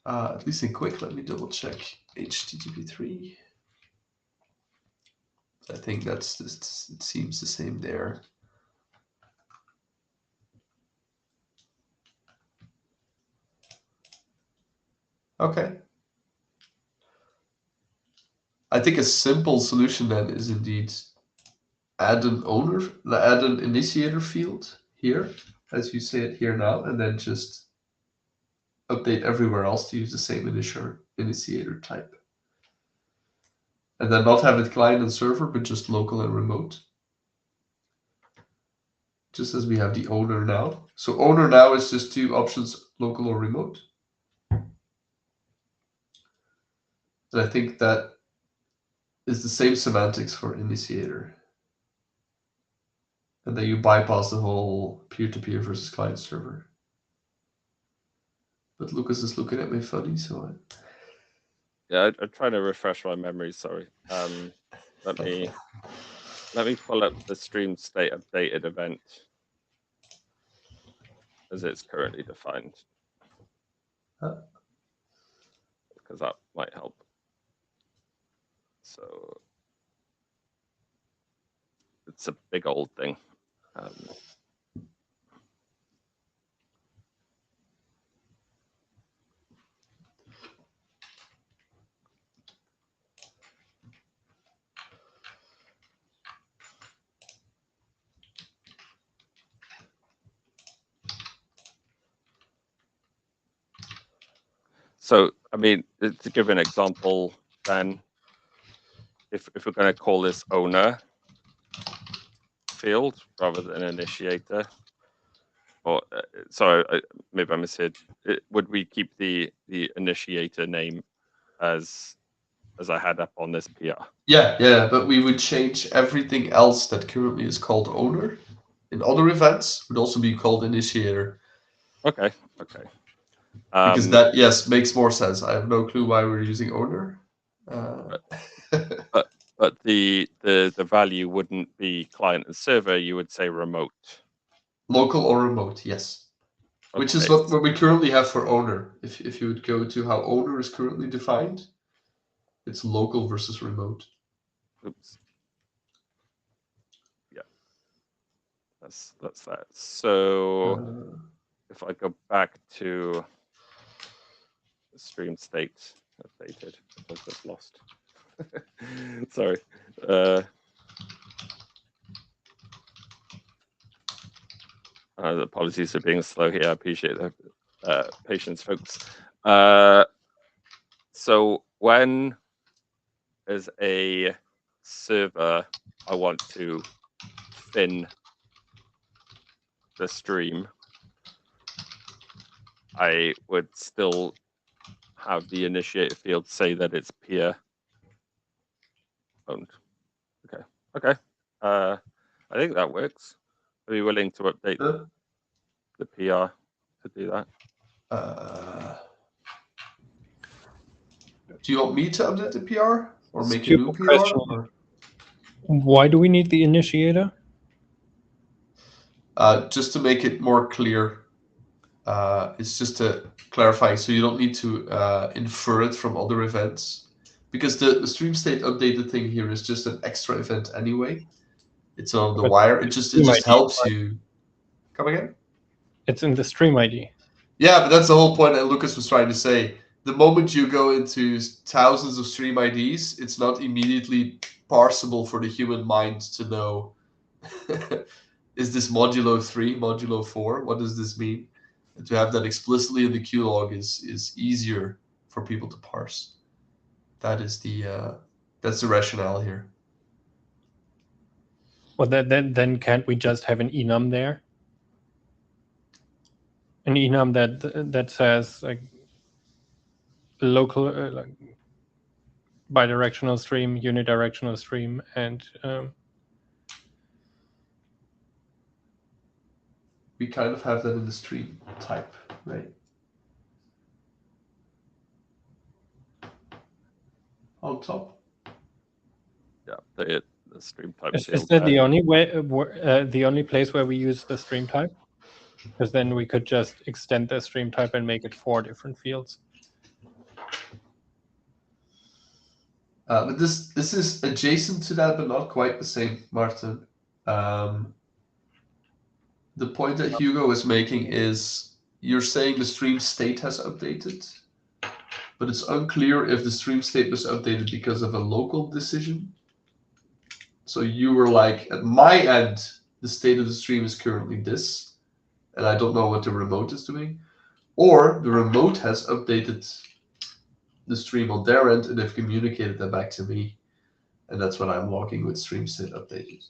At least in QUIC, let me double check HTTP3. I think it seems the same there. Okay. I think a simple solution then is indeed add an initiator field here, as you say it here now, and then just update everywhere else to use the same initiator type. And then not have it client and server, but just local and remote. Just as we have the owner now. So owner now is just 2 options, local or remote. And I think that is the same semantics for initiator. And then you bypass the whole peer-to-peer versus client server. But Lucas is looking at me funny, so Yeah, I'm trying to refresh my memory. Sorry. Let me pull up the stream state updated event as it's currently defined, because that might help. So it's a big old thing. So, I mean, to give an example, then, if we're going to call this owner field rather than initiator, or sorry, maybe I misheard. Would we keep the initiator name as I had up on this PR? Yeah, but we would change everything else that currently is called owner in other events would also be called initiator. Okay. Because that, yes, makes more sense. I have no clue why we're using owner. But the value wouldn't be client and server. You would say remote. Local or remote, yes. Okay. Which is what we currently have for owner. If you would go to how owner is currently defined, it's local versus remote. Oops. Yeah. That's that. So if I go back to the stream state updated, I was just lost. Sorry. Apologies for being slow here. I appreciate the patience, folks. So when as a server, I want to fin the stream, I would still have the initiator field say that it's peer owned. Okay. I think that works. Are you willing to update the PR to do that? Do you want me to update the PR or make a new PR? Or? Why do we need the initiator? Just to make it more clear. It's just to clarify, so you don't need to infer it from other events, because the stream state updated thing here is just an extra event anyway. It's on the wire. It just helps you. Come again? It's in the stream ID. Yeah, but that's the whole point that Lucas was trying to say. The moment you go into thousands of stream IDs, it's not immediately parsable for the human mind to know, is this modulo 3, modulo 4? What does this mean? And to have that explicitly in the Q log is easier for people to parse. That is that's the rationale here. Well, then can't we just have an enum there? An enum that says like local, like bidirectional stream, unidirectional stream, and we kind of have that in the stream type, right? On top. Yeah, the stream type Is field. that the only way, the only place where we use the stream type? Because then we could just extend the stream type and make it 4 different fields. But this is adjacent to that, but not quite the same, Martin. The point that Hugo is making is you're saying the stream state has updated, but it's unclear if the stream state was updated because of a local decision. So you were like, at my end, the state of the stream is currently this, and I don't know what the remote is doing. Or the remote has updated the stream on their end, and they've communicated that back to me. And that's what I'm logging with stream state updated.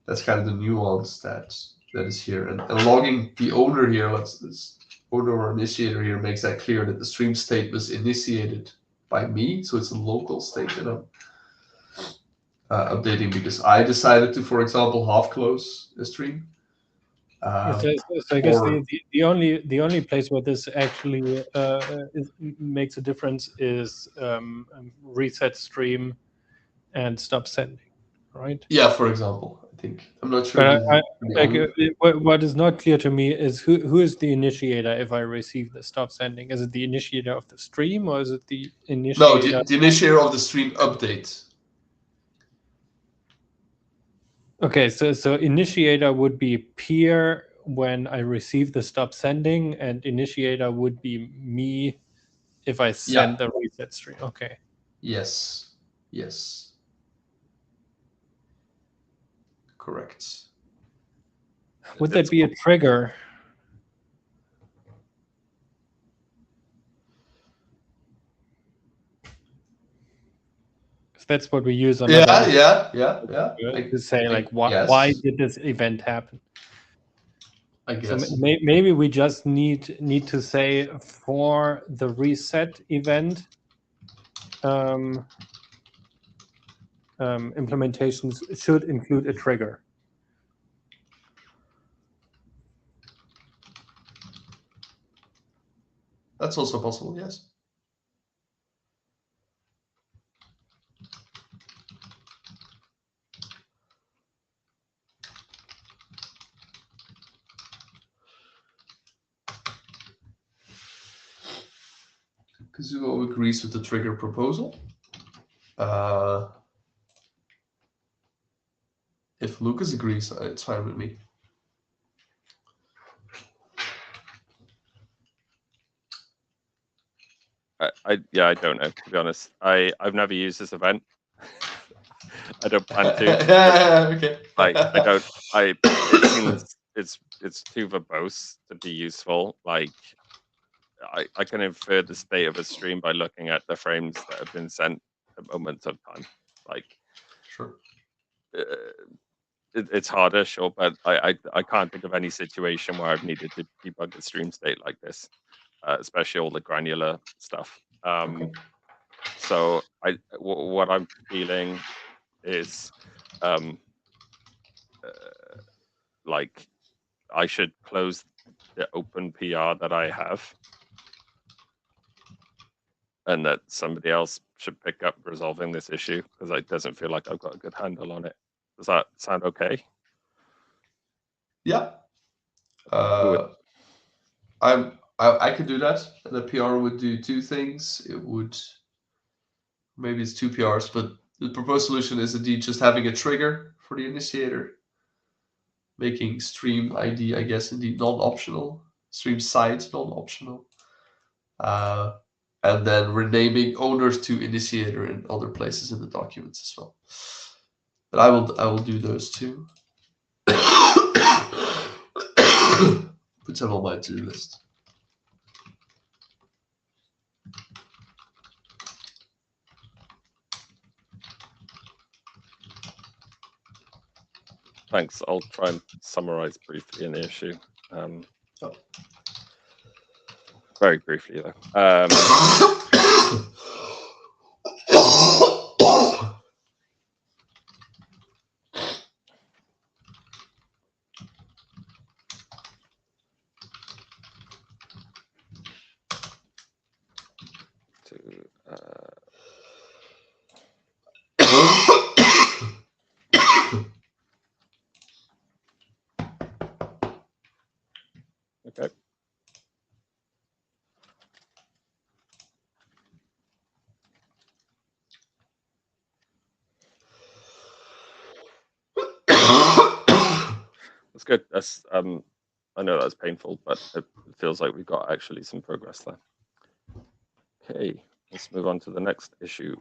That's kind of the nuance that is here. And logging the owner here, let's owner or initiator here makes that clear that the stream state was initiated by me. So it's a local state that I'm updating because I decided to, for example, half close a stream. So I guess the only place where this actually makes a difference is reset stream and stop sending, right? Yeah, for example, I think. I'm not sure. But what is not clear to me is who is the initiator if I receive the stop sending? Is it the initiator of the stream or is it the initiator? No, the initiator of the stream update. Okay, so initiator would be peer when I receive the stop sending, and initiator would be me if I send the reset stream. Okay. Yes. Correct. Would that be a trigger? Because that's what we use on Yeah. To say like why did this event happen? I guess. So maybe we just need to say for the reset event, implementations should include a trigger. That's also possible, yes. Kazuo agrees with the trigger proposal. If Lucas agrees, it's fine with me. I don't know, to be honest. I've never used this event. I don't plan to. Okay. It seems it's too verbose to be useful. Like I can infer the state of a stream by looking at the frames that have been sent at moments of time. Like, sure. It's harder, sure, but I can't think of any situation where I've needed to debug the stream state like this, especially all the granular stuff. Okay. So what I'm feeling is like I should close the open PR that I have, and that somebody else should pick up resolving this issue because it doesn't feel like I've got a good handle on it. Does that sound okay? Yeah. I could do that. And the PR would do two things. It would, maybe it's two PRs, but the proposed solution is indeed just having a trigger for the initiator, making stream ID, I guess, indeed non-optional, stream side non-optional, and then renaming owners to initiator in other places in the documents as well. But I will do those two. Put them on my to-do list. Thanks. I'll try and summarize briefly an issue. Very briefly, though. Okay. That's good. That's I know that's painful, but it feels like we've got actually some progress there. Okay, let's move on to the next issue.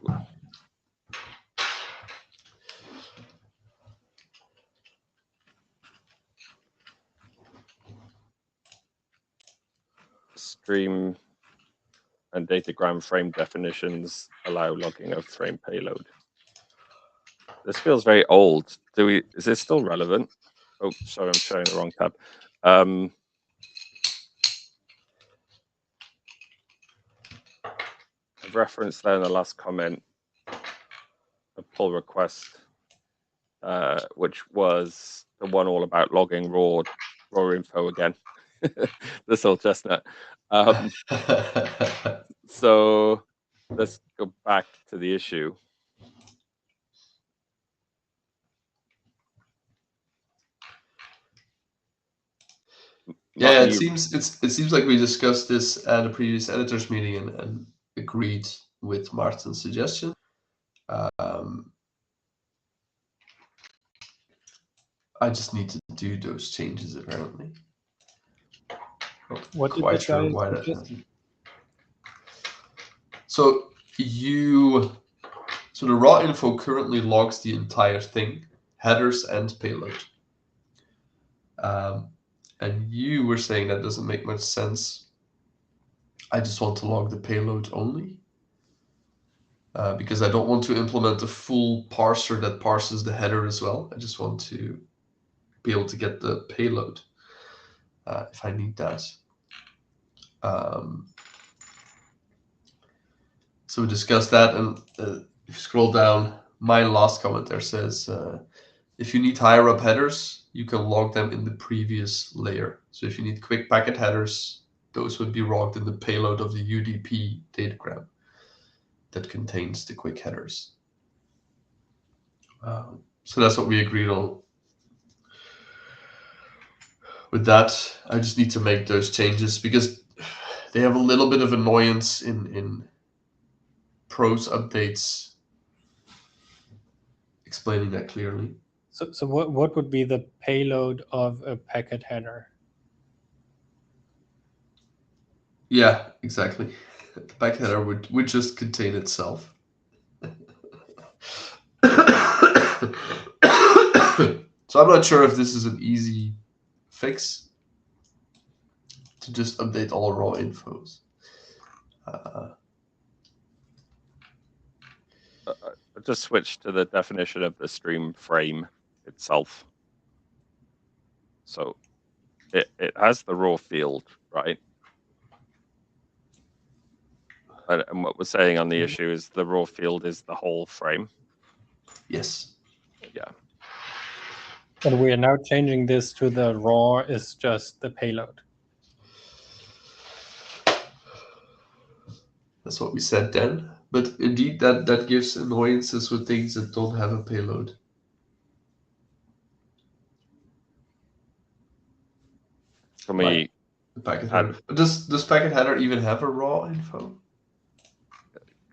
Stream and datagram frame definitions allow logging of frame payload. This feels very old. Is this still relevant? Oh, sorry, I'm showing the wrong tab. I've referenced there in the last comment a pull request, which was the one all about logging raw info again. This old chestnut. So let's go back to the issue. Yeah, it seems like we discussed this at a previous editors meeting and agreed with Martin's suggestion. I just need to do those changes apparently. What did Quite the sure guy why that suggest? happened. So the raw info currently logs the entire thing, headers and payload. And you were saying that doesn't make much sense. I just want to log the payload only. Because I don't want to implement a full parser that parses the header as well. I just want to be able to get the payload if I need that. So we discussed that, and if you scroll down, my last comment there says, if you need higher up headers, you can log them in the previous layer. So if you need QUIC packet headers, those would be logged in the payload of the UDP datagram that contains the QUIC headers. So that's what we agreed on. With that, I just need to make those changes because they have a little bit of annoyance in prose updates explaining that clearly. So what would be the payload of a packet header? Yeah, exactly. The packet header would just contain itself. So I'm not sure if this is an easy fix to just update all raw infos. Just switch to the definition of the stream frame itself. So it has the raw field, right? And what we're saying on the issue is the raw field is the whole frame. Yes. Yeah. And we are now changing this to the raw is just the payload. That's what we said then. But indeed, that gives annoyances with things that don't have a payload. Can we The packet header. Does packet header even have a raw info?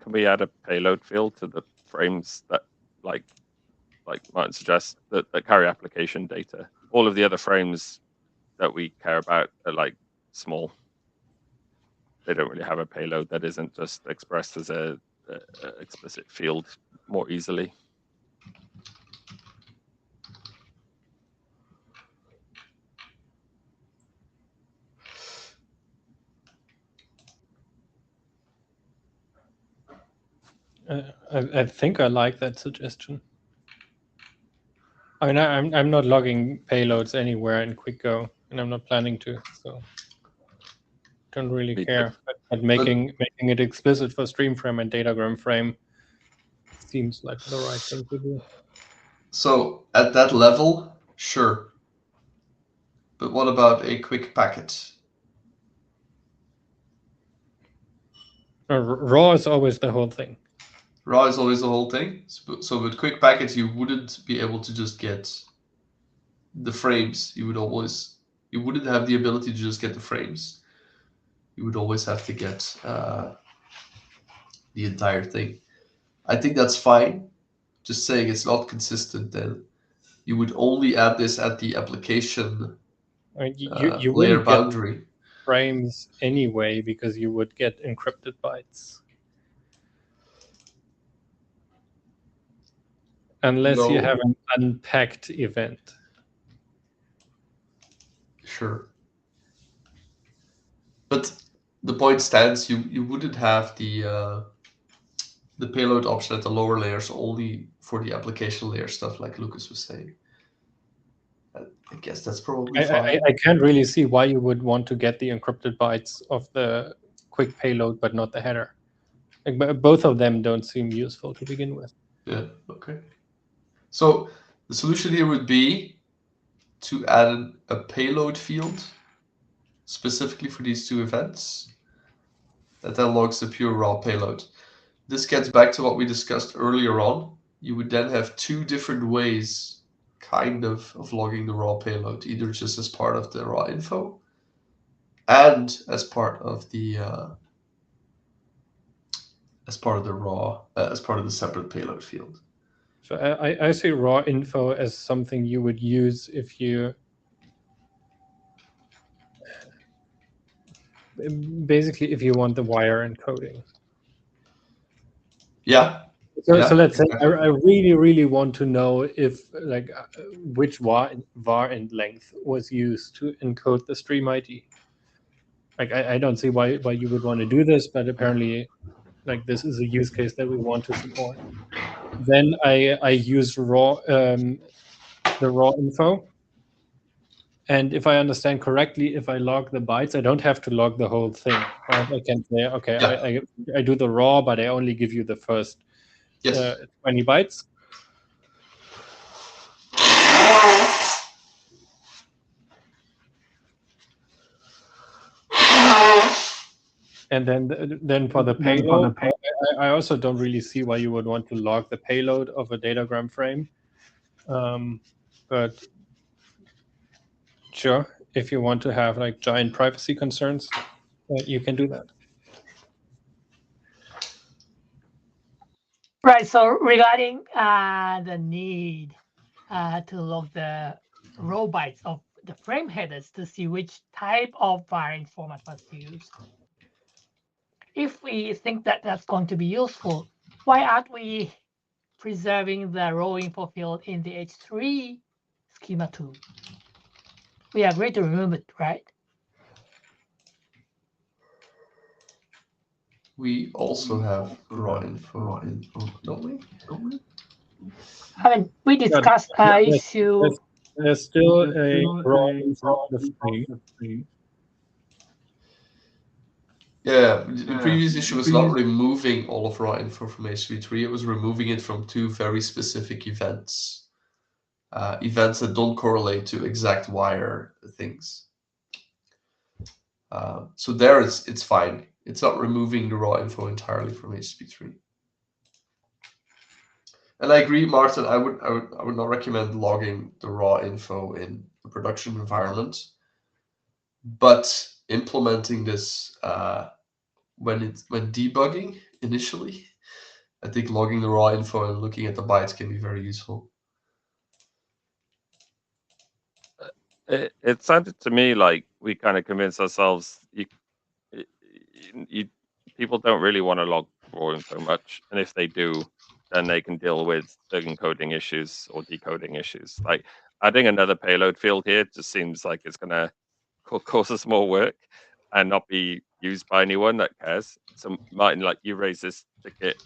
Can we add a payload field to the frames that, like Martin suggests, that carry application data? All of the other frames that we care about are like small. They don't really have a payload that isn't just expressed as a explicit field more easily. I think I like that suggestion. I mean, I'm not logging payloads anywhere in QUIC, and I'm not planning to, so don't really care. But making it explicit for stream frame and datagram frame seems like the right thing to do. So at that level, sure. But what about a QUIC packet? Raw is always the whole thing. Raw is always the whole thing. So with QUIC packets, you wouldn't be able to just get the frames. You would always You wouldn't have the ability to just get the frames. You would always have to get the entire thing. I think that's fine. Just saying it's not consistent, then you would only add this at the application I mean, you layer wouldn't get boundary. frames anyway because you would get encrypted bytes. Unless you No. have an unpacked event. Sure. But the point stands, you wouldn't have the payload option at the lower layers only for the application layer stuff, like Lucas was saying. I guess that's probably fine. I can't really see why you would want to get the encrypted bytes of the QUIC payload, but not the header. Like, both of them don't seem useful to begin with. Yeah, okay. So the solution here would be to add a payload field specifically for these two events that then logs the pure raw payload. This gets back to what we discussed earlier on. You would then have two different ways kind of logging the raw payload, either just as part of the raw info and as part of the separate payload field. So I see raw info as something you would use if you basically if you want the wire encoding. Yeah. So, Yeah, so let's say exactly. I really want to know if like which var end length was used to encode the stream ID. Like I don't see why you would want to do this, but apparently, like this is a use case that we want to support. Then I use raw the raw info, and if I understand correctly, if I log the bytes, I don't have to log the whole thing. Right? I can say, okay, Yeah. I do the raw, but I only give you the first 20 bytes. And then for the payload, I also don't really see why you would want to log the payload of a datagram frame. But sure, if you want to have like giant privacy concerns, you can do that. Right. So regarding the need to log the raw bytes of the frame headers to see which type of variant format was used, if we think that that's going to be useful, why aren't we preserving the raw info field in the H3 schema too? We agree to remove it, right? We also have raw info, don't we? I mean, we discussed issue. There's still a raw info on the frame. Yeah, the previous issue was not removing all of raw info from H3, it was removing it from two very specific events. Events that don't correlate to exact wire things. So there it's fine. It's not removing the raw info entirely from HTTP3. And I agree, Martin, I would not recommend logging the raw info in the production environment, but implementing this when debugging initially, I think logging the raw info and looking at the bytes can be very useful. It sounded to me like we kind of convinced ourselves people don't really want to log raw info much, and if they do, then they can deal with the encoding issues or decoding issues. Like adding another payload field here just seems like it's going to cause us more work and not be used by anyone that cares. So Martin, like you raised this ticket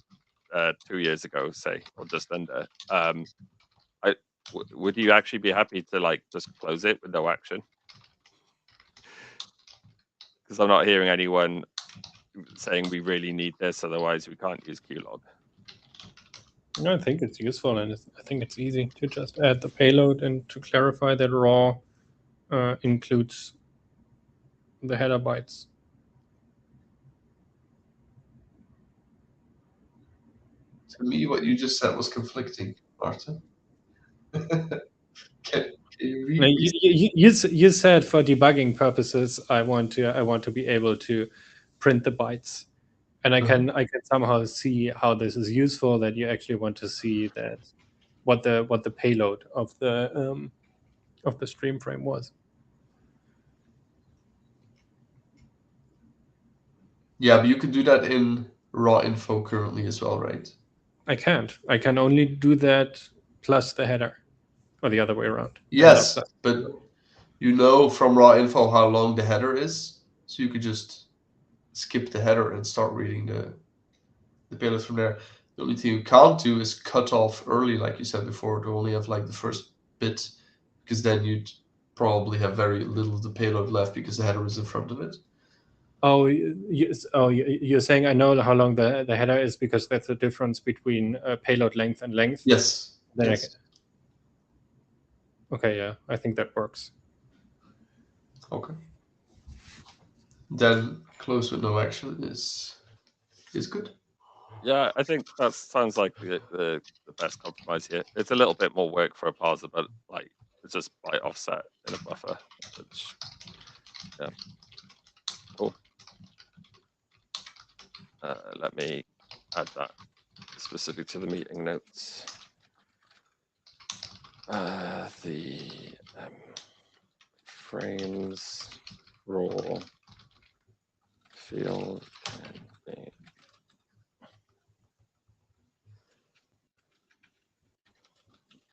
2 years ago, say, or just under. Would you actually be happy to like just close it with no action? Because I'm not hearing anyone saying we really need this, otherwise we can't use QLog. No, I think it's useful, and I think it's easy to just add the payload and to clarify that raw includes the header bytes. To me, what you just said was conflicting, Martin. No, you said for debugging purposes, I want to be able to print the bytes, and I can somehow see how this is useful. That you actually want to see that what the payload of the stream frame was. Yeah, but you can do that in raw info currently as well, right? I can't. I can only do that plus the header, or the other way around. Yes, but you know from raw info how long the header is, so you could just skip the header and start reading the payload from there. The only thing you can't do is cut off early, like you said before, to only have like the first bit, because then you'd probably have very little of the payload left because the header is in front of it. Oh, you're saying I know how long the header is because that's the difference between payload length and length. Yes. Then yes. Okay, yeah, I think that works. Okay. Then close with no action is good. Yeah, I think that sounds like the best compromise here. It's a little bit more work for a parser, but like it's just by offset in a buffer, which yeah, cool. Let me add that specific to the meeting notes. The frames raw field can be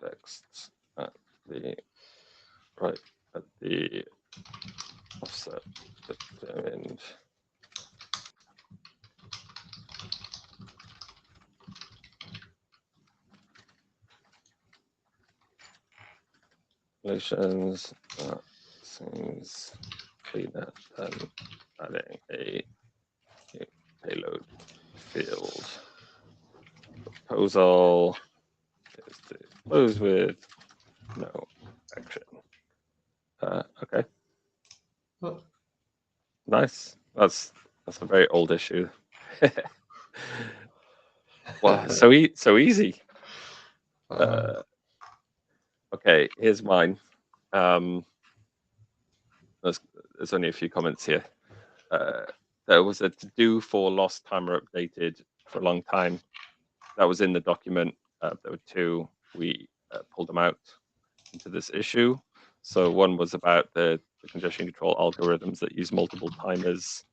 text at the offset determined. Relations seems cleaner than adding a payload field. Proposal is to close with no action. Okay. Oh. Nice. That's a very old issue. Wow, so easy. Okay, here's mine. There's only a few comments here. There was a to-do for lost timer updated for a long time. That was in the document. There were two. We pulled them out into this issue. So one was about the congestion control algorithms that use multiple timers.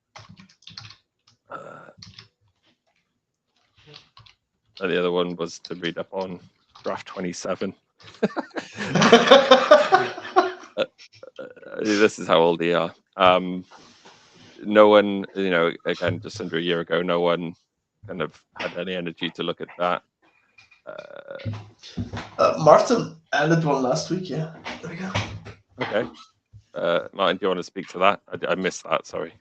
And the other one was to read up on graph 27. This is how old they are. No one, again, just under a year ago, no one kind of had any energy to look at that. Martin added one last week, yeah. There we go. Okay. Martin, do you want to speak to that? I missed that, sorry.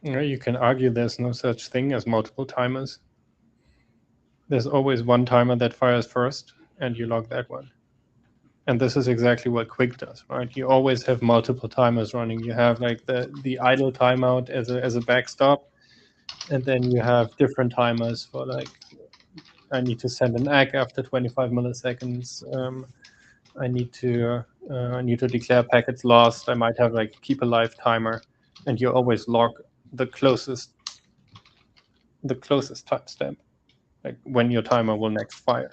You can argue there's no such thing as multiple timers. There's always one timer that fires first, and you log that one. And this is exactly what QUIC does, right? You always have multiple timers running. You have like the idle timeout as a backstop, and then you have different timers for like, I need to send an ACK after 25 milliseconds. I need to declare packets lost. I might have like keep alive timer, and you always log the closest timestamp, like when your timer will next fire.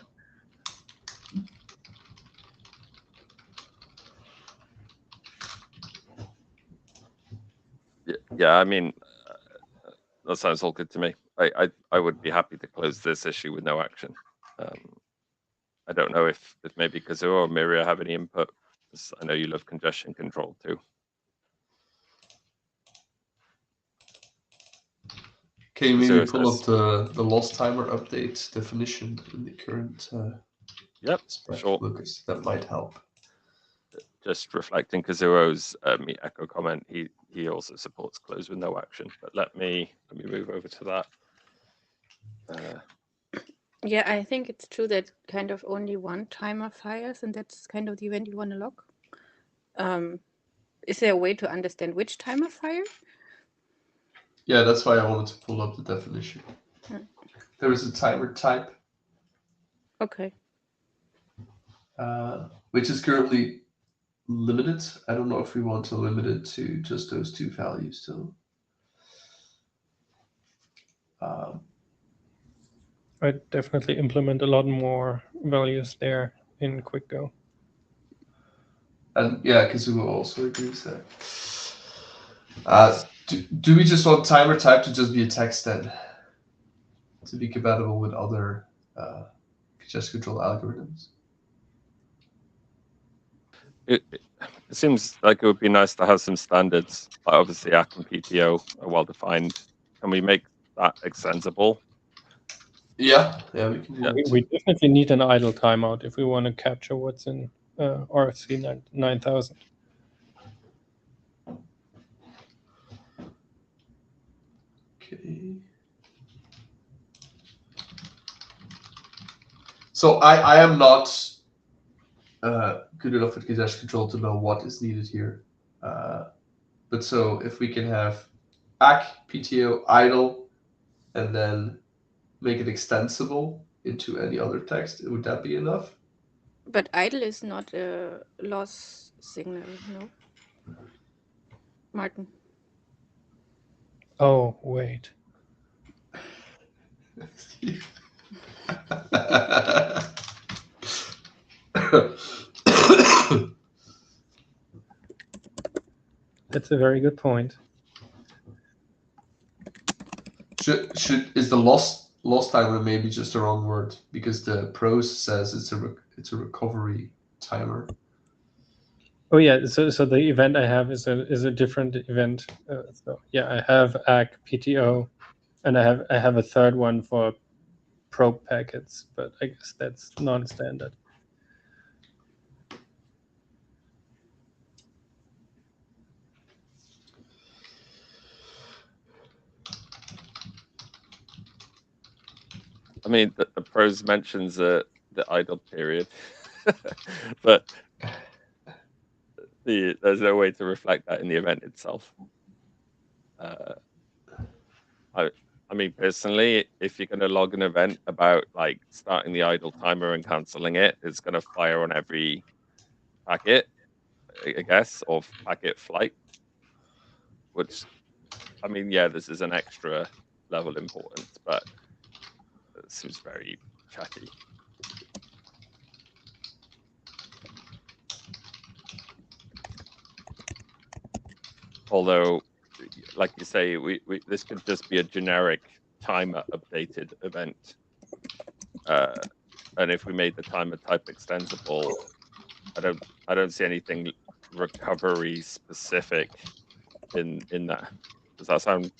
Yeah, I mean, that sounds all good to me. I would be happy to close this issue with no action. I don't know if maybe Kazuo or Miria have any input. I know you love congestion control too. Can you maybe pull up the lost timer update definition in the current yep, spec, sure. Lucas? That might help. Just reflecting Kazuo's meet echo comment, he also supports close with no action. But let me move over to that. Yeah, I think it's true that kind of only one timer fires, and that's kind of the event you want to log. Is there a way to understand which timer fired? Yeah, that's why I wanted to pull up the definition. There is a timer type. Okay. which is currently limited. I don't know if we want to limit it to just those two values still. I'd definitely implement a lot more values there in QUIC Go. And yeah, Kazuo also agrees there. Do we just want timer type to just be a text then? To be compatible with other congestion control algorithms? It seems like it would be nice to have some standards. Like obviously, ACK and PTO are well defined. Can we make that extensible? Yeah, we can do Yeah. that. We definitely need an idle timeout if we want to capture what's in RFC 9000. Okay. So I am not good enough at congestion control to know what is needed here. But so if we can have ACK, PTO, idle, and then make it extensible into any other text, would that be enough? But idle is not a loss signal, no? Martin. Oh, wait. That's a very good point. Is the loss timer maybe just the wrong word, because the prose says it's a recovery timer. Oh yeah, so the event I have is a different event. So yeah, I have ACK, PTO, and I have a third one for probe packets, but I guess that's non-standard. I mean, the prose mentions the idle period, but there's no way to reflect that in the event itself. I mean, personally, if you're going to log an event about like starting the idle timer and canceling it, it's going to fire on every packet, I guess, or packet flight, which, I mean, yeah, this is an extra level importance, but it seems very chatty. Although, like you say, we this could just be a generic timer updated event. And if we made the timer type extensible, I don't see anything recovery specific in that. Does that sound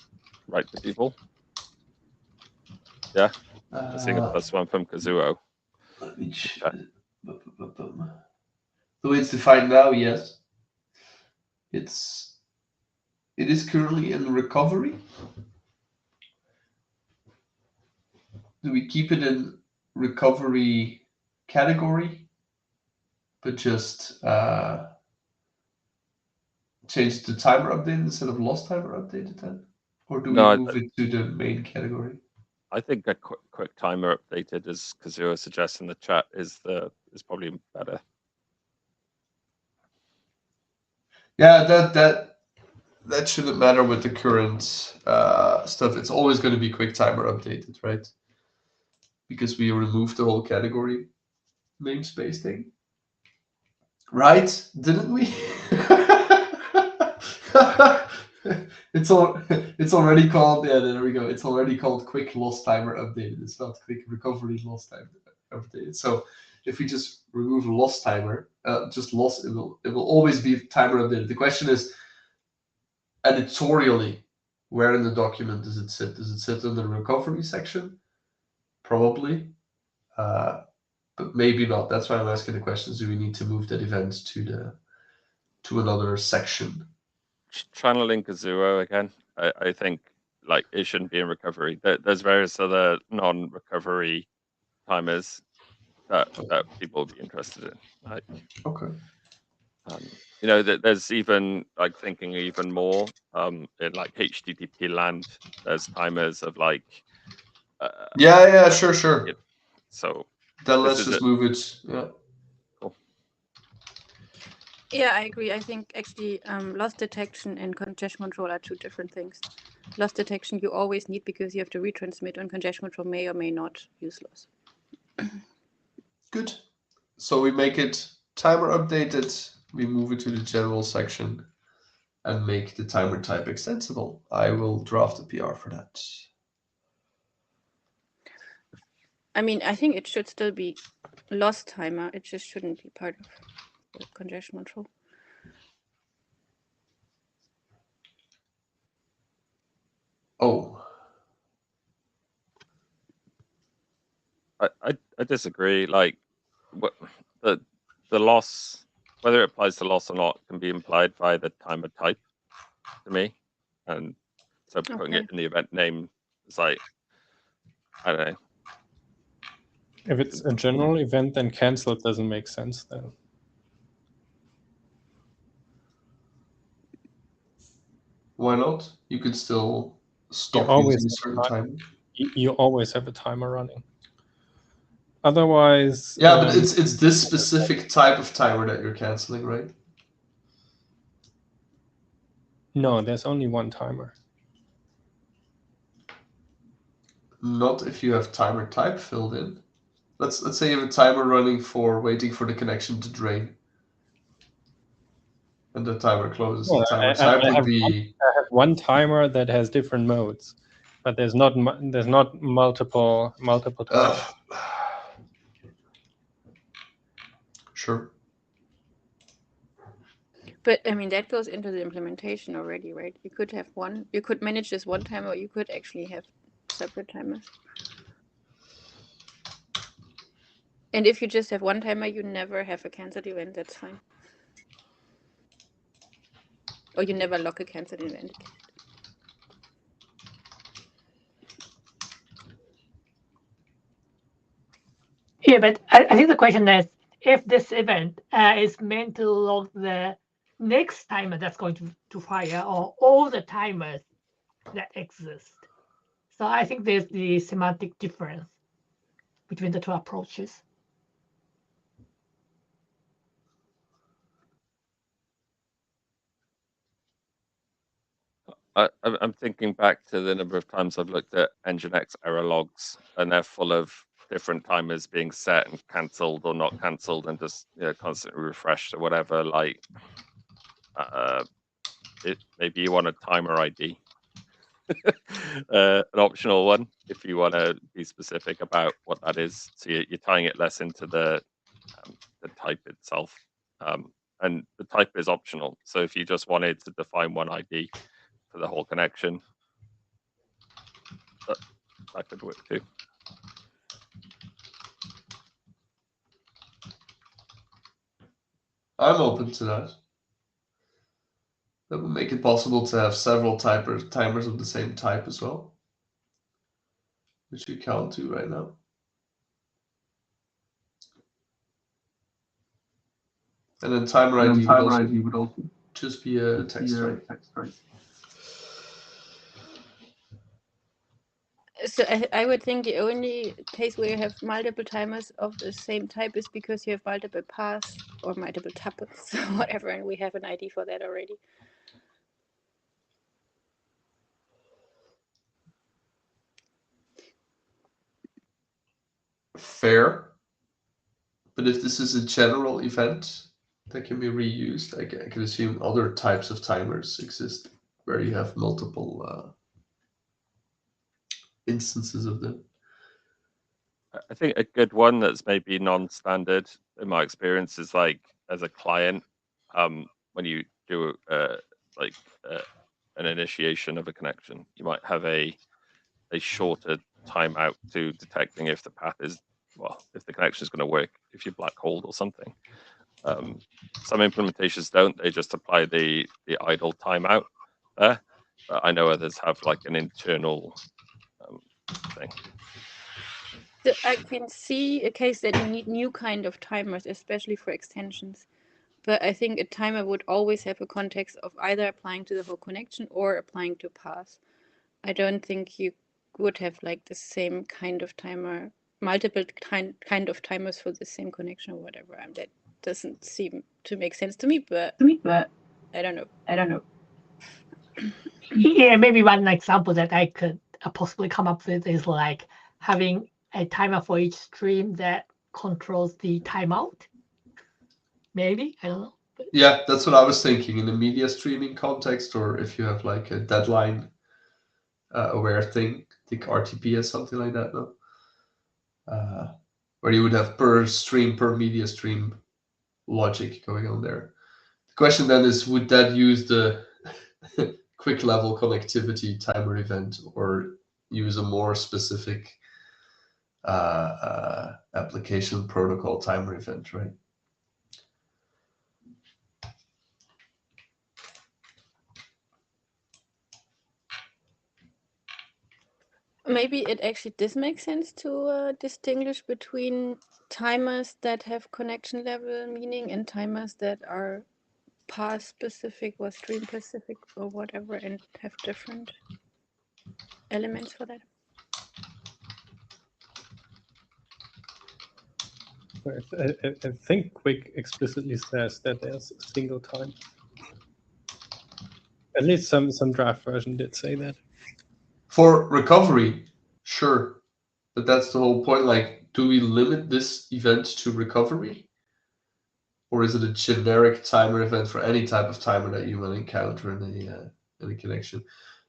right to people? Yeah, I'm seeing a +1 from Kazuo. Let me check. The way it's defined now, yes. It is currently in recovery. Do we keep it in recovery category, but just change the timer update instead of lost timer updated then? Or do we move it to the main category? I think a quick timer updated, as Kazuo suggests in the chat, is probably better. Yeah, that shouldn't matter with the current stuff. It's always going to be quick timer updated, right? Because we removed the whole category namespace thing, right? Didn't we? It's already called. Yeah, there we go. It's already called quick loss timer updated. It's not quick recovery loss timer updated. So if we just remove a loss timer, just loss, it will always be timer updated. The question is, editorially, where in the document does it sit? Does it sit in the recovery section? Probably, but maybe not. That's why I'm asking the questions. Do we need to move that event to another section? Channeling Kazuo again, I think like it shouldn't be in recovery. There's various other non-recovery timers that people will be interested in. Like, okay. You know, there's even like thinking even more in like HTTP land. There's timers of like. Yeah, sure. So then let's just move it. Yeah. Cool. Yeah, I agree. I think actually loss detection and congestion control are two different things. Loss detection you always need because you have to retransmit, and congestion control may or may not use loss. Good. So we make it timer updated, we move it to the general section and make the timer type extensible. I will draft a PR for that. I mean, I think it should still be loss timer. It just shouldn't be part of the congestion control. Oh, I disagree. Like, what the loss, whether it applies to loss or not, can be implied by the timer type to me, and so putting it in the event name is like, I don't know. If it's a general event, then cancel doesn't make sense then. why not? You could still stop using a certain timer. You always have a timer running. Otherwise, Yeah, but it's this specific type of timer that you're canceling, right? no, there's only one timer. Not if you have timer type filled in. Let's say you have a timer running for waiting for the connection to drain. And the timer closes. Well, the timer type would be. I have one timer that has different modes, but there's not multiple timers. Sure. But I mean, that goes into the implementation already, right? You could have one, you could manage this one timer, or you could actually have separate timers. And if you just have one timer, you never have a cancelled event, that's fine. Or you never lock a cancelled event. Yeah, but I think the question is, if this event is meant to log the next timer that's going to fire, or all the timers that exist. So I think there's the semantic difference between the two approaches. I'm thinking back to the number of times I've looked at Nginx error logs, and they're full of different timers being set and cancelled or not cancelled, and just constantly refreshed or whatever. Like, maybe you want a timer ID, an optional one, if you want to be specific about what that is. So you're tying it less into the type itself, and the type is optional. So if you just wanted to define one ID for the whole connection, that could work too. I'm open to that. That would make it possible to have several timers of the same type as well, which we can't do right now. And then timer ID would also just be a text, right? So I would think the only case where you have multiple timers of the same type is because you have multiple paths or multiple tuples or whatever, and we have an ID for that already. Fair. But if this is a general event that can be reused, I can assume other types of timers exist where you have multiple instances of them. I think a good one that's maybe non-standard in my experience is like, as a client, when you do an initiation of a connection, you might have a shorter timeout to detecting if the path is, well, if the connection is going to work, if you black hole or something. Some implementations don't; they just apply the idle timeout there. But I know others have like an internal thing. So I can see a case that you need new kind of timers, especially for extensions. But I think a timer would always have a context of either applying to the whole connection or applying to paths. I don't think you would have like the same kind of timer, multiple kind of timers for the same connection or whatever. That doesn't seem to make sense to me, but I don't know. Yeah, maybe one example that I could possibly come up with is like having a timer for each stream that controls the timeout. Maybe, I don't know. But Yeah, that's what I was thinking in the media streaming context, or if you have like a deadline aware thing, think RTP as something like that, no? Where you would have per media stream logic going on there. The question then is, would that use the QUIC level connectivity timer event, or use a more specific application protocol timer event, right? Maybe it actually does make sense to distinguish between timers that have connection level meaning and timers that are path specific or stream specific or whatever and have different elements for that. I think QUIC explicitly says that there's a single time. At least some draft version did say that. For recovery, sure. But that's the whole point. Like, do we limit this event to recovery? Or is it a generic timer event for any type of timer that you will encounter in a connection?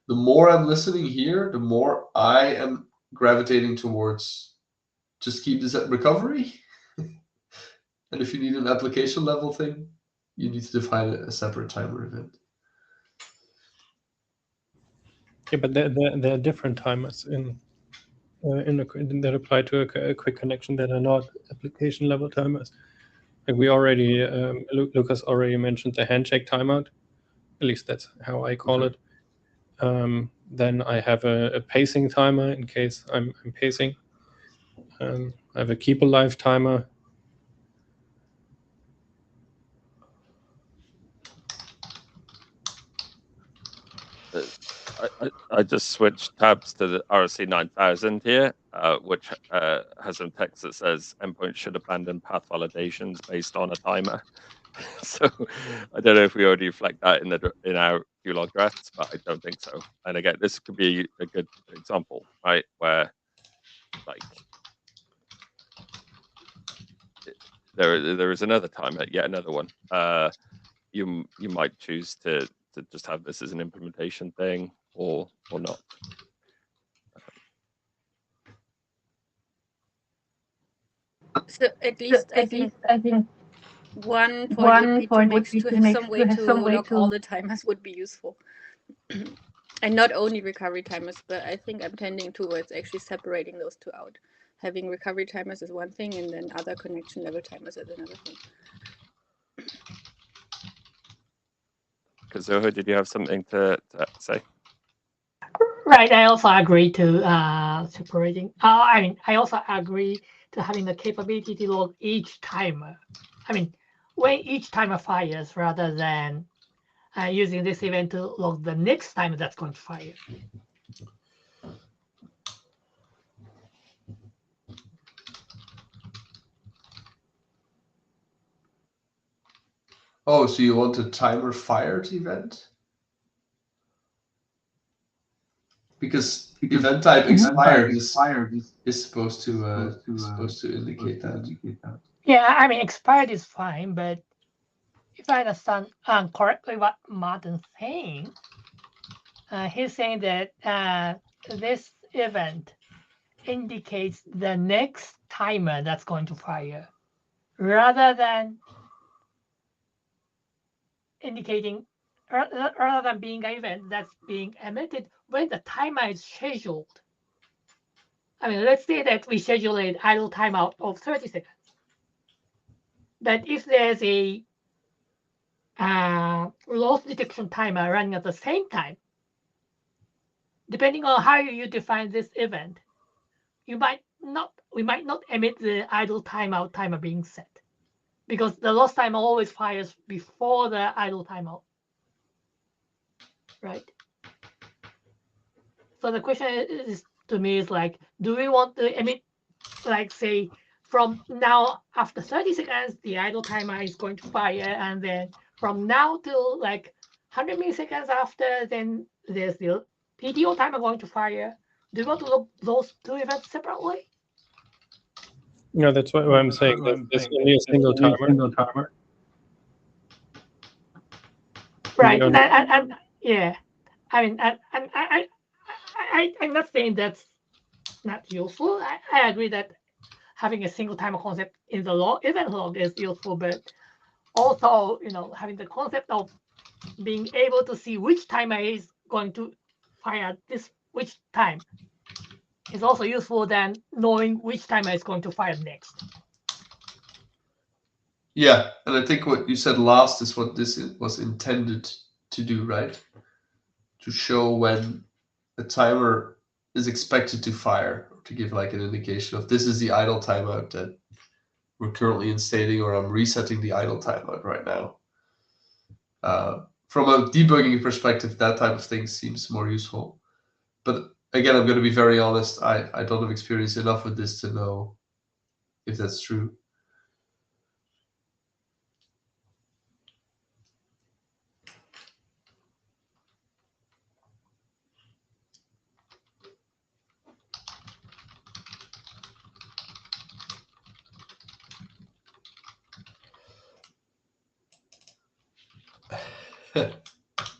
The more I'm listening here, the more I am gravitating towards just keep this at recovery. And if you need an application level thing, you need to define a separate timer event. Yeah, but there are different timers that apply to a QUIC connection that are not application level timers. Like we already, Lucas already mentioned the handshake timeout. At least that's how I call it. Then I have a pacing timer in case I'm pacing. I have a keep alive timer. I just switched tabs to the RSC 9000 here, which has some text that says endpoints should abandon path validations based on a timer. So I don't know if we already reflect that in our QLog drafts, but I don't think so. And again, this could be a good example, right, where like there is another timer, yet another one. You might choose to just have this as an implementation thing or not. So at least I think one point would be to have some way to log all the timers would be useful. And not only recovery timers, but I think I'm tending towards actually separating those two out. Having recovery timers is one thing, and then other connection level timers is another thing. Kazuha, did you have something to say? right, I also agree to separating. I mean, I also agree to having the capability to log each timer. I mean, when each timer fires, rather than using this event to log the next timer that's going to fire. Oh, so you want a timer fired event? Because event type expired is supposed to indicate that. Yeah, I mean, expired is fine, but if I understand correctly what Martin's saying, he's saying that this event indicates the next timer that's going to fire, rather than indicating, rather than being an event that's being emitted when the timer is scheduled. I mean, let's say that we schedule an idle timeout of 30 seconds. But if there's a loss detection timer running at the same time, depending on how you define this event, we might not emit the idle timeout timer being set, because the loss timer always fires before the idle timeout, right? So the question is, to me, is like, do we want to emit, like, say, from now, after 30 seconds, the idle timer is going to fire, and then from now till like 100 milliseconds after, then there's the PTO timer going to fire. Do you want to look those two events separately? No, that's what I'm saying. There's only a single timer. Right, only- and yeah, I mean, I'm not saying that's not useful. I agree that having a single timer concept in the log, event log is useful, but also, having the concept of being able to see which timer is going to fire this which time is also useful than knowing which timer is going to fire next. Yeah, and I think what you said last is what this was intended to do, right? To show when the timer is expected to fire, to give like an indication of this is the idle timeout that we're currently instating, or I'm resetting the idle timeout right now. From a debugging perspective, that type of thing seems more useful. But again, I'm going to be very honest. I don't have experience enough with this to know if that's true.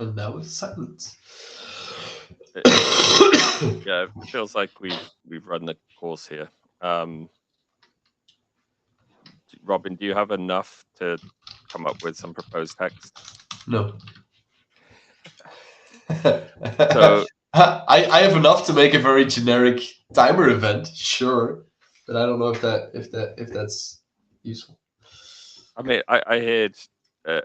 And that was silence. Yeah, it feels like we've run the course here. Robin, do you have enough to come up with some proposed text? No. So I have enough to make a very generic timer event, sure, but I don't know if that's useful. I mean, I heard a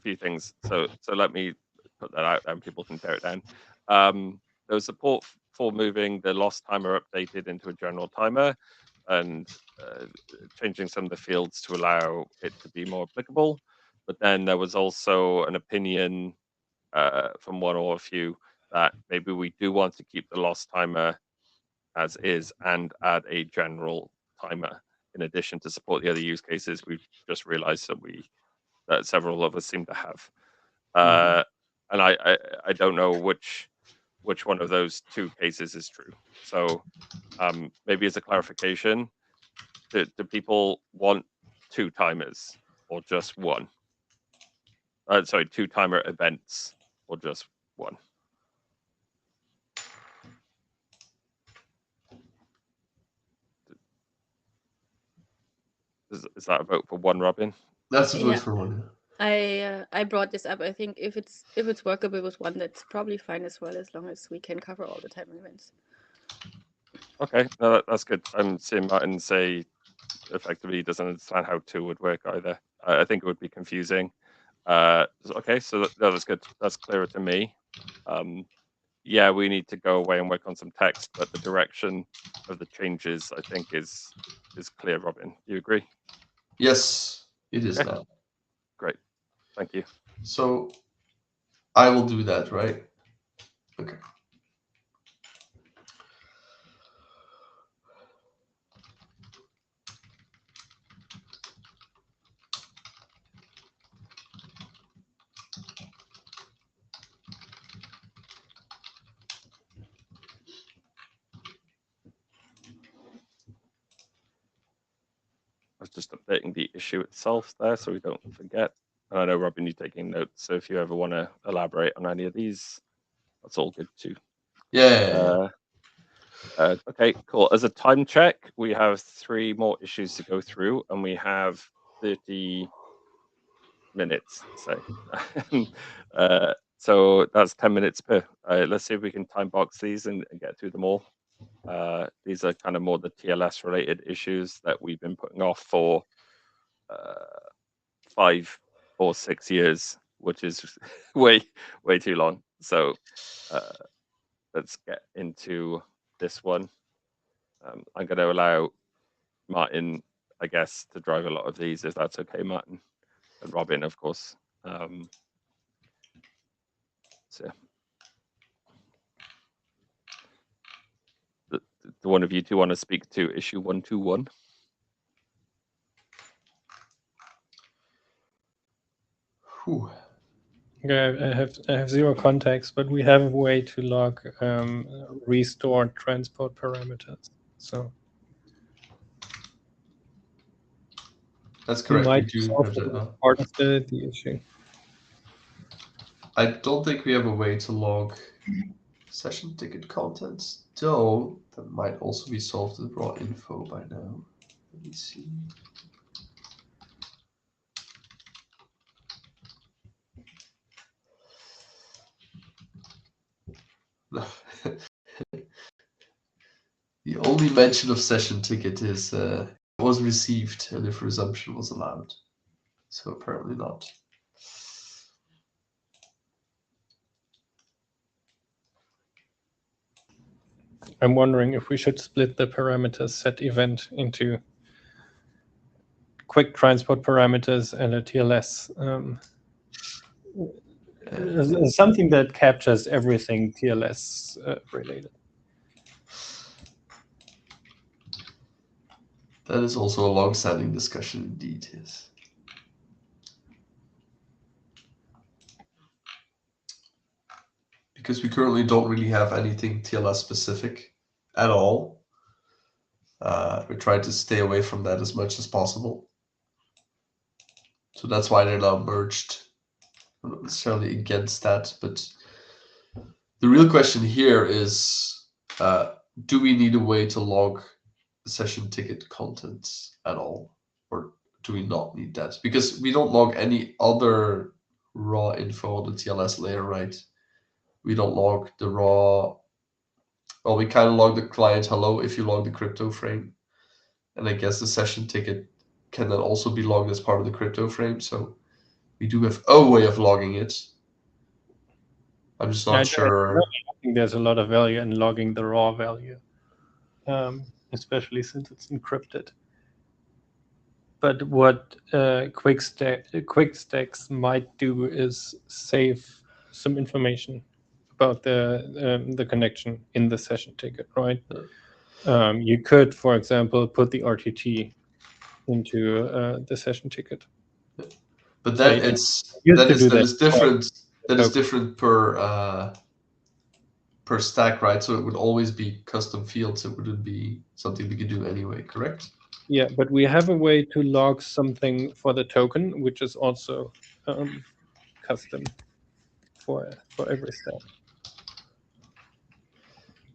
few things, so let me put that out and people can tear it down. There was support for moving the lost timer updated into a general timer, and changing some of the fields to allow it to be more applicable. But then there was also an opinion from one or a few that maybe we do want to keep the lost timer as is and add a general timer in addition to support the other use cases we've just realized that several of us seem to have. And I don't know which one of those two cases is true. So maybe as a clarification, do people want two timers or just one? Sorry, two timer events or just one? Is that a vote for one, Robin? That's a vote Yeah. for one. I brought this up. I think if it's workable with one, that's probably fine as well, as long as we can cover all the time events. Okay, no, that's good. I'm seeing Martin say effectively he doesn't understand how two would work either. I think it would be confusing. Okay, so that's good. That's clearer to me. Yeah, we need to go away and work on some text, but the direction of the changes, I think, is clear. Robin, do you agree? Yes, it is Okay. now. Great, thank you. So I will do that, right? Okay. I was just updating the issue itself there so we don't forget. And I know, Robin, you're taking notes, so if you ever want to elaborate on any of these, that's all good too. Yeah. Okay, cool. As a time check, we have 3 more issues to go through, and we have 30 minutes. So that's 10 minutes per. Let's see if we can time box these and get through them all. These are kind of more the TLS related issues that we've been putting off for 5 or 6 years, which is way too long. So let's get into this one. I'm going to allow Martin, I guess, to drive a lot of these, if that's okay, Martin, and Robin, of course. So the one of you two want to speak to issue 121? Whew. Okay, I have zero context, but we have a way to log restored transport parameters. So That's we correct. We might do solve have that now. part of the issue. I don't think we have a way to log session ticket contents, though that might also be solved with raw info by now. Let me see. No. The only mention of session ticket is was received and if resumption was allowed. So apparently not. I'm wondering if we should split the parameters set event into quick transport parameters and a TLS. Something that captures everything TLS related. That is also a long-standing discussion indeed, yes. Because we currently don't really have anything TLS specific at all. We try to stay away from that as much as possible. So that's why they're now merged. I'm not necessarily against that, but the real question here is, do we need a way to log session ticket contents at all? Or do we not need that? Because we don't log any other raw info on the TLS layer, right? We don't log the raw, well, we kind of log the client hello if you log the crypto frame. And I guess the session ticket can then also be logged as part of the crypto frame. So we do have a way of logging it. I'm just not sure. I think there's a lot of value in logging the raw value, especially since it's encrypted. But what quick stacks might do is save some information about the connection in the session ticket, right? You could, for example, put the RTT into the session ticket. But that is different. That is different per stack, right? So it would always be custom fields. It wouldn't be something we could do anyway, correct? Yeah, but we have a way to log something for the token, which is also custom for every stack.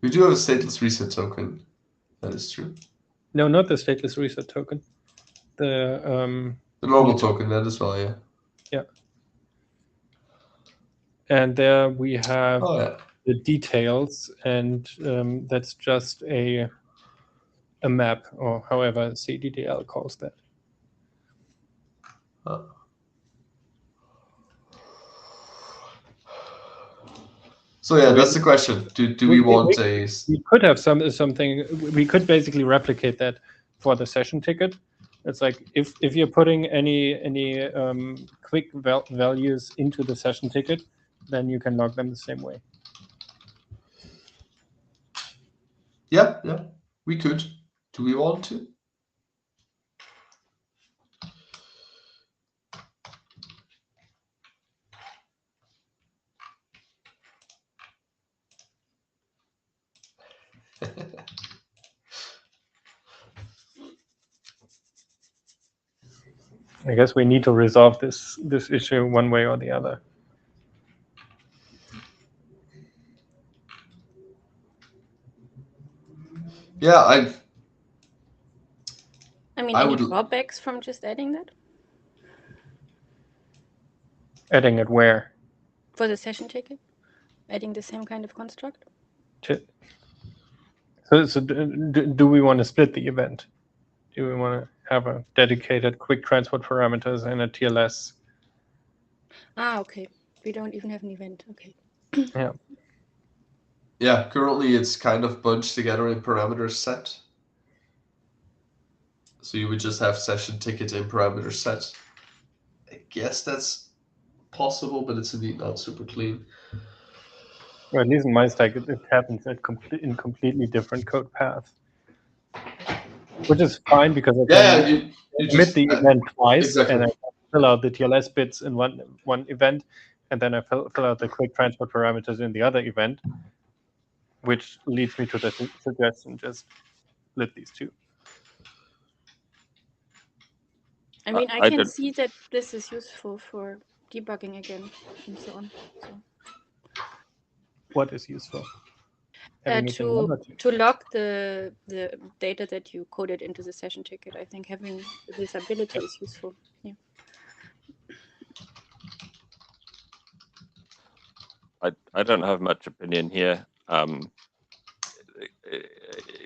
We do have a stateless reset token. That is true. No, not the stateless reset token. The normal token, that as well, yeah. Yeah. And there we have the details, and that's just a map, or however CDDL calls that. So yeah, that's the question. Do we want a? We could have something. We could basically replicate that for the session ticket. It's like if you're putting any quick values into the session ticket, then you can log them the same way. Yeah, we could. Do we want to? I guess we need to resolve this issue one way or the other. Yeah, I mean, any drawbacks from just adding that? Adding it where? For the session ticket? Adding the same kind of construct? So do we want to split the event? Do we want to have a dedicated quick transport parameters and a TLS? Ah, okay. We don't even have an event. Okay. Yeah. Yeah, currently it's kind of bunched together in parameter set. So you would just have session ticket in parameter set. I guess that's possible, but it's indeed not super clean. Well, at least in my stack, it happens in completely different code paths, which is fine because I can you emit the event twice, exactly. and I fill out the TLS bits in one event, and then I fill out the QUIC transport parameters in the other event, which leads me to the suggestion, just split these two. I mean, I I can don't- see that this is useful for debugging again and so on. So. What is useful? Having it in one or two? To log the data that you coded into the session ticket, I think having this ability is useful. Yeah. I don't have much opinion here.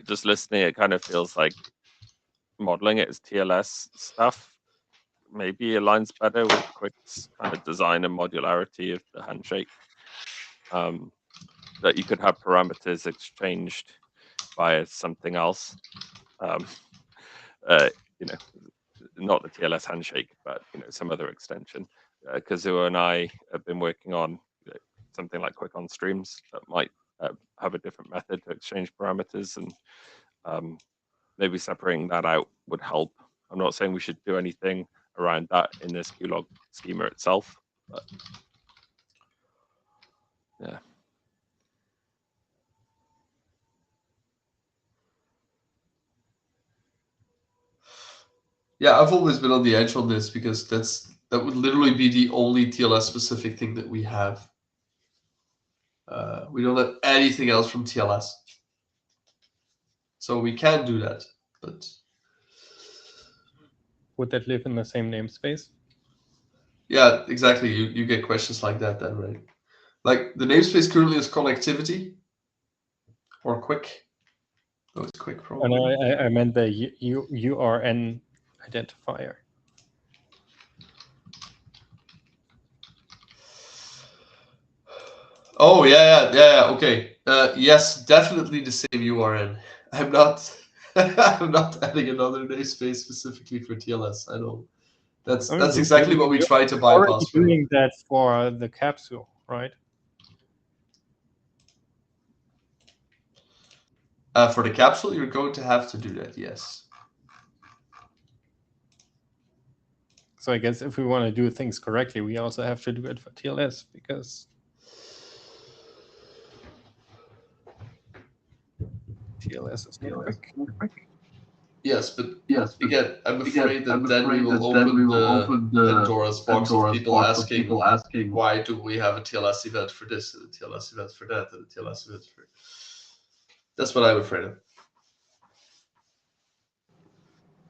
Just listening, it kind of feels like modeling it as TLS stuff maybe aligns better with QUIC's kind of design and modularity of the handshake. That you could have parameters exchanged via something else. You know, not the TLS handshake, but some other extension. Kazuo and I have been working on something like QUIC on streams that might have a different method to exchange parameters, and maybe separating that out would help. I'm not saying we should do anything around that in this QLog schema itself, but yeah. Yeah, I've always been on the edge on this because that would literally be the only TLS specific thing that we have. We don't have anything else from TLS. So we can do that, but Would that live in the same namespace? yeah, exactly. You get questions like that then, right? Like the namespace currently is connectivity or QUIC. Oh, it's QUIC probably. No, I meant the URN identifier. Oh yeah. Okay. Yes, definitely the same URN. I'm not. I'm not adding another namespace specifically for TLS. I know. That's exactly what we try to bypass. You're doing that for the capsule, right? For the capsule, you're going to have to do that. Yes. So I guess if we want to do things correctly, we also have to do it for TLS because TLS is QUIC. Yes, but again, I'm afraid that then we will open the Pandora's box of people asking, why do we have a TLS event for this, and a TLS event for that, and a TLS event for... That's what I'm afraid of.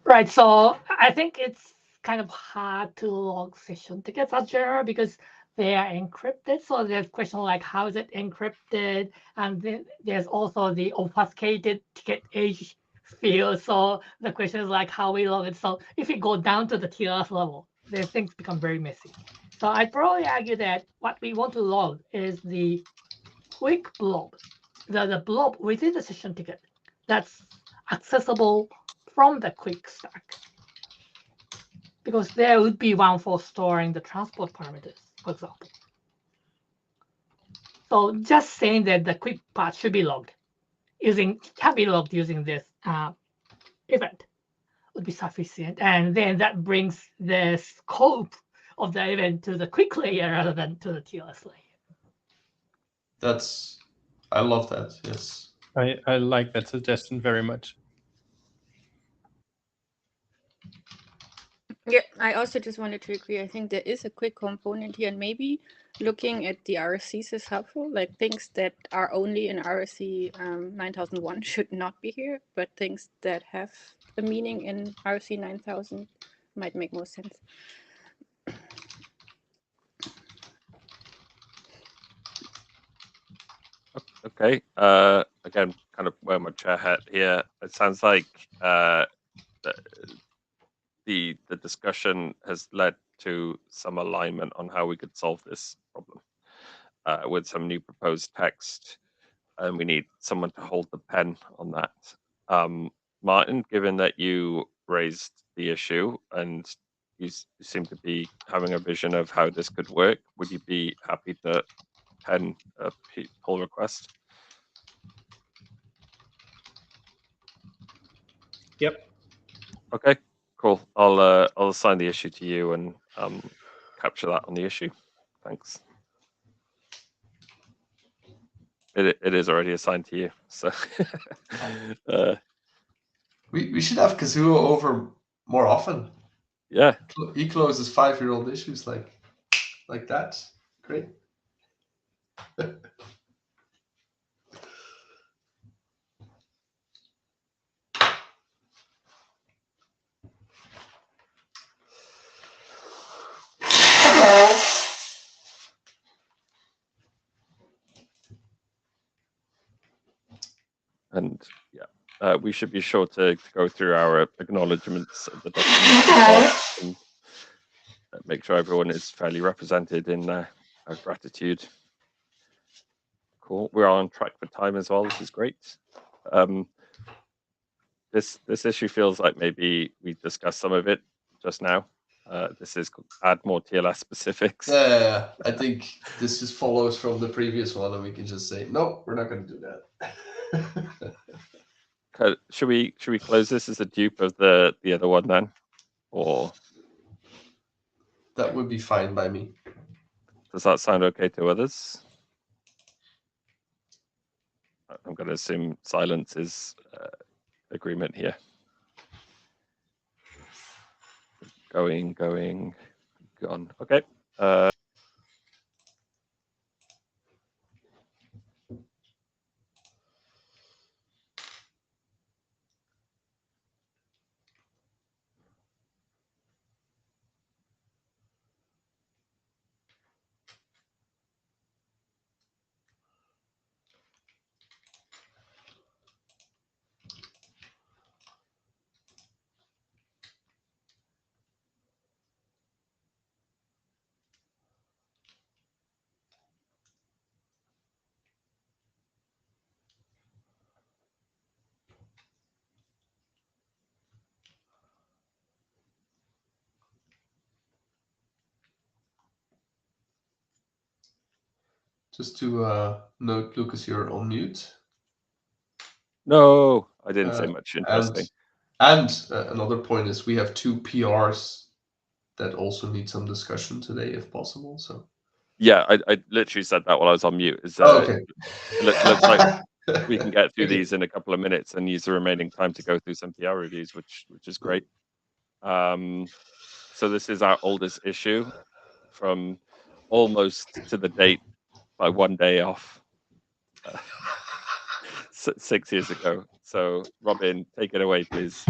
Right, so I think it's kind of hard to log session tickets as general because they are encrypted. So there's question like how is it encrypted, and then there's also the obfuscated ticket age field. So the question is like how we log it. So if you go down to the TLS level, then things become very messy. So I'd probably argue that what we want to log is the QUIC blob, the blob within the session ticket that's accessible from the QUIC stack, because there would be one for storing the transport parameters, for example. So just saying that the QUIC part should be logged can be logged using this event would be sufficient, and then that brings the scope of the event to the QUIC layer rather than to the TLS layer. I love that. Yes. I like that suggestion very much. Yeah, I also just wanted to agree. I think there is a QUIC component here, and maybe looking at the RSCs is helpful. Like things that are only in RSC 9001 should not be here, but things that have a meaning in RSC 9000 might make more sense. Okay. Again, kind of wear my chair hat here. It sounds like the discussion has led to some alignment on how we could solve this problem with some new proposed text, and we need someone to hold the pen on that. Martin, given that you raised the issue and you seem to be having a vision of how this could work, would you be happy to pen a pull request? Yep. Okay, cool. I'll assign the issue to you, and capture that on the issue. Thanks. It is already assigned to you, so we should have Kazuo over more often. yeah. He closes 5-year-old issues like that. Great. And yeah, we should be sure to go through our acknowledgements of the document and make sure everyone is fairly represented in our gratitude. Cool. We're on track for time as well. This is great. This issue feels like maybe we discussed some of it just now. This is add more TLS specifics. Yeah. I think this just follows from the previous one, and we can just say, nope, we're not going to do that. Should we close this as a dupe of the other one then, or that would be fine by me. Does that sound okay to others? I'm going to assume silence is agreement here. Going, gone. Okay. Just to note, Lucas, you're on mute. No, I didn't say much interesting. And another point is we have 2 PRs that also need some discussion today, if possible. So yeah, I literally said that while I was on mute. okay. It looks like we can get through these in a couple of minutes and use the remaining time to go through some PR reviews, which is great. So this is our oldest issue from almost to the date by one day off 6 years ago. So Robin, take it away, please.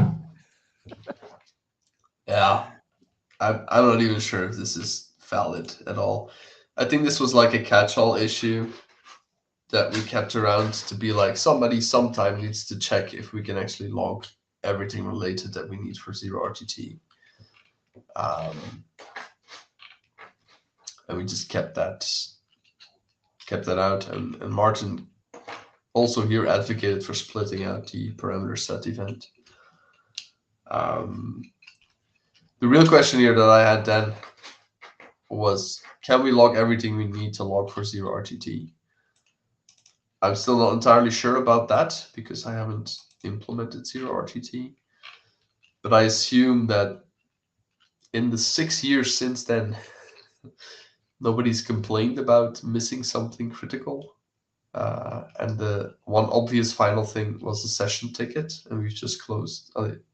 Yeah, I'm not even sure if this is valid at all. I think this was like a catch-all issue that we kept around to be like, somebody sometime needs to check if we can actually log everything related that we need for 0RTT. And we just kept that out, and Martin also here advocated for splitting out the parameter set event. The real question here that I had then was, can we log everything we need to log for 0RTT? I'm still not entirely sure about that because I haven't implemented 0RTT, but I assume that in the 6 years since then, nobody's complained about missing something critical. And the one obvious final thing was the session ticket, and we've just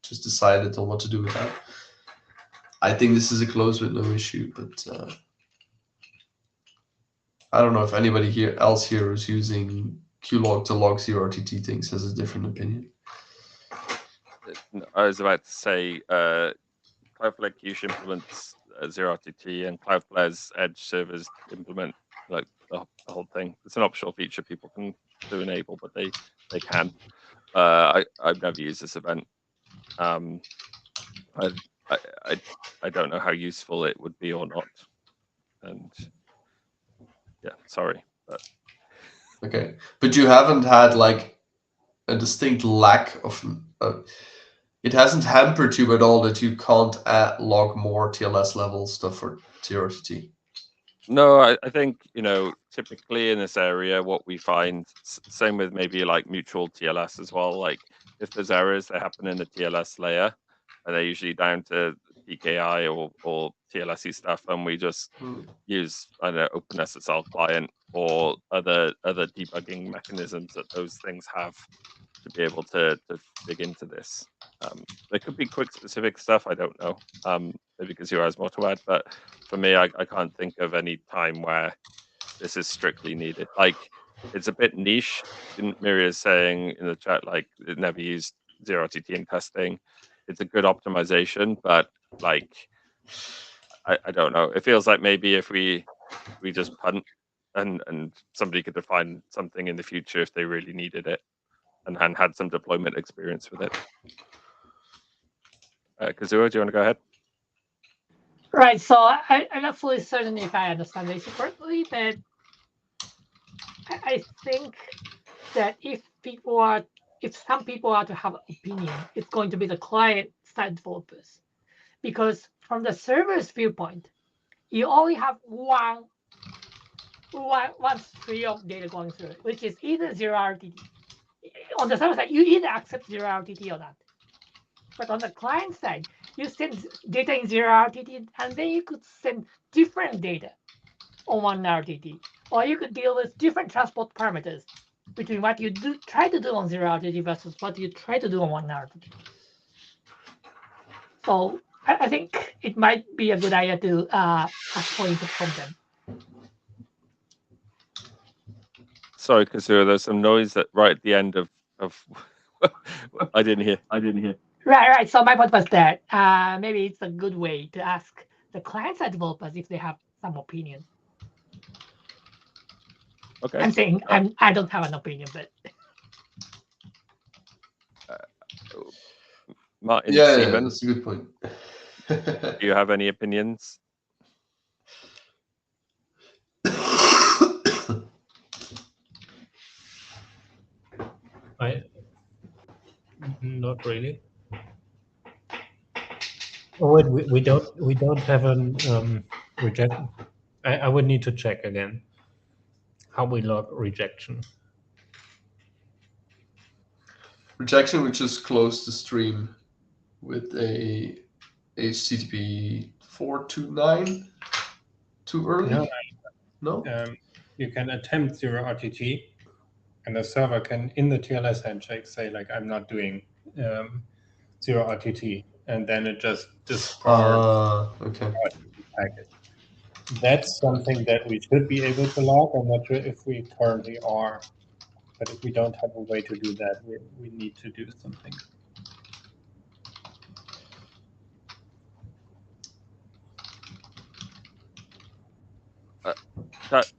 just decided on what to do with that. I think this is a close with no issue, but I don't know if anybody else here who's using QLog to log 0RTT things has a different opinion. I was about to say, Cloudflare Quiche implements 0RTT, and Cloudflare's Edge servers implement like the whole thing. It's an optional feature people can do enable, but they can. I've never used this event. I don't know how useful it would be or not, and yeah, sorry. But okay, but you haven't had like a distinct lack of. It hasn't hampered you at all that you can't log more TLS level stuff for 0RTT. No, I think, typically in this area, what we find, same with maybe like mutual TLS as well, like if there's errors, they happen in the TLS layer, and they're usually down to PKI or TLSE stuff, and we just use, I don't know, OpenSSL client or other debugging mechanisms that those things have to be able to dig into this. There could be QUIC specific stuff, I don't know. Maybe Kazura has more to add, but for me, I can't think of any time where this is strictly needed. Like, it's a bit niche. Miri is saying in the chat, like, it never used zero-RTT in testing. It's a good optimization, but like, I don't know. It feels like maybe if we just punt and somebody could define something in the future if they really needed it and had some deployment experience with it. Kazura, do you want to go ahead? Right. So I'm not fully certain if I understand this correctly, but I think that if some people are to have an opinion, it's going to be the client-side developers, because from the server's viewpoint, you only have one stream of data going through it, which is either zero-RTT. On the server side, you either accept zero-RTT or not. But on the client side, you send data in zero-RTT, and then you could send different data on one RTT, or you could deal with different transport parameters between what you try to do on zero-RTT versus what you try to do on one RTT. So I think it might be a good idea to ask for input from them. Sorry, Kazura, there's some noise right at the end of I didn't hear. Right. So my point was that maybe it's a good way to ask the client-side developers if they have some opinion. Okay. I'm saying I don't have an opinion, but Martin, Yeah, Seaman, that's a good point. do you have any opinions? Not really. Oh, wait, we don't have an reject. I would need to check again how we log rejection. Rejection, we just close the stream with a HTTP 429 too early. No. You can attempt zero-RTT, and the server can, in the TLS handshake, say like, I'm not doing zero-RTT, and then it just discards okay. the packet. That's something that we should be able to log. I'm not sure if we currently are, but if we don't have a way to do that, we need to do something.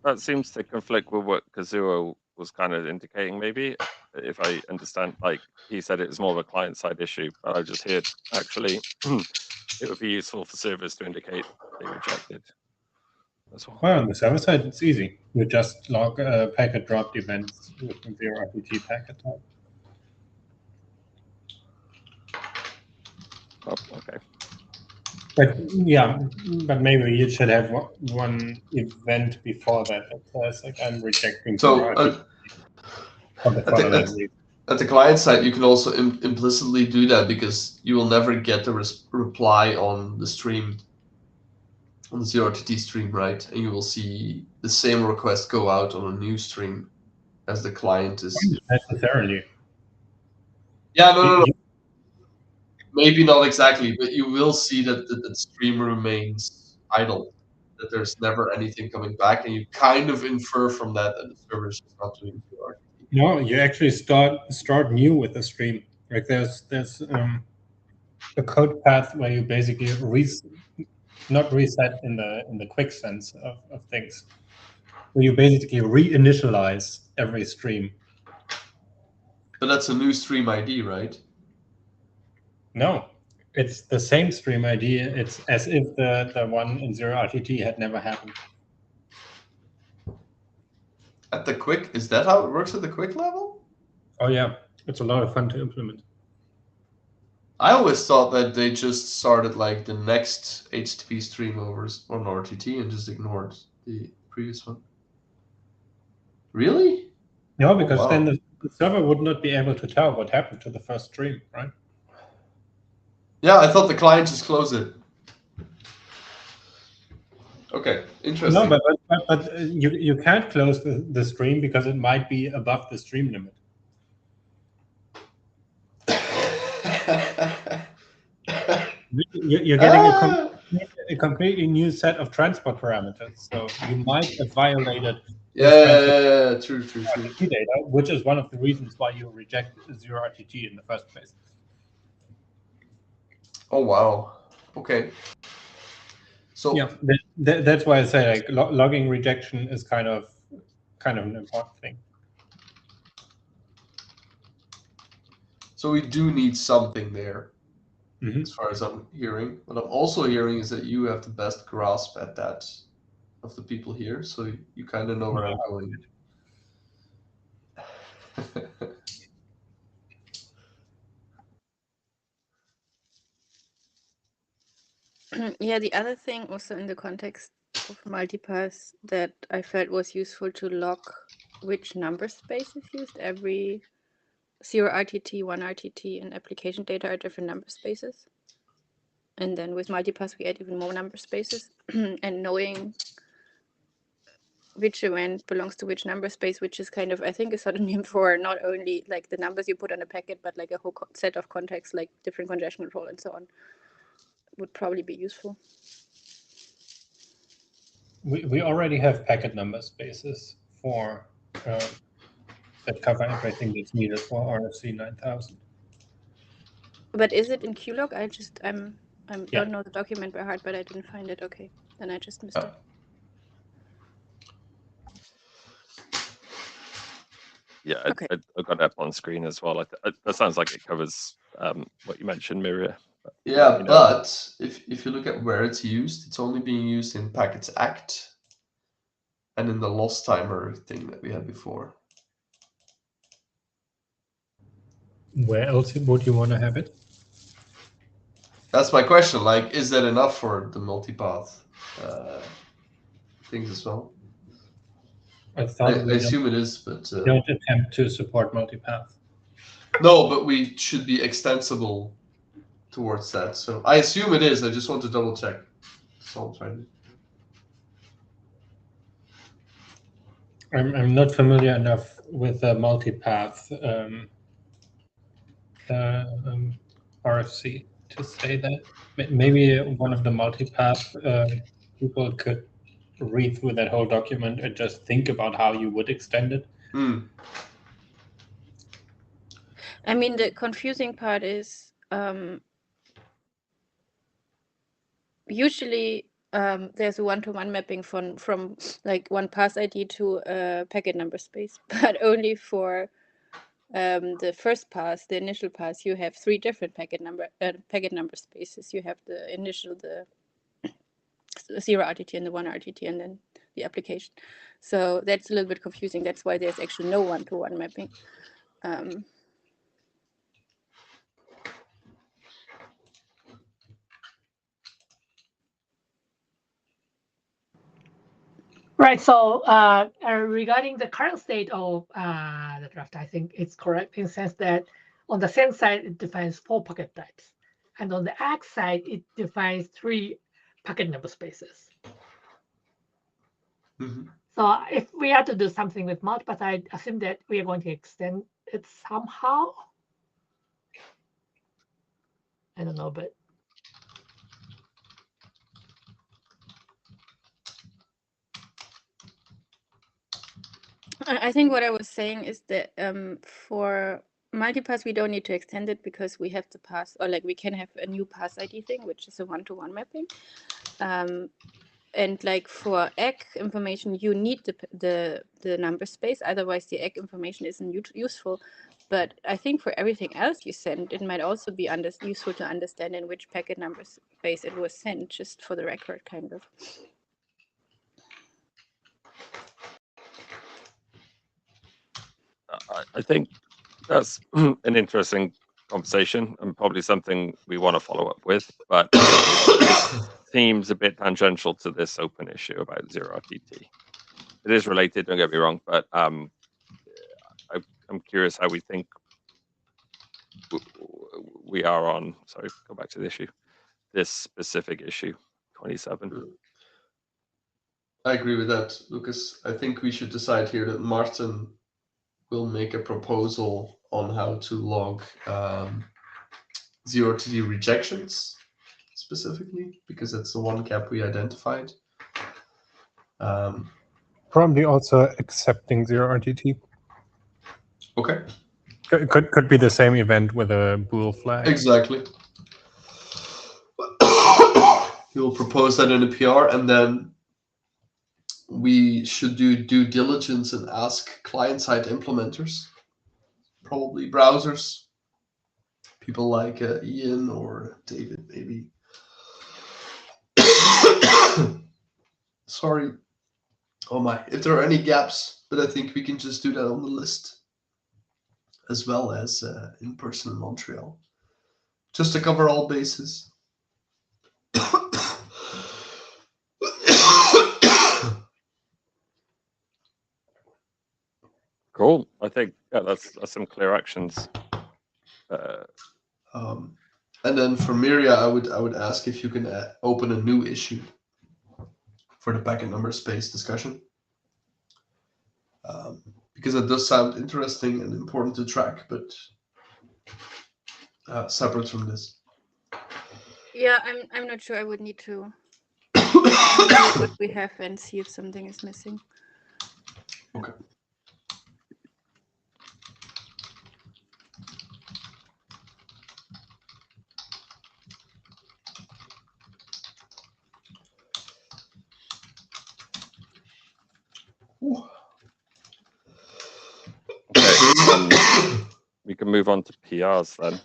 That seems to conflict with what Kazuo was kind of indicating, maybe, if I understand. Like, he said it was more of a client-side issue, but I just heard, actually, it would be useful for servers to indicate they rejected. That's all. Well, on the server side, it's easy. You just log packet dropped events with the zero-RTT packet type. Oh, okay. But yeah, but maybe you should have one event before that says like, I'm rejecting. So at the client side, you can also implicitly do that, because you will never get the reply on the stream, on the zero-RTT stream, right? And you will see the same request go out on a new stream as the client is. Not necessarily. Yeah, no. Maybe not exactly, but you will see that the stream remains idle, that there's never anything coming back, and you kind of infer from that the server is just not doing zero-RTT. No, you actually start new with the stream. Like there's a code path where you basically not reset in the QUIC sense of things, where you basically reinitialize every stream. But that's a new stream ID, right? No, it's the same stream ID. It's as if the one in zero-RTT had never happened. At the QUIC, is that how it works at the QUIC level? Oh yeah, it's a lot of fun to implement. I always thought that they just started like the next HTTP stream over on RTT and just ignored the previous one. Really? No, because then the server would not be able to tell what happened to the first stream, right? Yeah, I thought the client just closed it. Okay, interesting. No, but you can't close the stream because it might be above the stream limit. You're getting a completely new set of transport parameters, so you might have violated Yeah, true. RTT data, which is one of the reasons why you reject 0RTT in the first place. Oh wow. Okay. So yeah, that's why I say like logging rejection is kind of an important thing. So we do need something there, Mm-hmm. as far as I'm hearing. What I'm also hearing is that you have the best grasp at that of the people here, so you kind of know where I'm going. Yeah, the other thing also in the context of multipass that I felt was useful to log which number space is used. Every 0 RTT, 1 RTT, and application data are different number spaces. And then with multipass, we add even more number spaces. And knowing which event belongs to which number space, which is kind of, I think, a pseudonym for not only like the numbers you put on a packet, but like a whole set of contexts, like different congestion control and so on, would probably be useful. We already have packet number spaces for that cover everything that's needed for RFC 9000. But is it in QLog? I Yeah. don't know the document by heart, but I didn't find it. Okay, then I just missed it. Yeah, Okay. I got that on screen as well. That sounds like it covers what you mentioned, Miria. Yeah, but if you look at where it's used, it's only being used in packets act and in the loss timer thing that we had before. Where else would you want to have it? That's my question. Like, is that enough for the multipath things as well? I assume it is, but don't attempt to support multipath. No, but we should be extensible towards that. So I assume it is. I just want to double check. That's all I'm trying to. I'm not familiar enough with the multipath RFC to say that. Maybe one of the multipath people could read through that whole document and just think about how you would extend it. I mean, the confusing part is usually there's a one-to-one mapping from like one pass ID to a packet number space, but only for the first pass, the initial pass, you have three different packet number spaces. You have the initial, the 0 RTT and the 1 RTT, and then the application. So that's a little bit confusing. That's why there's actually no one-to-one mapping. Right. So regarding the current state of the draft, I think it's correct in the sense that on the send side, it defines 4 packet types. And on the ACK side, it defines 3 packet number spaces. Mm-hmm. So if we have to do something with multipath, I assume that we are going to extend it somehow. I don't know, but I think what I was saying is that for multipass, we don't need to extend it because we have the pass, or like we can have a new pass ID thing, which is a one-to-one mapping. And like for egg information, you need the number space, otherwise the egg information isn't useful. But I think for everything else you send, it might also be useful to understand in which packet number space it was sent, just for the record, kind of. I think that's an interesting conversation and probably something we want to follow up with, but it seems a bit tangential to this open issue about 0 RTT. It is related, don't get me wrong, but I'm curious how we think we are on, sorry, go back to the issue, this specific issue, 27. I agree with that, Lucas. I think we should decide here that Martin will make a proposal on how to log zero-TD rejections specifically, because that's the one gap we identified. Probably also accepting zero RTT. Okay. Could be the same event with a bool flag. Exactly. You'll propose that in a PR, and then we should do due diligence and ask client-side implementers, probably browsers, people like Ian or David, maybe. Sorry. Oh my, if there are any gaps, but I think we can just do that on the list, as well as in person in Montreal, just to cover all bases. Cool. I think that's some clear actions. And then for Miria, I would ask if you can open a new issue for the packet number space discussion, because it does sound interesting and important to track, but separate from this. Yeah, I'm not sure. I would need to look what we have and see if something is missing. Okay. Okay, we can move on to PRs then.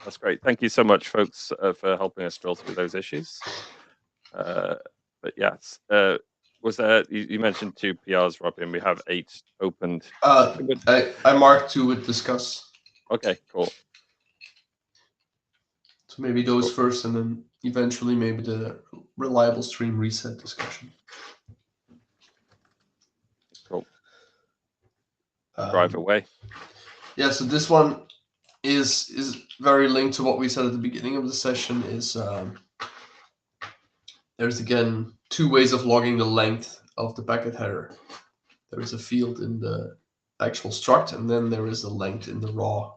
That's great. Thank you so much, folks, for helping us drill through those issues. But yes, was there? You mentioned 2 PRs, Robin. We have 8 opened. I marked 2 with discuss. Okay, cool. So maybe those first, and then eventually maybe the reliable stream reset discussion. Cool. Drive away. Yeah, so this one is very linked to what we said at the beginning of the session. Is there's again 2 ways of logging the length of the packet header. There is a field in the actual struct, and then there is a length in the raw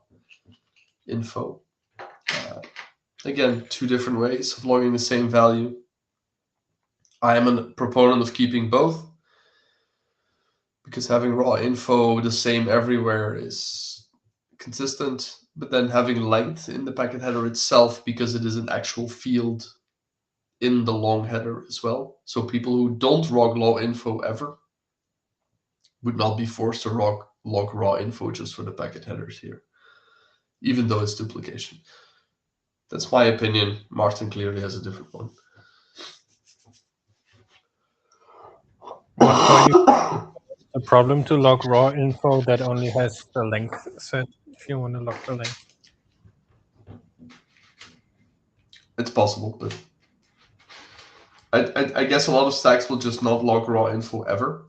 info. Again, 2 different ways of logging the same value. I am a proponent of keeping both, because having raw info the same everywhere is consistent, but then having length in the packet header itself, because it is an actual field in the long header as well. So people who don't log raw info ever would not be forced to log raw info just for the packet headers here, even though it's duplication. That's my opinion. Martin clearly has a different one. A problem to log raw info that only has the length set if you want to log the length. It's possible, but I guess a lot of stacks will just not log raw info ever,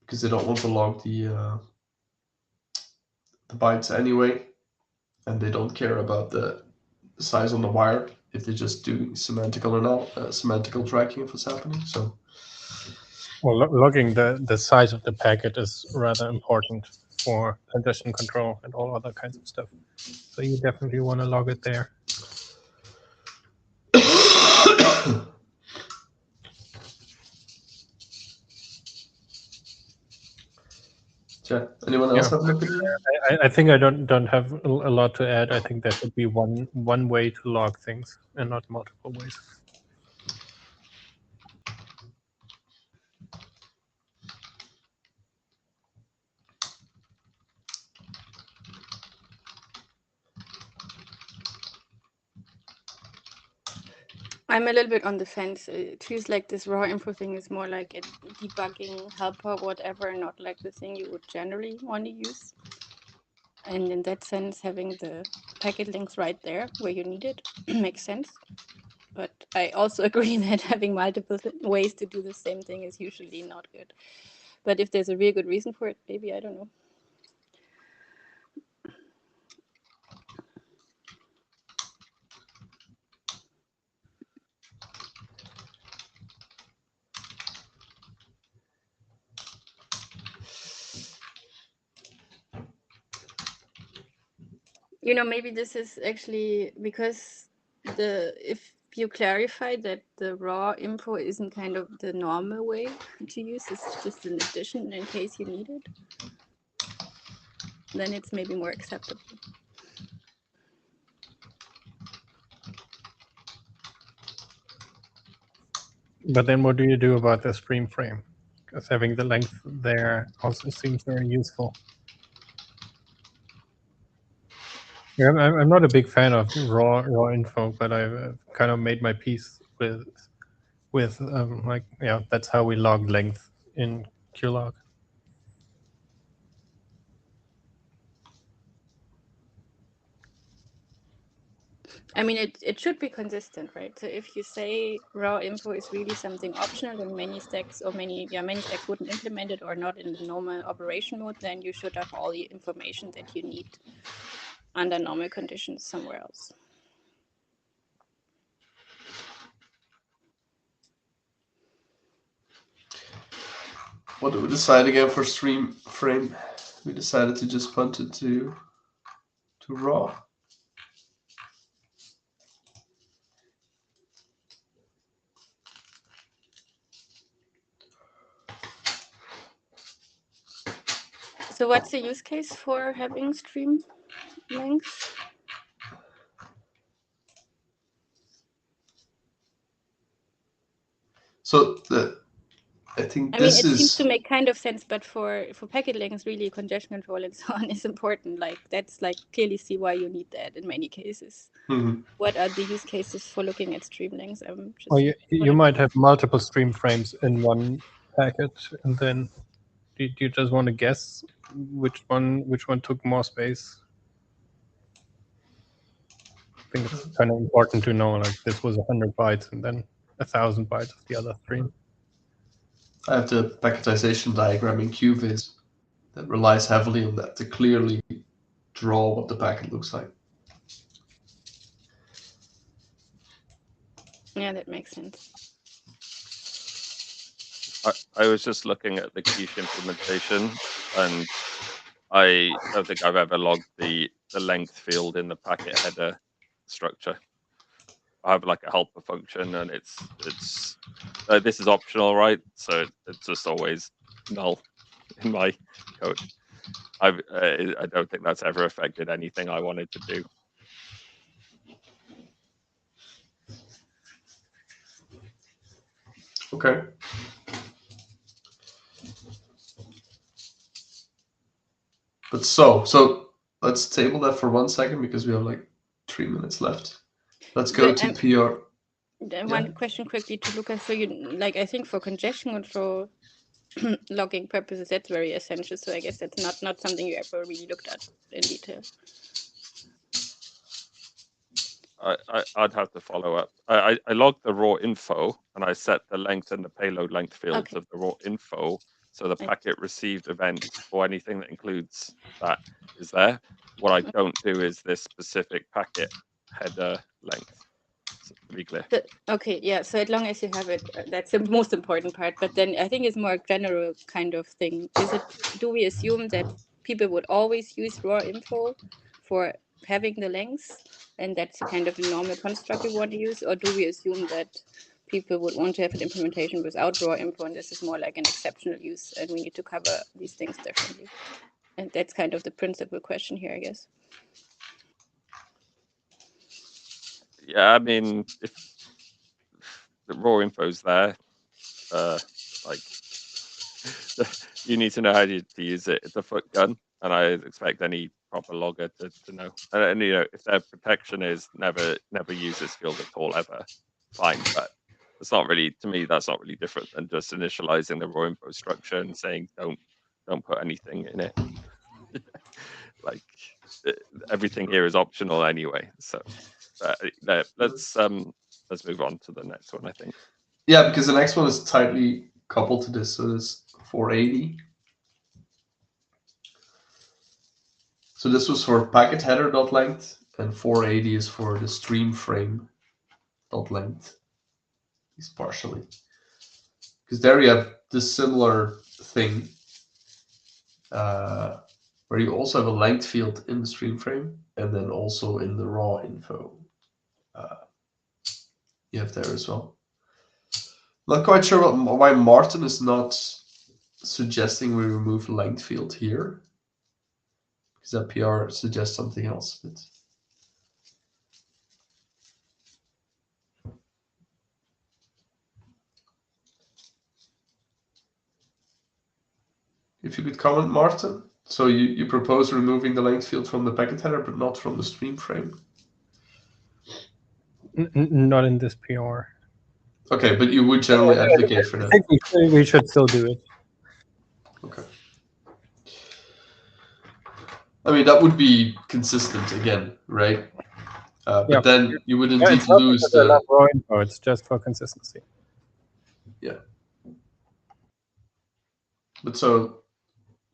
because they don't want to log the bytes anyway, and they don't care about the size on the wire if they just do semantical tracking of what's happening. So, well, logging the size of the packet is rather important for congestion control and all other kinds of stuff. So you definitely want to log it there. yeah. Anyone else have an opinion? I think I don't have a lot to add. I think there should be one way to log things and not multiple ways. I'm a little bit on the fence. It feels like this raw info thing is more like a debugging helper, whatever, not like the thing you would generally want to use. And in that sense, having the packet links right there where you need it makes sense. But I also agree that having multiple ways to do the same thing is usually not good. But if there's a real good reason for it, maybe, I don't know. You know, maybe this is actually because if you clarify that the raw info isn't kind of the normal way to use, it's just an addition in case you need it, then it's maybe more acceptable. But then what do you do about the stream frame? Because having the length there also seems very useful. Yeah, I'm not a big fan of raw info, but I've kind of made my peace with like, yeah, that's how we log length in QLog. I mean, it should be consistent, right? So if you say raw info is really something optional and many stacks wouldn't implement it or not in the normal operation mode, then you should have all the information that you need under normal conditions somewhere else. What did we decide again for stream frame? We decided to just punt it to raw. So what's the use case for having stream length? So I think I mean, it this seems is to make kind of sense, but for packet length, really congestion control and so on is important. Like that's like clearly see why you need that in many cases. What are the use cases for looking at stream lengths? Well, you might have multiple stream frames in one packet, and then do you just want to guess which one took more space? I think it's kind of important to know, like, this was 100 bytes and then 1,000 bytes of the other stream. I have the packetization diagram in QVis that relies heavily on that to clearly draw what the packet looks like. Yeah, that makes sense. I was just looking at the QUIC implementation, and I don't think I've ever logged the length field in the packet header structure. I have like a helper function, and it's this is optional, right? So it's just always null in my code. I don't think that's ever affected anything I wanted to do. Okay. But so let's table that for 1 second because we have like 3 minutes left. Let's go to PR. One question quickly to Lucas. So you like, I think for congestion control logging purposes, that's very essential. So I guess that's not something you ever really looked at in detail. I'd have to follow up. I logged the raw info, and I set the length and the payload length fields of the raw info, so the packet received event or anything that includes that is there. What I don't do is this specific packet header length. So to be clear. Okay, yeah. So as long as you have it, that's the most important part. But then I think it's more a general kind of thing. Do we assume that people would always use raw info for having the lengths, and that's kind of a normal construct we want to use, or do we assume that people would want to have an implementation without raw info, and this is more like an exceptional use, and we need to cover these things differently? And that's kind of the principal question here, I guess. Yeah, I mean, if the raw info's there, like you need to know how to use it. It's a foot gun, and I expect any proper logger to know. And you know, if their protection is never use this field at all ever, fine. But it's not really, to me, that's not really different than just initializing the raw info structure and saying don't put anything in it. Like everything here is optional anyway. So let's move on to the next one, I think. Yeah, because the next one is tightly coupled to this. So this 480. So this was for packet header dot length, and 480 is for the stream frame dot length. At least partially. Because there you have this similar thing where you also have a length field in the stream frame, and then also in the raw info. You have there as well. Not quite sure why Martin is not suggesting we remove length field here, because that PR suggests something else. But if you could comment, Martin. So you propose removing the length field from the packet header, but not from the stream frame? Not in this PR. Okay, but you would generally advocate for I that. think we should still do it. Okay. I mean, that would be consistent again, right? But Yeah. then you would Yeah, indeed it's not lose because I the... love raw info, it's just for consistency. Yeah. But so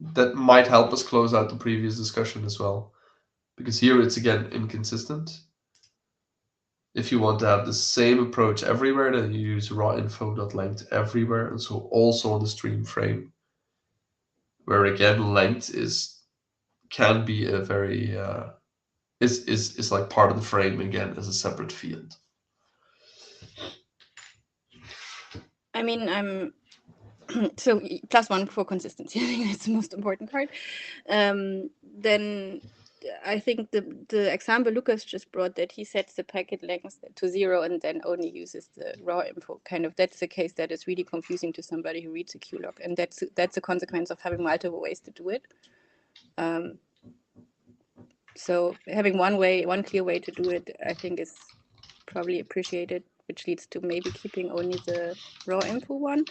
that might help us close out the previous discussion as well. Because here it's again inconsistent. If you want to have the same approach everywhere, then you use raw info.length everywhere, and so also on the stream frame, where again length can be a very is like part of the frame again as a separate field. I mean, I'm so +1 for consistency. I think that's the most important part. Then I think the example Lucas just brought, that he sets the packet length to 0 and then only uses the raw info. Kind of, that's the case that is really confusing to somebody who reads a QLog, and that's a consequence of having multiple ways to do it. So having one clear way to do it, I think, is probably appreciated, which leads to maybe keeping only the raw info one.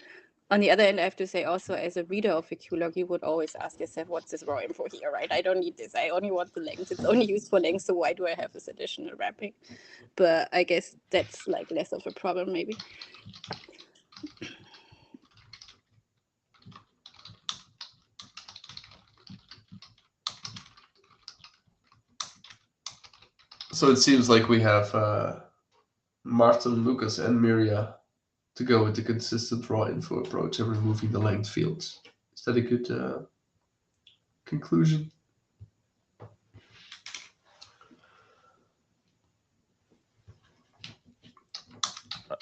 On the other hand, I have to say also, as a reader of a QLog, you would always ask yourself, what's this raw info here, right? I don't need this. I only want the length. It's only used for length, so why do I have this additional wrapping? But I guess that's like less of a problem, maybe. So it seems like we have Martin, Lucas, and Miria to go with the consistent raw info approach and removing the length fields. Is that a good conclusion?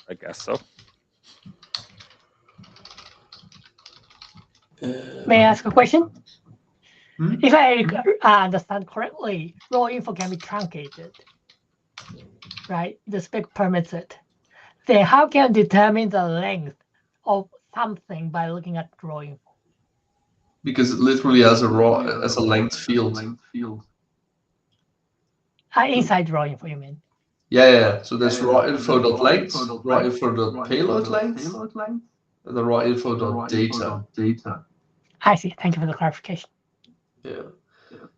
I guess so. May I ask a question? Hmm? If I understand correctly, raw info can be truncated, right? The spec permits it. Then how can you determine the length of something by looking at raw info? Because it literally has a length field. Inside raw info, you mean? Yeah. So there's raw info.length, raw info.payload length, and the raw info.data. I see. Thank you for the clarification. Yeah.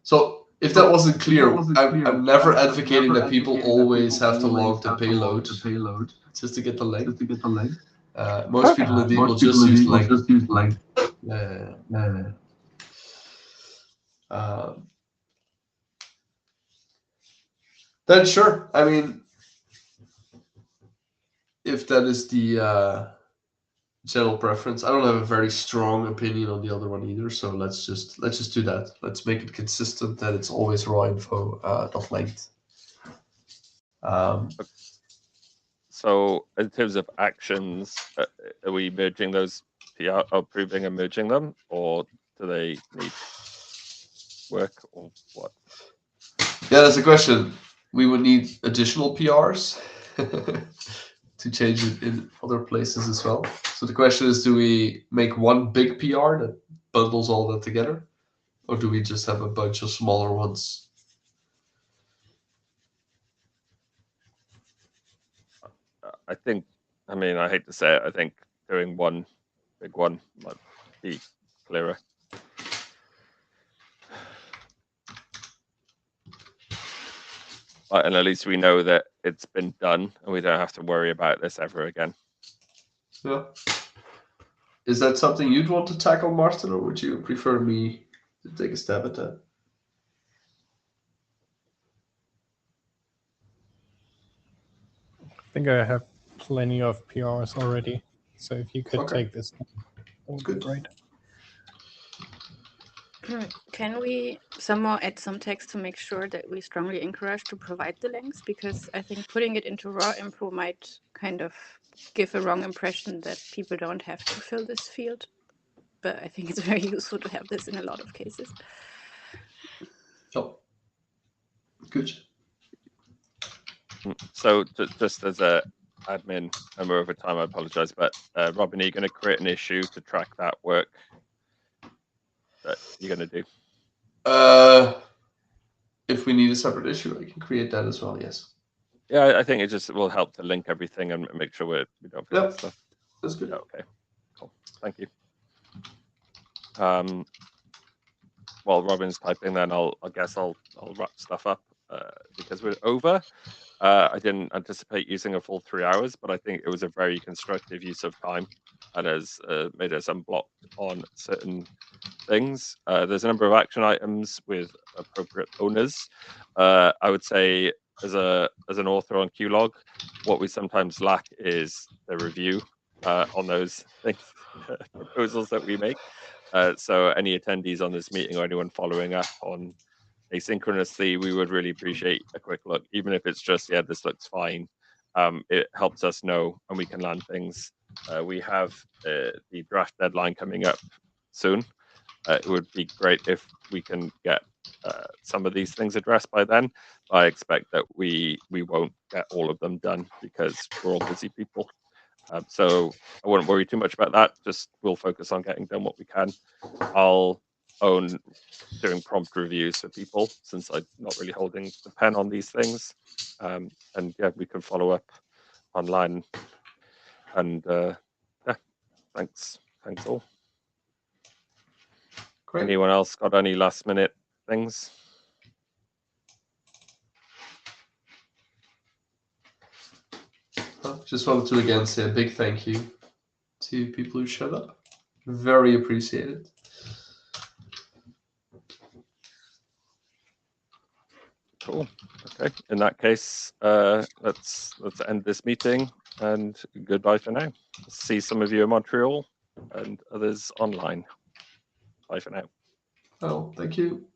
So if that wasn't clear, I'm never advocating that people always have to log the payload just to get the length. Most people indeed will just use length. Yeah. Then sure. I mean, if that is the general preference, I don't have a very strong opinion on the other one either. So let's just do that. Let's make it consistent that it's always raw info .length. So in terms of actions, are we merging those PR, approving and merging them, or do they need work, or what? Yeah, that's a question. We would need additional PRs to change it in other places as well. So the question is, do we make one big PR that bundles all that together, or do we just have a bunch of smaller ones? I think, I mean, I hate to say it, I think doing one big one might be clearer. And at least we know that it's been done and we don't have to worry about this ever again. Yeah. Is that something you'd want to tackle, Martin, or would you prefer me to take a stab at that? I think I have plenty of PRs already. So if you could Okay. take this, that would be Good. great. Can we somehow add some text to make sure that we strongly encourage to provide the links? Because I think putting it into raw info might kind of give a wrong impression that people don't have to fill this field. But I think it's very useful to have this in a lot of cases. Oh, good. So just as a admin member over time, I apologize, but Robin, are you going to create an issue to track that work that you're going to do? If we need a separate issue, I can create that as well. Yes. Yeah, I think it just will help to link everything and make sure we don't forget Yep. stuff. That's good. Yeah, okay, cool. Thank you. While Robin's typing, then I guess I'll wrap stuff up because we're over. I didn't anticipate using a full 3 hours, but I think it was a very constructive use of time and has made us unblocked on certain things. There's a number of action items with appropriate owners. I would say as an author on QLog, what we sometimes lack is the review on those things, proposals that we make. So any attendees on this meeting or anyone following up on asynchronously, we would really appreciate a quick look, even if it's just, yeah, this looks fine. It helps us know and we can land things. We have the draft deadline coming up soon. It would be great if we can get some of these things addressed by then. I expect that we won't get all of them done because we're all busy people. So I wouldn't worry too much about that. Just we'll focus on getting done what we can. I'll own doing prompt reviews for people since I'm not really holding the pen on these things. And yeah, we can follow up online. And yeah, thanks all. Great. Anyone else got any last minute things? Just wanted to again say a big thank you to people who showed up. Very appreciated. Cool. Okay. In that case, let's end this meeting and goodbye for now. See some of you in Montreal and others online. Bye for now. Oh, thank you.